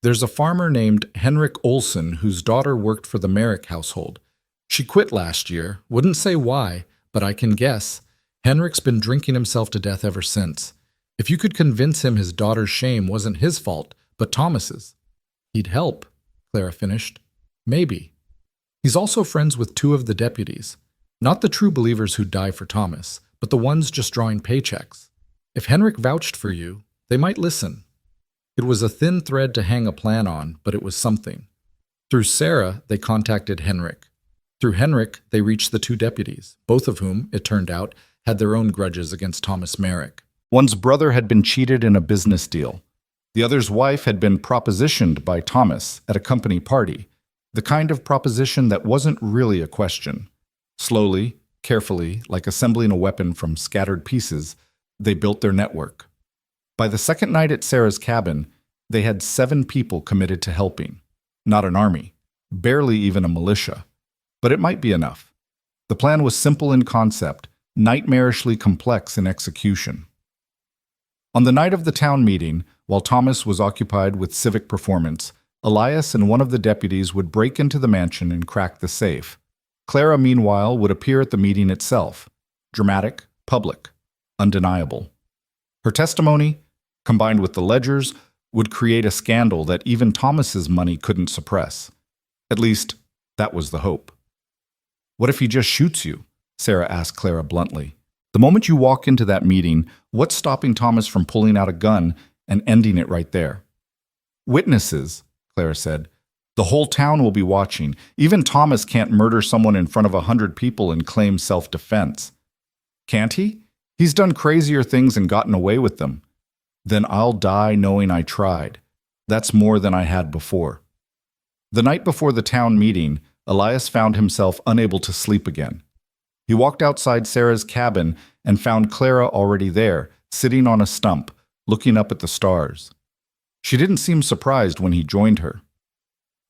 [SPEAKER 1] There's a farmer named Henrik Olsen whose daughter worked for the Merrick household. She quit last year, wouldn't say why, but I can guess. Henrik's been drinking himself to death ever since. If you could convince him his daughter's shame wasn't his fault, but Thomas's, he'd help, Clara finished. Maybe. He's also friends with 2 of the deputies. Not the true believers who'd die for Thomas, but the ones just drawing paychecks. If Henrik vouched for you, they might listen. It was a thin thread to hang a plan on, but it was something. Through Sarah, they contacted Henrik. Through Henrik, they reached the 2 deputies, both of whom, it turned out, had their own grudges against Thomas Merrick. One's brother had been cheated in a business deal. The other's wife had been propositioned by Thomas at a company party, the kind of proposition that wasn't really a question. Slowly, carefully, like assembling a weapon from scattered pieces, they built their network. By the second night at Sarah's cabin, they had 7 people committed to helping. Not an army, barely even a militia. But it might be enough. The plan was simple in concept, nightmarishly complex in execution. On the night of the town meeting, while Thomas was occupied with civic performance, Elias and one of the deputies would break into the mansion and crack the safe. Clara, meanwhile, would appear at the meeting itself. Dramatic, public, undeniable. Her testimony, combined with the ledgers, would create a scandal that even Thomas's money couldn't suppress. At least, that was the hope. What if he just shoots you? Sarah asked Clara bluntly. The moment you walk into that meeting, what's stopping Thomas from pulling out a gun and ending it right there? Witnesses, Clara said. The whole town will be watching. Even Thomas can't murder someone in front of 100 people and claim self-defense. Can't he? He's done crazier things and gotten away with them. Then I'll die knowing I tried. That's more than I had before. The night before the town meeting, Elias found himself unable to sleep again. He walked outside Sarah's cabin and found Clara already there, sitting on a stump, looking up at the stars. She didn't seem surprised when he joined her.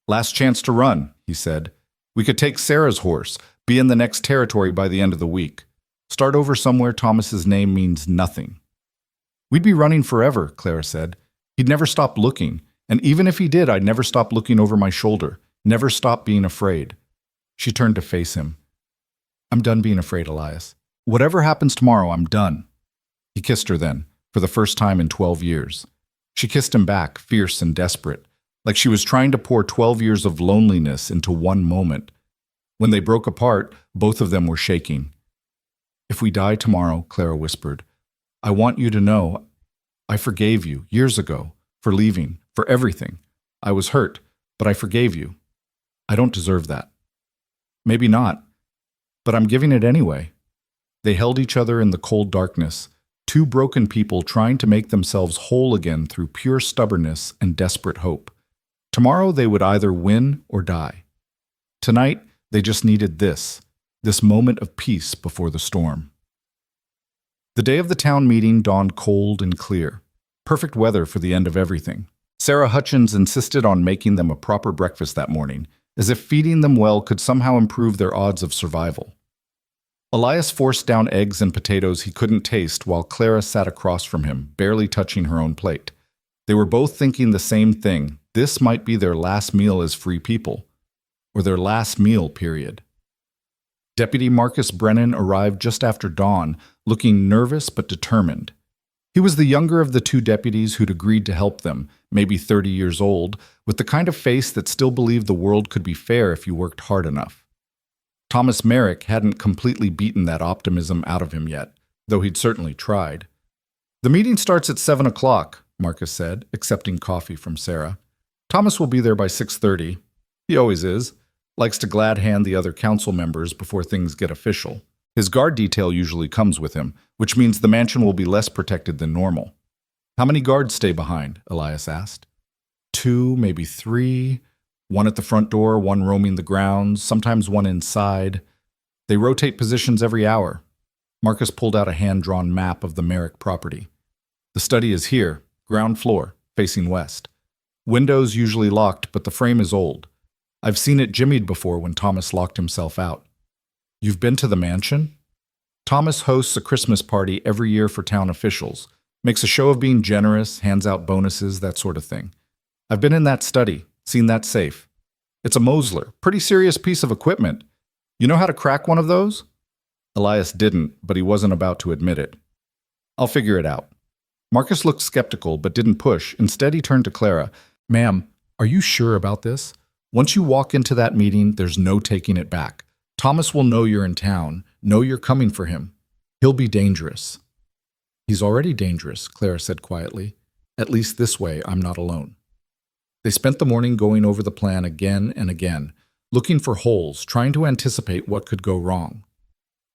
[SPEAKER 1] Last chance to run, he said. We could take Sarah's horse, be in the next territory by the end of the week. Start over somewhere Thomas's name means nothing. We'd be running forever, Clara said. He'd never stop looking, and even if he did, I'd never stop looking over my shoulder, never stop being afraid. She turned to face him. I'm done being afraid, Elias. Whatever happens tomorrow, I'm done. He kissed her then, for the first time in 12 years. She kissed him back, fierce and desperate, like she was trying to pour 12 years of loneliness into one moment. When they broke apart, both of them were shaking. If we die tomorrow, Clara whispered, I want you to know I forgave you years ago for leaving, for everything. I was hurt, but I forgave you. I don't deserve that. Maybe not, but I'm giving it anyway. They held each other in the cold darkness, 2 broken people trying to make themselves whole again through pure stubbornness and desperate hope. Tomorrow they would either win or die. Tonight, they just needed this moment of peace before the storm. The day of the town meeting dawned cold and clear. Perfect weather for the end of everything. Sarah Hutchins insisted on making them a proper breakfast that morning, as if feeding them well could somehow improve their odds of survival. Elias forced down eggs and potatoes he couldn't taste while Clara sat across from him, barely touching her own plate. They were both thinking the same thing. This might be their last meal as free people. Or their last meal, period. Deputy Marcus Brennan arrived just after dawn, looking nervous but determined. He was the younger of the two deputies who'd agreed to help them, maybe 30 years old, with the kind of face that still believed the world could be fair if you worked hard enough. Thomas Merrick hadn't completely beaten that optimism out of him yet, though he'd certainly tried. "The meeting starts at 7 o'clock, Marcus said, accepting coffee from Sarah. "Thomas will be there by 6:30. He always is. Likes to glad hand the other council members before things get official. His guard detail usually comes with him, which means the mansion will be less protected than normal." "How many guards stay behind?" Elias asked. "2, maybe 3. One at the front door, one roaming the grounds, sometimes one inside. They rotate positions every hour." Marcus pulled out a hand-drawn map of the Merrick property. "The study is here, ground floor, facing west. Windows usually locked, but the frame is old. I've seen it jimmied before when Thomas locked himself out." "You've been to the mansion?" "Thomas hosts a Christmas party every year for town officials. Makes a show of being generous, hands out bonuses, that sort of thing. I've been in that study, seen that safe. It's a Mosler, pretty serious piece of equipment. You know how to crack one of those?" Elias didn't, but he wasn't about to admit it. "I'll figure it out." Marcus looked skeptical, but didn't push. Instead, he turned to Clara. "Ma'am, are you sure about this? Once you walk into that meeting, there's no taking it back. Thomas will know you're in town, know you're coming for him. He'll be dangerous." "He's already dangerous," Clara said quietly. "At least this way, I'm not alone." They spent the morning going over the plan again and again, looking for holes, trying to anticipate what could go wrong.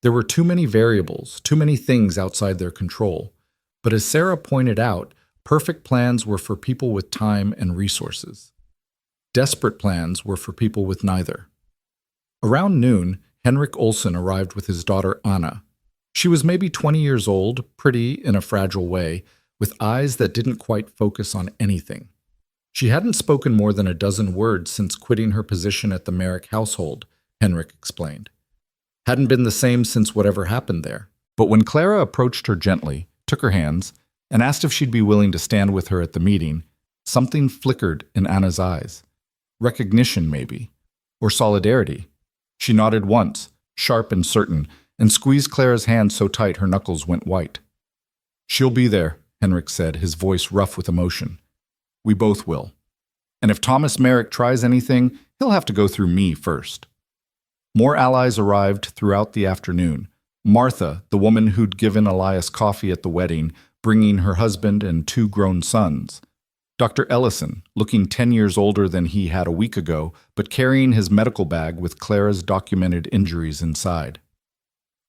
[SPEAKER 1] There were too many variables, too many things outside their control. But as Sarah pointed out, perfect plans were for people with time and resources. Desperate plans were for people with neither. Around noon, Henrik Olsen arrived with his daughter Anna. She was maybe 20 years old, pretty in a fragile way, with eyes that didn't quite focus on anything. She hadn't spoken more than a dozen words since quitting her position at the Merrick household, Henrik explained. Hadn't been the same since whatever happened there. But when Clara approached her gently, took her hands, and asked if she'd be willing to stand with her at the meeting, something flickered in Anna's eyes. Recognition, maybe. Or solidarity. She nodded once, sharp and certain, and squeezed Clara's hand so tight her knuckles went white. "She'll be there," Henrik said, his voice rough with emotion. "We both will. And if Thomas Merrick tries anything, he'll have to go through me first." More allies arrived throughout the afternoon. Martha, the woman who'd given Elias coffee at the wedding, bringing her husband and 2 grown sons. Dr. Ellison, looking 10 years older than he had a week ago, but carrying his medical bag with Clara's documented injuries inside.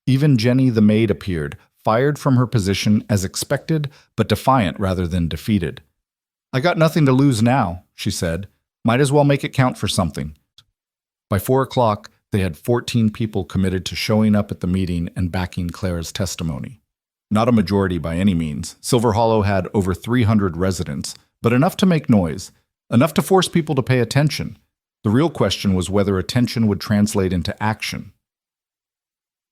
[SPEAKER 1] Even Jenny the maid appeared, fired from her position as expected, but defiant rather than defeated. "I got nothing to lose now," she said. "Might as well make it count for something." By 4 o'clock, they had 14 people committed to showing up at the meeting and backing Clara's testimony. Not a majority by any means. Silver Hollow had over 300 residents, but enough to make noise, enough to force people to pay attention. The real question was whether attention would translate into action.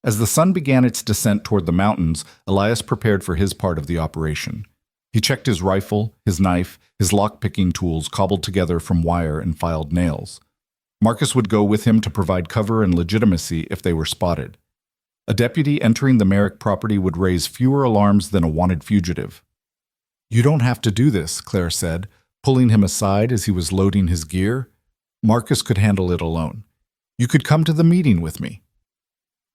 [SPEAKER 1] As the sun began its descent toward the mountains, Elias prepared for his part of the operation. He checked his rifle, his knife, his lock-picking tools cobbled together from wire and filed nails. Marcus would go with him to provide cover and legitimacy if they were spotted. A deputy entering the Merrick property would raise fewer alarms than a wanted fugitive. "You don't have to do this," Claire said, pulling him aside as he was loading his gear. "Marcus could handle it alone. You could come to the meeting with me."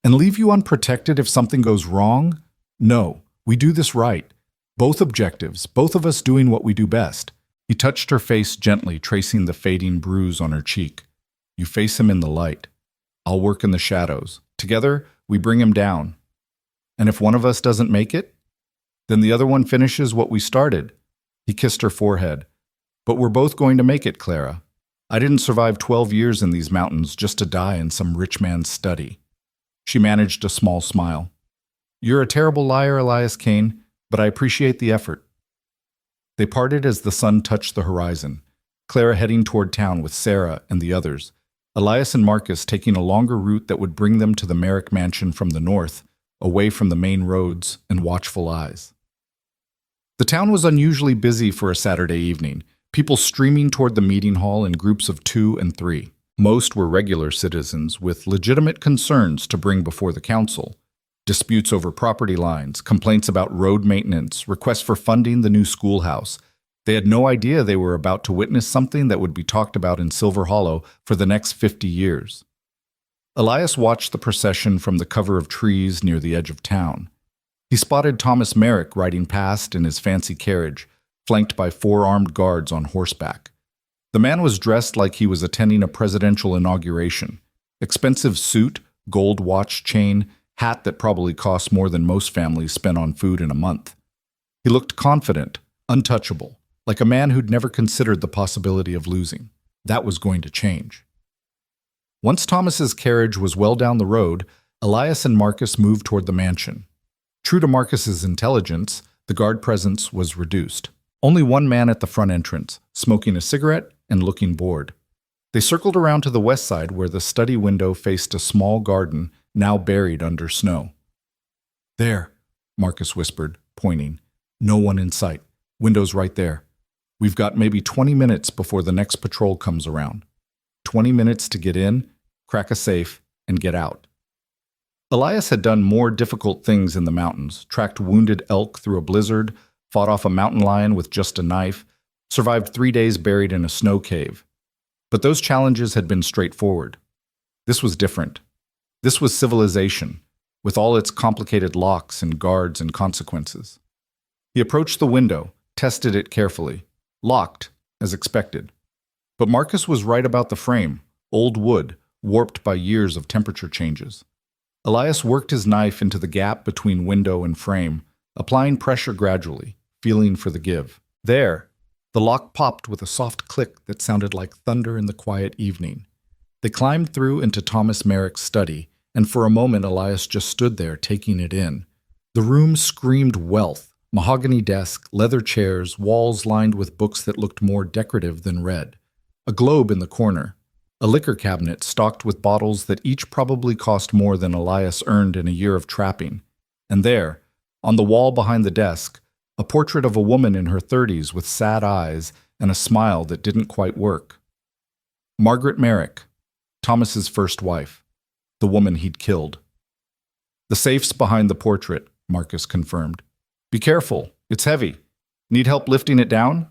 [SPEAKER 1] "And leave you unprotected if something goes wrong? No, we do this right. Both objectives, both of us doing what we do best." He touched her face gently, tracing the fading bruise on her cheek. "You face him in the light. I'll work in the shadows. Together, we bring him down. And if one of us doesn't make it, then the other one finishes what we started." He kissed her forehead. "But we're both going to make it, Clara. I didn't survive 12 years in these mountains just to die in some rich man's study." She managed a small smile. "You're a terrible liar, Elias Kane, but I appreciate the effort." They parted as the sun touched the horizon, Clara heading toward town with Sarah and the others, Elias and Marcus taking a longer route that would bring them to the Merrick mansion from the north, away from the main roads and watchful eyes. The town was unusually busy for a Saturday evening, people streaming toward the meeting hall in groups of 2 and 3. Most were regular citizens with legitimate concerns to bring before the council. Disputes over property lines, complaints about road maintenance, requests for funding the new schoolhouse. They had no idea they were about to witness something that would be talked about in Silver Hollow for the next 50 years. Elias watched the procession from the cover of trees near the edge of town. He spotted Thomas Merrick riding past in his fancy carriage, flanked by 4 armed guards on horseback. The man was dressed like he was attending a presidential inauguration. Expensive suit, gold watch chain, hat that probably cost more than most families spend on food in a month. He looked confident, untouchable, like a man who'd never considered the possibility of losing. That was going to change. Once Thomas's carriage was well down the road, Elias and Marcus moved toward the mansion. True to Marcus's intelligence, the guard presence was reduced. Only one man at the front entrance, smoking a cigarette and looking bored. They circled around to the west side where the study window faced a small garden now buried under snow. "There," Marcus whispered, pointing. "No one in sight. Window's right there. We've got maybe 20 minutes before the next patrol comes around. 20 minutes to get in, crack a safe, and get out." Elias had done more difficult things in the mountains, tracked wounded elk through a blizzard, fought off a mountain lion with just a knife, survived 3 days buried in a snow cave. But those challenges had been straightforward. This was different. This was civilization, with all its complicated locks and guards and consequences. He approached the window, tested it carefully. Locked, as expected. But Marcus was right about the frame, old wood, warped by years of temperature changes. Elias worked his knife into the gap between window and frame, applying pressure gradually, feeling for the give. There, the lock popped with a soft click that sounded like thunder in the quiet evening. They climbed through into Thomas Merrick's study, and for a moment Elias just stood there taking it in. The room screamed wealth, mahogany desk, leather chairs, walls lined with books that looked more decorative than read. A globe in the corner, a liquor cabinet stocked with bottles that each probably cost more than Elias earned in a year of trapping. And there, on the wall behind the desk, a portrait of a woman in her 30s with sad eyes and a smile that didn't quite work. Margaret Merrick, Thomas's first wife, the woman he'd killed. "The safe's behind the portrait," Marcus confirmed. "Be careful, it's heavy. Need help lifting it down?"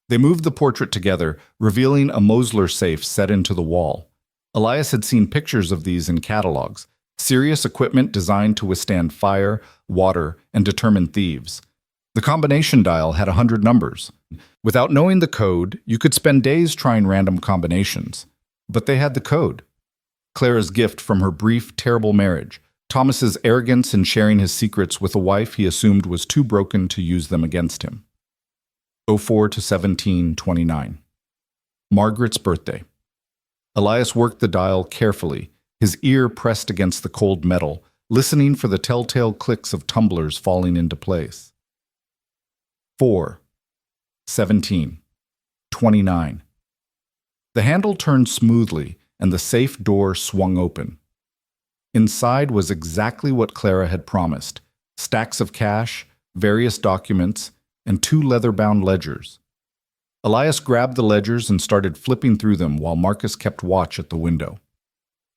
[SPEAKER 1] They moved the portrait together, revealing a Mosler safe set into the wall. Elias had seen pictures of these in catalogs, serious equipment designed to withstand fire, water, and determine thieves. The combination dial had 100 numbers. Without knowing the code, you could spend days trying random combinations. But they had the code. Clara's gift from her brief, terrible marriage, Thomas's arrogance in sharing his secrets with a wife he assumed was too broken to use them against him. 04 to 1729. Margaret's birthday. Elias worked the dial carefully, his ear pressed against the cold metal, listening for the telltale clicks of tumblers falling into place. 4, 17, 29. The handle turned smoothly, and the safe door swung open. Inside was exactly what Clara had promised: stacks of cash, various documents, and 2 leather-bound ledgers. Elias grabbed the ledgers and started flipping through them while Marcus kept watch at the window.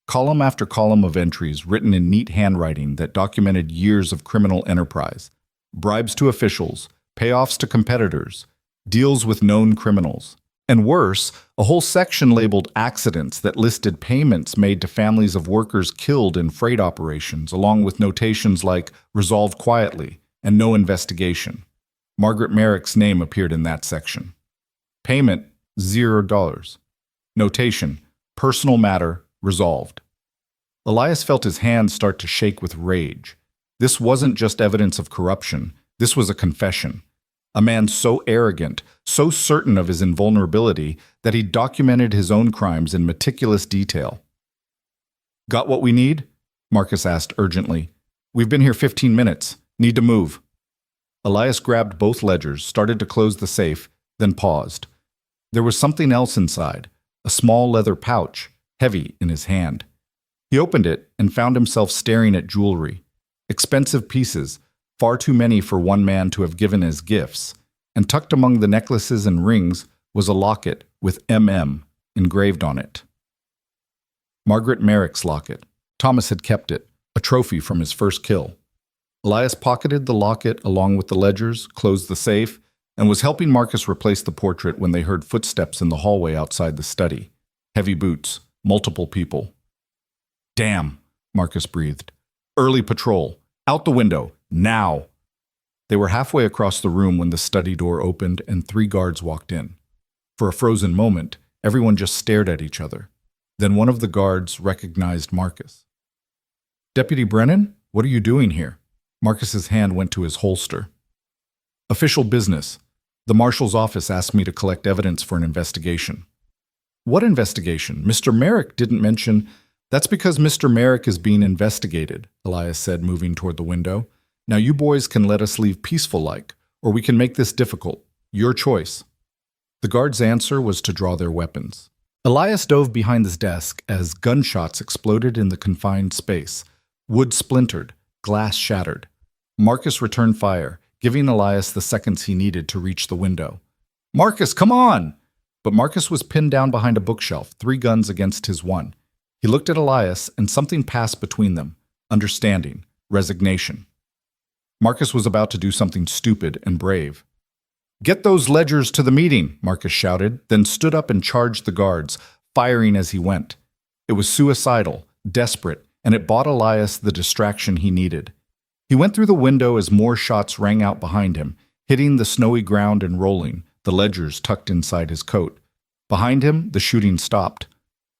[SPEAKER 1] Column after column of entries written in neat handwriting that documented years of criminal enterprise, bribes to officials, payoffs to competitors, deals with known criminals. And worse, a whole section labeled accidents that listed payments made to families of workers killed in freight operations, along with notations like "resolved quietly" and "no investigation." Margaret Merrick's name appeared in that section. Payment, $0. Notation, personal matter, resolved. Elias felt his hands start to shake with rage. This wasn't just evidence of corruption. This was a confession. A man so arrogant, so certain of his invulnerability, that he documented his own crimes in meticulous detail. "Got what we need?" Marcus asked urgently. "We've been here 15 minutes. Need to move." Elias grabbed both ledgers, started to close the safe, then paused. There was something else inside, a small leather pouch, heavy in his hand. He opened it and found himself staring at jewelry. Expensive pieces, far too many for one man to have given as gifts, and tucked among the necklaces and rings was a locket with MM engraved on it. Margaret Merrick's locket. Thomas had kept it, a trophy from his first kill. Elias pocketed the locket along with the ledgers, closed the safe, and was helping Marcus replace the portrait when they heard footsteps in the hallway outside the study. Heavy boots, multiple people. "Damn," Marcus breathed. "Early patrol. Out the window. Now." They were halfway across the room when the study door opened and 3 guards walked in. For a frozen moment, everyone just stared at each other. Then one of the guards recognized Marcus. "Deputy Brennan, what are you doing here?" Marcus's hand went to his holster. "Official business. The marshal's office asked me to collect evidence for an investigation." "What investigation? Mr. Merrick didn't mention—" "That's because Mr. Merrick is being investigated," Elias said, moving toward the window. "Now you boys can let us leave peaceful-like, or we can make this difficult. Your choice." The guard's answer was to draw their weapons. Elias dove behind his desk as gunshots exploded in the confined space. Wood splintered, glass shattered. Marcus returned fire, giving Elias the seconds he needed to reach the window. "Marcus, come on!" But Marcus was pinned down behind a bookshelf, 3 guns against his 1. He looked at Elias, and something passed between them. Understanding, resignation. Marcus was about to do something stupid and brave. "Get those ledgers to the meeting," Marcus shouted, then stood up and charged the guards, firing as he went. It was suicidal, desperate, and it bought Elias the distraction he needed. He went through the window as more shots rang out behind him, hitting the snowy ground and rolling, the ledgers tucked inside his coat. Behind him, the shooting stopped.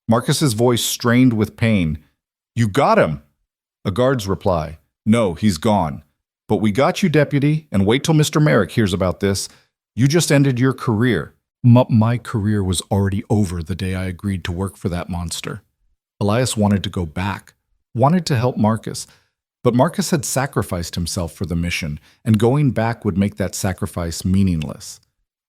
[SPEAKER 1] Marcus's voice strained with pain. "You got him!" A guard's reply. "No, he's gone. But we got you, deputy, and wait till Mr. Merrick hears about this. You just ended your career." My career was already over the day I agreed to work for that monster. Elias wanted to go back, wanted to help Marcus, but Marcus had sacrificed himself for the mission, and going back would make that sacrifice meaningless.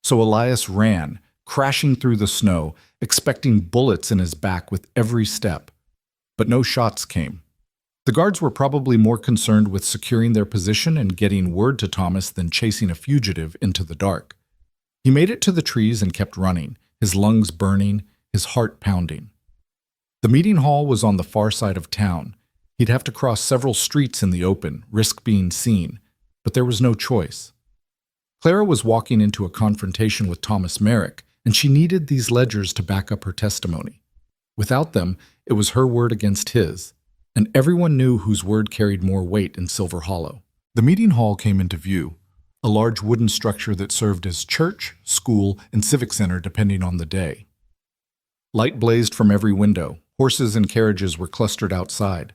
[SPEAKER 1] So Elias ran, crashing through the snow, expecting bullets in his back with every step. But no shots came. The guards were probably more concerned with securing their position and getting word to Thomas than chasing a fugitive into the dark. He made it to the trees and kept running, his lungs burning, his heart pounding. The meeting hall was on the far side of town. He'd have to cross several streets in the open, risk being seen, but there was no choice. Clara was walking into a confrontation with Thomas Merrick, and she needed these ledgers to back up her testimony. Without them, it was her word against his, and everyone knew whose word carried more weight in Silver Hollow. The meeting hall came into view, a large wooden structure that served as church, school, and civic center depending on the day. Light blazed from every window. Horses and carriages were clustered outside.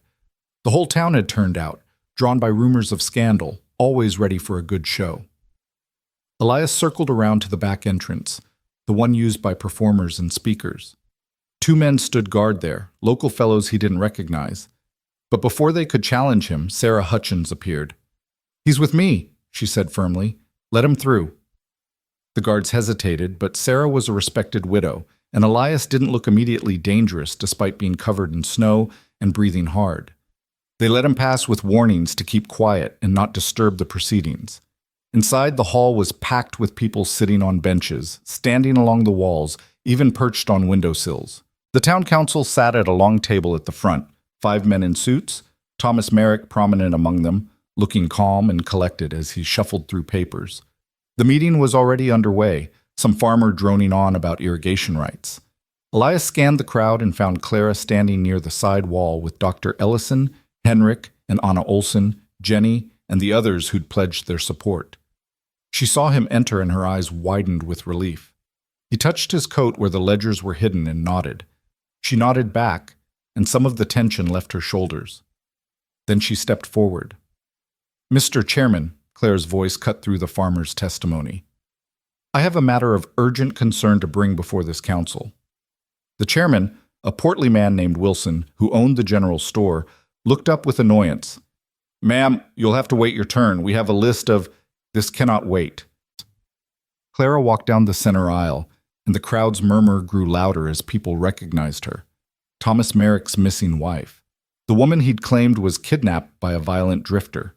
[SPEAKER 1] The whole town had turned out, drawn by rumors of scandal, always ready for a good show. Elias circled around to the back entrance, the one used by performers and speakers. 2 men stood guard there, local fellows he didn't recognize. But before they could challenge him, Sarah Hutchins appeared. "He's with me," she said firmly. "Let him through." The guards hesitated, but Sarah was a respected widow, and Elias didn't look immediately dangerous despite being covered in snow and breathing hard. They let him pass with warnings to keep quiet and not disturb the proceedings. Inside, the hall was packed with people sitting on benches, standing along the walls, even perched on windowsills. The town council sat at a long table at the front, 5 men in suits, Thomas Merrick prominent among them, looking calm and collected as he shuffled through papers. The meeting was already underway, some farmer droning on about irrigation rights. Elias scanned the crowd and found Clara standing near the side wall with Dr. Ellison, Henrik, and Anna Olsen, Jenny, and the others who'd pledged their support. She saw him enter and her eyes widened with relief. He touched his coat where the ledgers were hidden and nodded. She nodded back, and some of the tension left her shoulders. Then she stepped forward. "Mr. Chairman," Claire's voice cut through the farmer's testimony, "I have a matter of urgent concern to bring before this council." The chairman, a portly man named Wilson, who owned the general store, looked up with annoyance. "Ma'am, you'll have to wait your turn. We have a list of—" "This cannot wait." Clara walked down the center aisle, and the crowd's murmur grew louder as people recognized her. Thomas Merrick's missing wife. The woman he'd claimed was kidnapped by a violent drifter.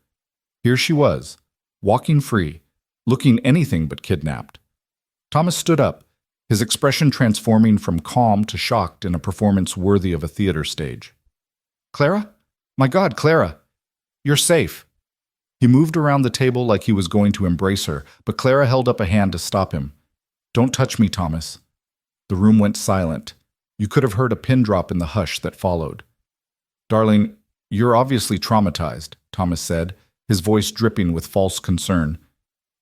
[SPEAKER 1] Here she was, walking free, looking anything but kidnapped. Thomas stood up, his expression transforming from calm to shocked in a performance worthy of a theater stage. "Clara, My God, Clara, you're safe. He moved around the table like he was going to embrace her, but Clara held up a hand to stop him. Don't touch me, Thomas. The room went silent. You could have heard a pin drop in the hush that followed. Darling, you're obviously traumatized, Thomas said, his voice dripping with false concern.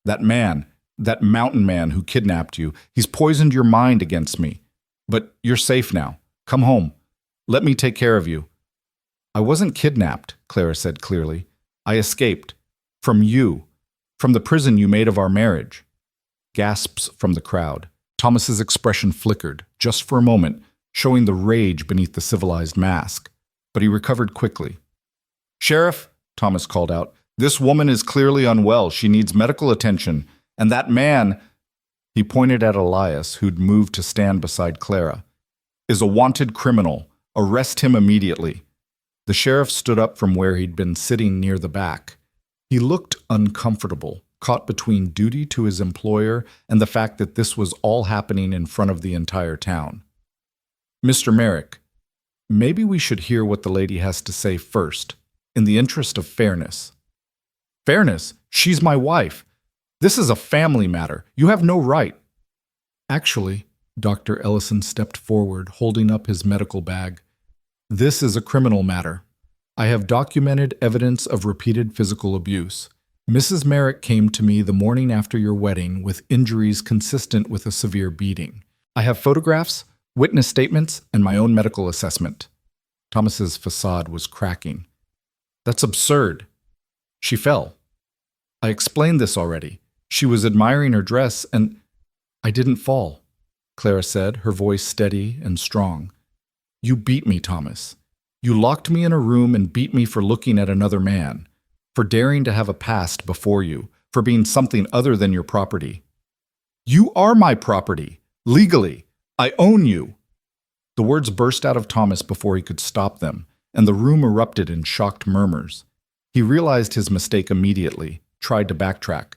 [SPEAKER 1] That mountain man who kidnapped you, he's poisoned your mind against me. But you're safe now. Come home. Let me take care of you. I wasn't kidnapped, Clara said clearly. I escaped. From you. From the prison you made of our marriage. Gasps from the crowd. Thomas's expression flickered, just for a moment, showing the rage beneath the civilized mask. But he recovered quickly. Sheriff, Thomas called out, this woman is clearly unwell. She needs medical attention. And that man, he pointed at Elias, who'd moved to stand beside Clara, is a wanted criminal. Arrest him immediately. The sheriff stood up from where he'd been sitting near the back. He looked uncomfortable, caught between duty to his employer and the fact that this was all happening in front of the entire town. Mr. Merrick, maybe we should hear what the lady has to say first, in the interest of fairness. Fairness? She's my wife. This is a family matter. You have no right. Actually, Dr. Ellison stepped forward, holding up his medical bag. This is a criminal matter. I have documented evidence of repeated physical abuse. Mrs. Merrick came to me the morning after your wedding with injuries consistent with a severe beating. I have photographs, witness statements, and my own medical assessment. Thomas's facade was cracking. That's absurd. She fell. I explained this already. She was admiring her dress and I didn't fall, Clara said, her voice steady and strong. You beat me, Thomas. You locked me in a room and beat me for looking at another man, for daring to have a past before you, for being something other than your property. You are my property, legally. I own you. The words burst out of Thomas before he could stop them, and the room erupted in shocked murmurs. He realized his mistake immediately, tried to backtrack.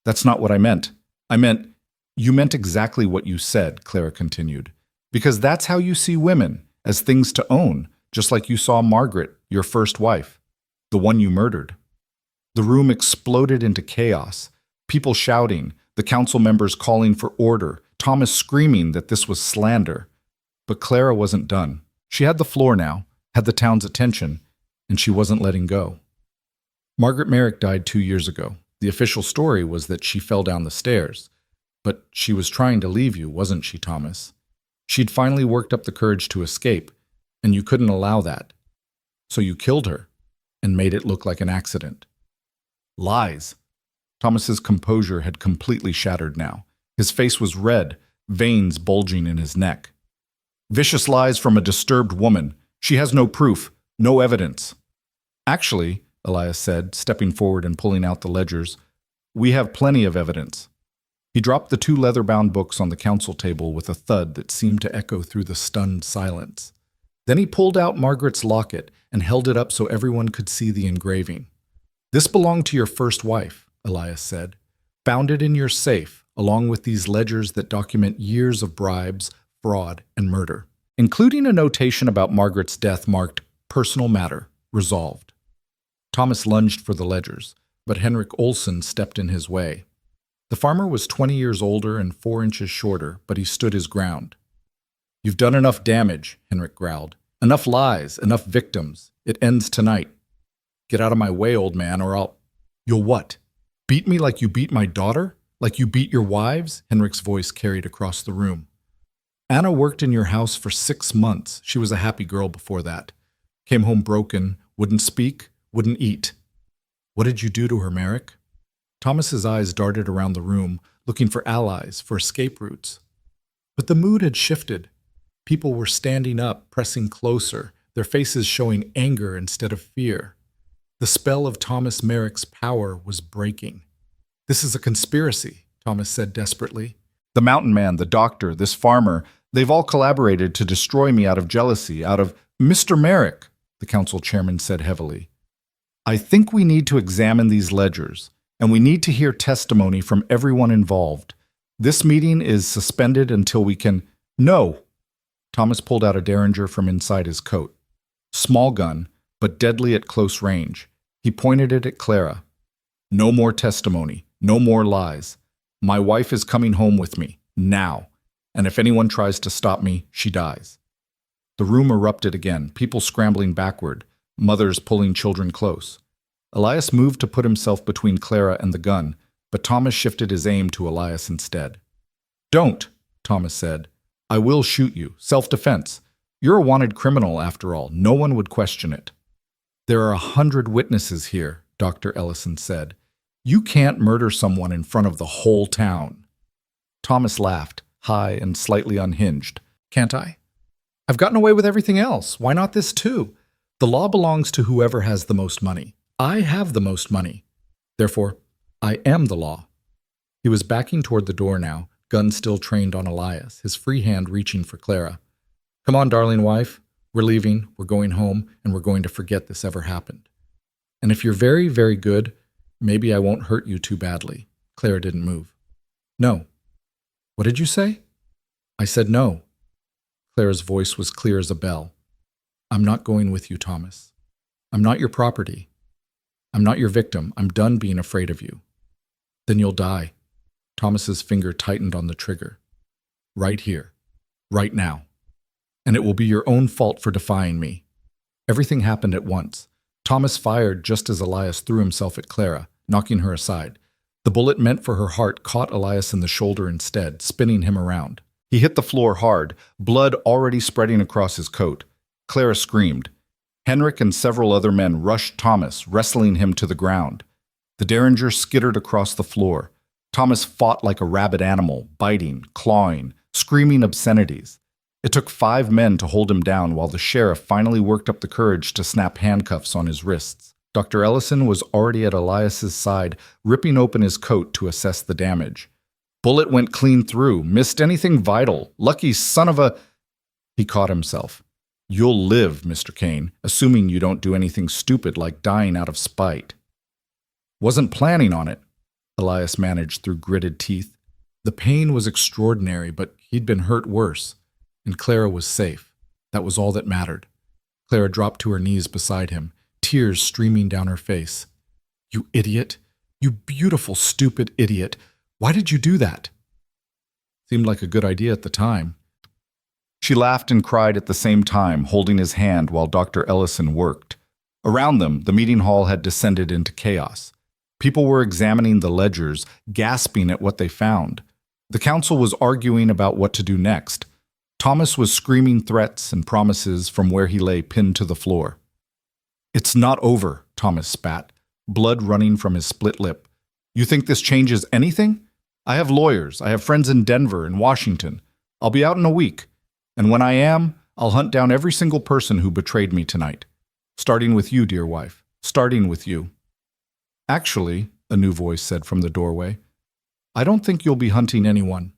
[SPEAKER 1] That's not what I meant. You meant exactly what you said, Clara continued. Because that's how you see women, as things to own, just like you saw Margaret, your first wife, the one you murdered. The room exploded into chaos, people shouting, the council members calling for order, Thomas screaming that this was slander. But Clara wasn't done. She had the floor now, had the town's attention, and she wasn't letting go. Margaret Merrick died 2 years ago. The official story was that she fell down the stairs. But she was trying to leave you, wasn't she, Thomas? She'd finally worked up the courage to escape, and you couldn't allow that. So you killed her and made it look like an accident. Lies. Thomas's composure had completely shattered now. His face was red, veins bulging in his neck. Vicious lies from a disturbed woman. She has no proof, no evidence. Actually, Elias said, stepping forward and pulling out the ledgers, we have plenty of evidence. He dropped the 2 leather-bound books on the council table with a thud that seemed to echo through the stunned silence. Then he pulled out Margaret's locket and held it up so everyone could see the engraving. This belonged to your first wife, Elias said. Found it in your safe, along with these ledgers that document years of bribes, fraud, and murder, including a notation about Margaret's death marked personal matter, resolved. Thomas lunged for the ledgers, but Henrik Olsen stepped in his way. The farmer was 20 years older and 4 inches shorter, but he stood his ground. You've done enough damage, Henrik growled. Enough lies, enough victims. It ends tonight. Get out of my way, old man, or I'll... You'll what? Beat me like you beat my daughter? Like you beat your wives? Henrik's voice carried across the room. Anna worked in your house for 6 months. She was a happy girl before that. Came home broken, wouldn't speak, wouldn't eat. What did you do to her, Merrick? Thomas's eyes darted around the room, looking for allies, for escape routes. But the mood had shifted. People were standing up, pressing closer, their faces showing anger instead of fear. The spell of Thomas Merrick's power was breaking. This is a conspiracy, Thomas said desperately. The mountain man, the doctor, this farmer, they've all collaborated to destroy me out of jealousy, out of... Mr. Merrick, the council chairman said heavily. I think we need to examine these ledgers, and we need to hear testimony from everyone involved. This meeting is suspended until we can... No! Thomas pulled out a derringer from inside his coat. Small gun, but deadly at close range. He pointed it at Clara. No more testimony, no more lies. My wife is coming home with me, now, and if anyone tries to stop me, she dies. The room erupted again, people scrambling backward, mothers pulling children close. Elias moved to put himself between Clara and the gun, but Thomas shifted his aim to Elias instead. Don't, Thomas said. I will shoot you. Self-defense. You're a wanted criminal, after all. No one would question it. There are 100 witnesses here, Dr. Ellison said. You can't murder someone in front of the whole town. Thomas laughed, high and slightly unhinged. Can't I? I've gotten away with everything else. Why not this too? The law belongs to whoever has the most money. I have the most money. Therefore, I am the law. He was backing toward the door now, gun still trained on Elias, his free hand reaching for Clara. Come on, darling wife. We're leaving, we're going home, and we're going to forget this ever happened. And if you're very, very good, maybe I won't hurt you too badly. Clara didn't move. No. What did you say? I said no. Clara's voice was clear as a bell. I'm not going with you, Thomas. I'm not your property. I'm not your victim. I'm done being afraid of you. Then you'll die. Thomas's finger tightened on the trigger. Right here. Right now. And it will be your own fault for defying me. Everything happened at once. Thomas fired just as Elias threw himself at Clara, knocking her aside. The bullet meant for her heart caught Elias in the shoulder instead, spinning him around. He hit the floor hard, blood already spreading across his coat. Clara screamed. Henrik and several other men rushed Thomas, wrestling him to the ground. The Derringer skittered across the floor. Thomas fought like a rabid animal, biting, clawing, screaming obscenities. It took 5 men to hold him down while the sheriff finally worked up the courage to snap handcuffs on his wrists. Dr. Ellison was already at Elias's side, ripping open his coat to assess the damage. Bullet went clean through, missed anything vital. Lucky son of a... He caught himself. You'll live, Mr. Kane, assuming you don't do anything stupid like dying out of spite. Wasn't planning on it, Elias managed through gritted teeth. The pain was extraordinary, but he'd been hurt worse. And Clara was safe. That was all that mattered. Clara dropped to her knees beside him, tears streaming down her face. You idiot! You beautiful, stupid idiot! Why did you do that? Seemed like a good idea at the time. She laughed and cried at the same time, holding his hand while Dr. Ellison worked. Around them, the meeting hall had descended into chaos. People were examining the ledgers, gasping at what they found. The council was arguing about what to do next. Thomas was screaming threats and promises from where he lay pinned to the floor. It's not over, Thomas spat, blood running from his split lip. You think this changes anything? I have lawyers. I have friends in Denver and Washington. I'll be out in a week. And when I am, I'll hunt down every single person who betrayed me tonight. Starting with you, dear wife. Starting with you. Actually, a new voice said from the doorway, I don't think you'll be hunting anyone.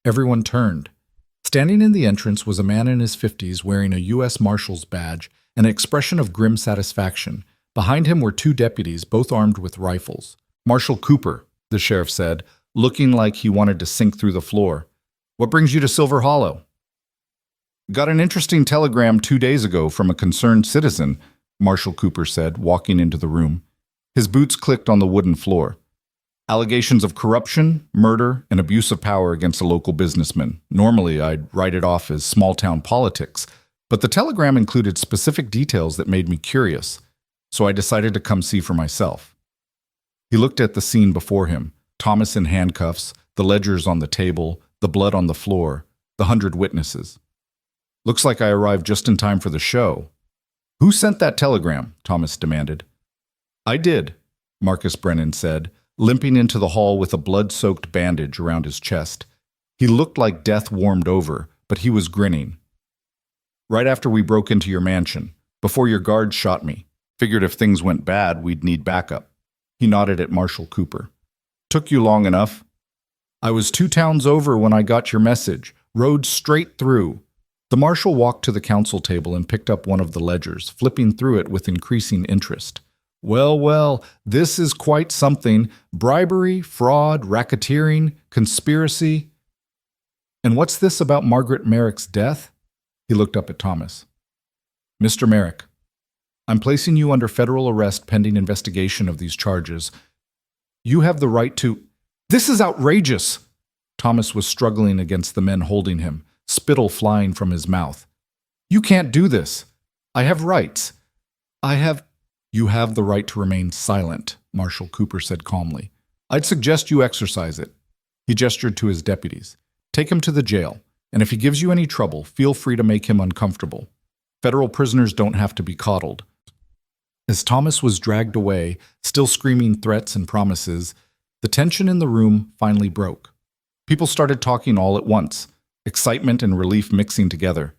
[SPEAKER 1] Everyone turned. Standing in the entrance was a man in his 50s wearing a U.S. Marshal's badge and an expression of grim satisfaction. Behind him were 2 deputies, both armed with rifles. Marshal Cooper, the sheriff said, looking like he wanted to sink through the floor. What brings you to Silver Hollow? Got an interesting telegram 2 days ago from a concerned citizen, Marshal Cooper said, walking into the room. His boots clicked on the wooden floor. Allegations of corruption, murder, and abuse of power against a local businessman. Normally, I'd write it off as small-town politics, but the telegram included specific details that made me curious, so I decided to come see for myself. He looked at the scene before him, Thomas in handcuffs, the ledgers on the table, the blood on the floor, the 100 witnesses. Looks like I arrived just in time for the show. Who sent that telegram? Thomas demanded. I did, Marcus Brennan said, limping into the hall with a blood-soaked bandage around his chest. He looked like death warmed over, but he was grinning. Right after we broke into your mansion, before your guards shot me. Figured if things went bad, we'd need backup. He nodded at Marshal Cooper. Took you long enough. I was 2 towns over when I got your message. Rode straight through. The marshal walked to the council table and picked up one of the ledgers, flipping through it with increasing interest. Well, this is quite something. Bribery, fraud, racketeering, conspiracy. And what's this about Margaret Merrick's death? He looked up at Thomas. Mr. Merrick, I'm placing you under federal arrest pending investigation of these charges. You have the right to— This is outrageous! Thomas was struggling against the men holding him, spittle flying from his mouth. You can't do this. I have rights. You have the right to remain silent, Marshal Cooper said calmly. I'd suggest you exercise it. He gestured to his deputies. Take him to the jail, and if he gives you any trouble, feel free to make him uncomfortable. Federal prisoners don't have to be coddled. As Thomas was dragged away, still screaming threats and promises, the tension in the room finally broke. People started talking all at once, excitement and relief mixing together.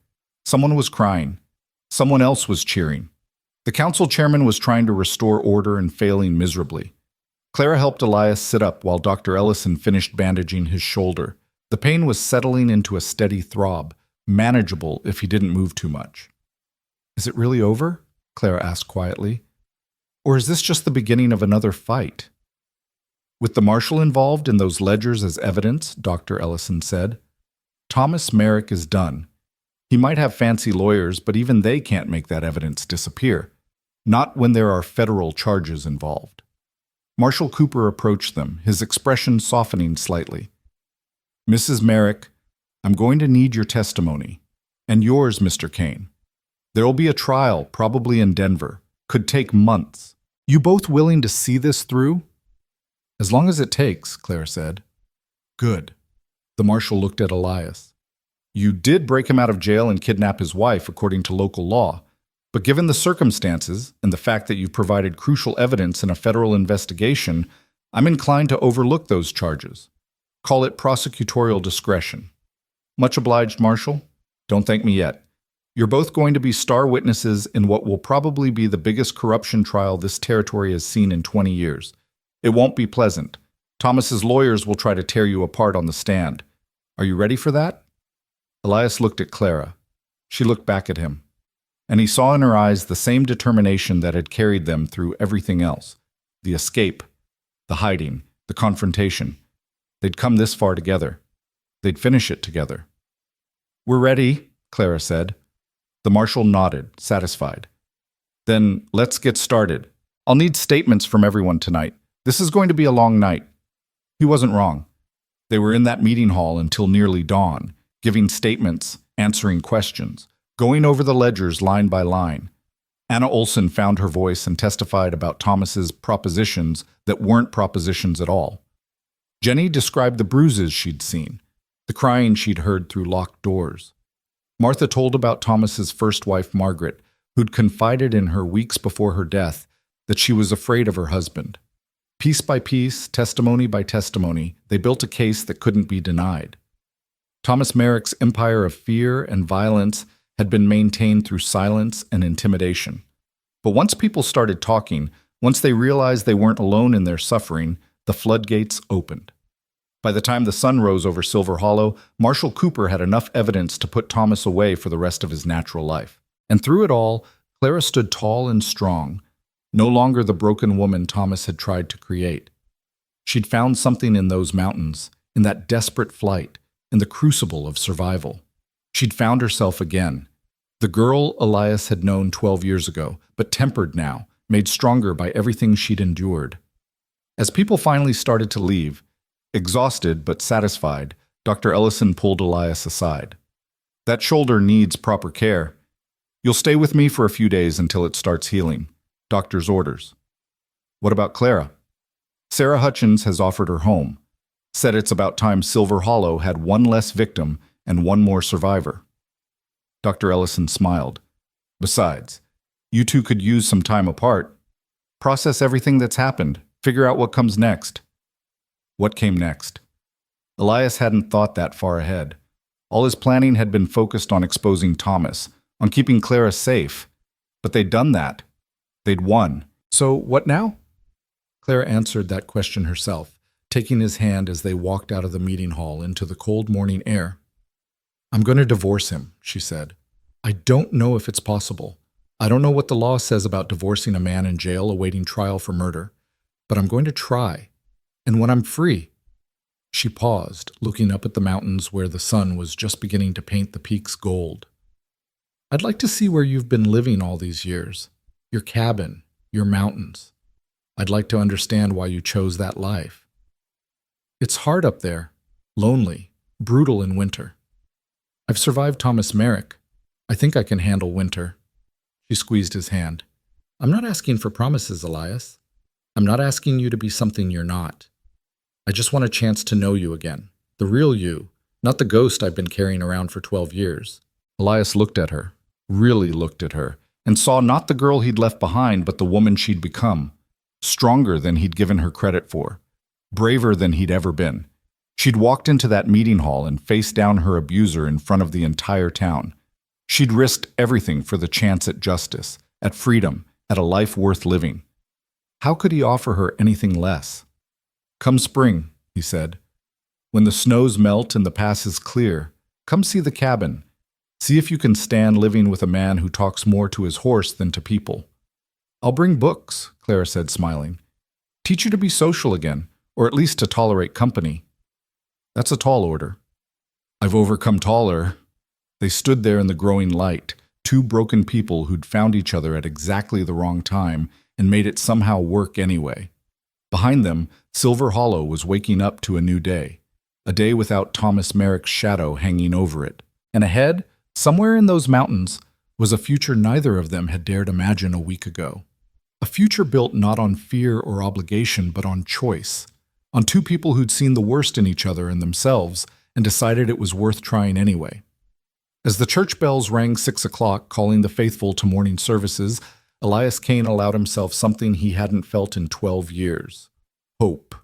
[SPEAKER 1] Someone was crying. Someone else was cheering. The council chairman was trying to restore order and failing miserably. Clara helped Elias sit up while Dr. Ellison finished bandaging his shoulder. The pain was settling into a steady throb, manageable if he didn't move too much. Is it really over? Clara asked quietly. Or is this just the beginning of another fight? With the marshal involved in those ledgers as evidence, Dr. Ellison said, Thomas Merrick is done. He might have fancy lawyers, but even they can't make that evidence disappear. Not when there are federal charges involved. Marshal Cooper approached them, his expression softening slightly. Mrs. Merrick, I'm going to need your testimony. And yours, Mr. Kane. There will be a trial, probably in Denver. Could take months. You both willing to see this through? As long as it takes, Claire said. Good. The marshal looked at Elias. You did break him out of jail and kidnap his wife, according to local law. But given the circumstances and the fact that you've provided crucial evidence in a federal investigation, I'm inclined to overlook those charges. Call it prosecutorial discretion. Much obliged, Marshal. Don't thank me yet. You're both going to be star witnesses in what will probably be the biggest corruption trial this territory has seen in 20 years. It won't be pleasant. Thomas's lawyers will try to tear you apart on the stand. Are you ready for that? Elias looked at Clara. She looked back at him. And he saw in her eyes the same determination that had carried them through everything else. The escape, the hiding, the confrontation. They'd come this far together. They'd finish it together. We're ready, Clara said. The marshal nodded, satisfied. Then let's get started. I'll need statements from everyone tonight. This is going to be a long night. He wasn't wrong. They were in that meeting hall until nearly dawn, giving statements, answering questions, going over the ledgers line by line. Anna Olson found her voice and testified about Thomas's propositions that weren't propositions at all. Jenny described the bruises she'd seen, the crying she'd heard through locked doors. Martha told about Thomas's first wife, Margaret, who'd confided in her weeks before her death that she was afraid of her husband. Piece by piece, testimony by testimony, they built a case that couldn't be denied. Thomas Merrick's empire of fear and violence had been maintained through silence and intimidation. But once people started talking, once they realized they weren't alone in their suffering, the floodgates opened. By the time the sun rose over Silver Hollow, Marshal Cooper had enough evidence to put Thomas away for the rest of his natural life. And through it all, Clara stood tall and strong, no longer the broken woman Thomas had tried to create. She'd found something in those mountains, in that desperate flight, in the crucible of survival. She'd found herself again, the girl Elias had known 12 years ago, but tempered now, made stronger by everything she'd endured. As people finally started to leave, exhausted but satisfied, Dr. Ellison pulled Elias aside. That shoulder needs proper care. You'll stay with me for a few days until it starts healing. Doctor's orders. What about Clara? Sarah Hutchins has offered her home. Said it's about time Silver Hollow had one less victim and one more survivor. Dr. Ellison smiled. Besides, you two could use some time apart. Process everything that's happened. Figure out what comes next. What came next? Elias hadn't thought that far ahead. All his planning had been focused on exposing Thomas, on keeping Clara safe. But they'd done that. They'd won. So what now? Clara answered that question herself, taking his hand as they walked out of the meeting hall into the cold morning air. I'm going to divorce him, she said. I don't know if it's possible. I don't know what the law says about divorcing a man in jail awaiting trial for murder, but I'm going to try. And when I'm free— She paused, looking up at the mountains where the sun was just beginning to paint the peaks gold. I'd like to see where you've been living all these years. Your cabin, your mountains. I'd like to understand why you chose that life. It's hard up there, lonely, brutal in winter. I've survived Thomas Merrick. I think I can handle winter. She squeezed his hand. I'm not asking for promises, Elias. I'm not asking you to be something you're not. I just want a chance to know you again. The real you, not the ghost I've been carrying around for 12 years. Elias looked at her, really looked at her, and saw not the girl he'd left behind, but the woman she'd become. Stronger than he'd given her credit for. Braver than he'd ever been. She'd walked into that meeting hall and faced down her abuser in front of the entire town. She'd risked everything for the chance at justice, at freedom, at a life worth living. How could he offer her anything less? Come spring, he said. When the snows melt and the pass is clear, come see the cabin. See if you can stand living with a man who talks more to his horse than to people. I'll bring books, Clara said, smiling. Teach you to be social again, or at least to tolerate company. That's a tall order. I've overcome taller. They stood there in the growing light, two broken people who'd found each other at exactly the wrong time and made it somehow work anyway. Behind them, Silver Hollow was waking up to a new day, a day without Thomas Merrick's shadow hanging over it. And ahead, somewhere in those mountains, was a future neither of them had dared imagine a week ago. A future built not on fear or obligation, but on choice. On two people who'd seen the worst in each other and themselves and decided it was worth trying anyway. As the church bells rang 6 o'clock, calling the faithful to morning services, Elias Kane allowed himself something he hadn't felt in 12 years. Hope.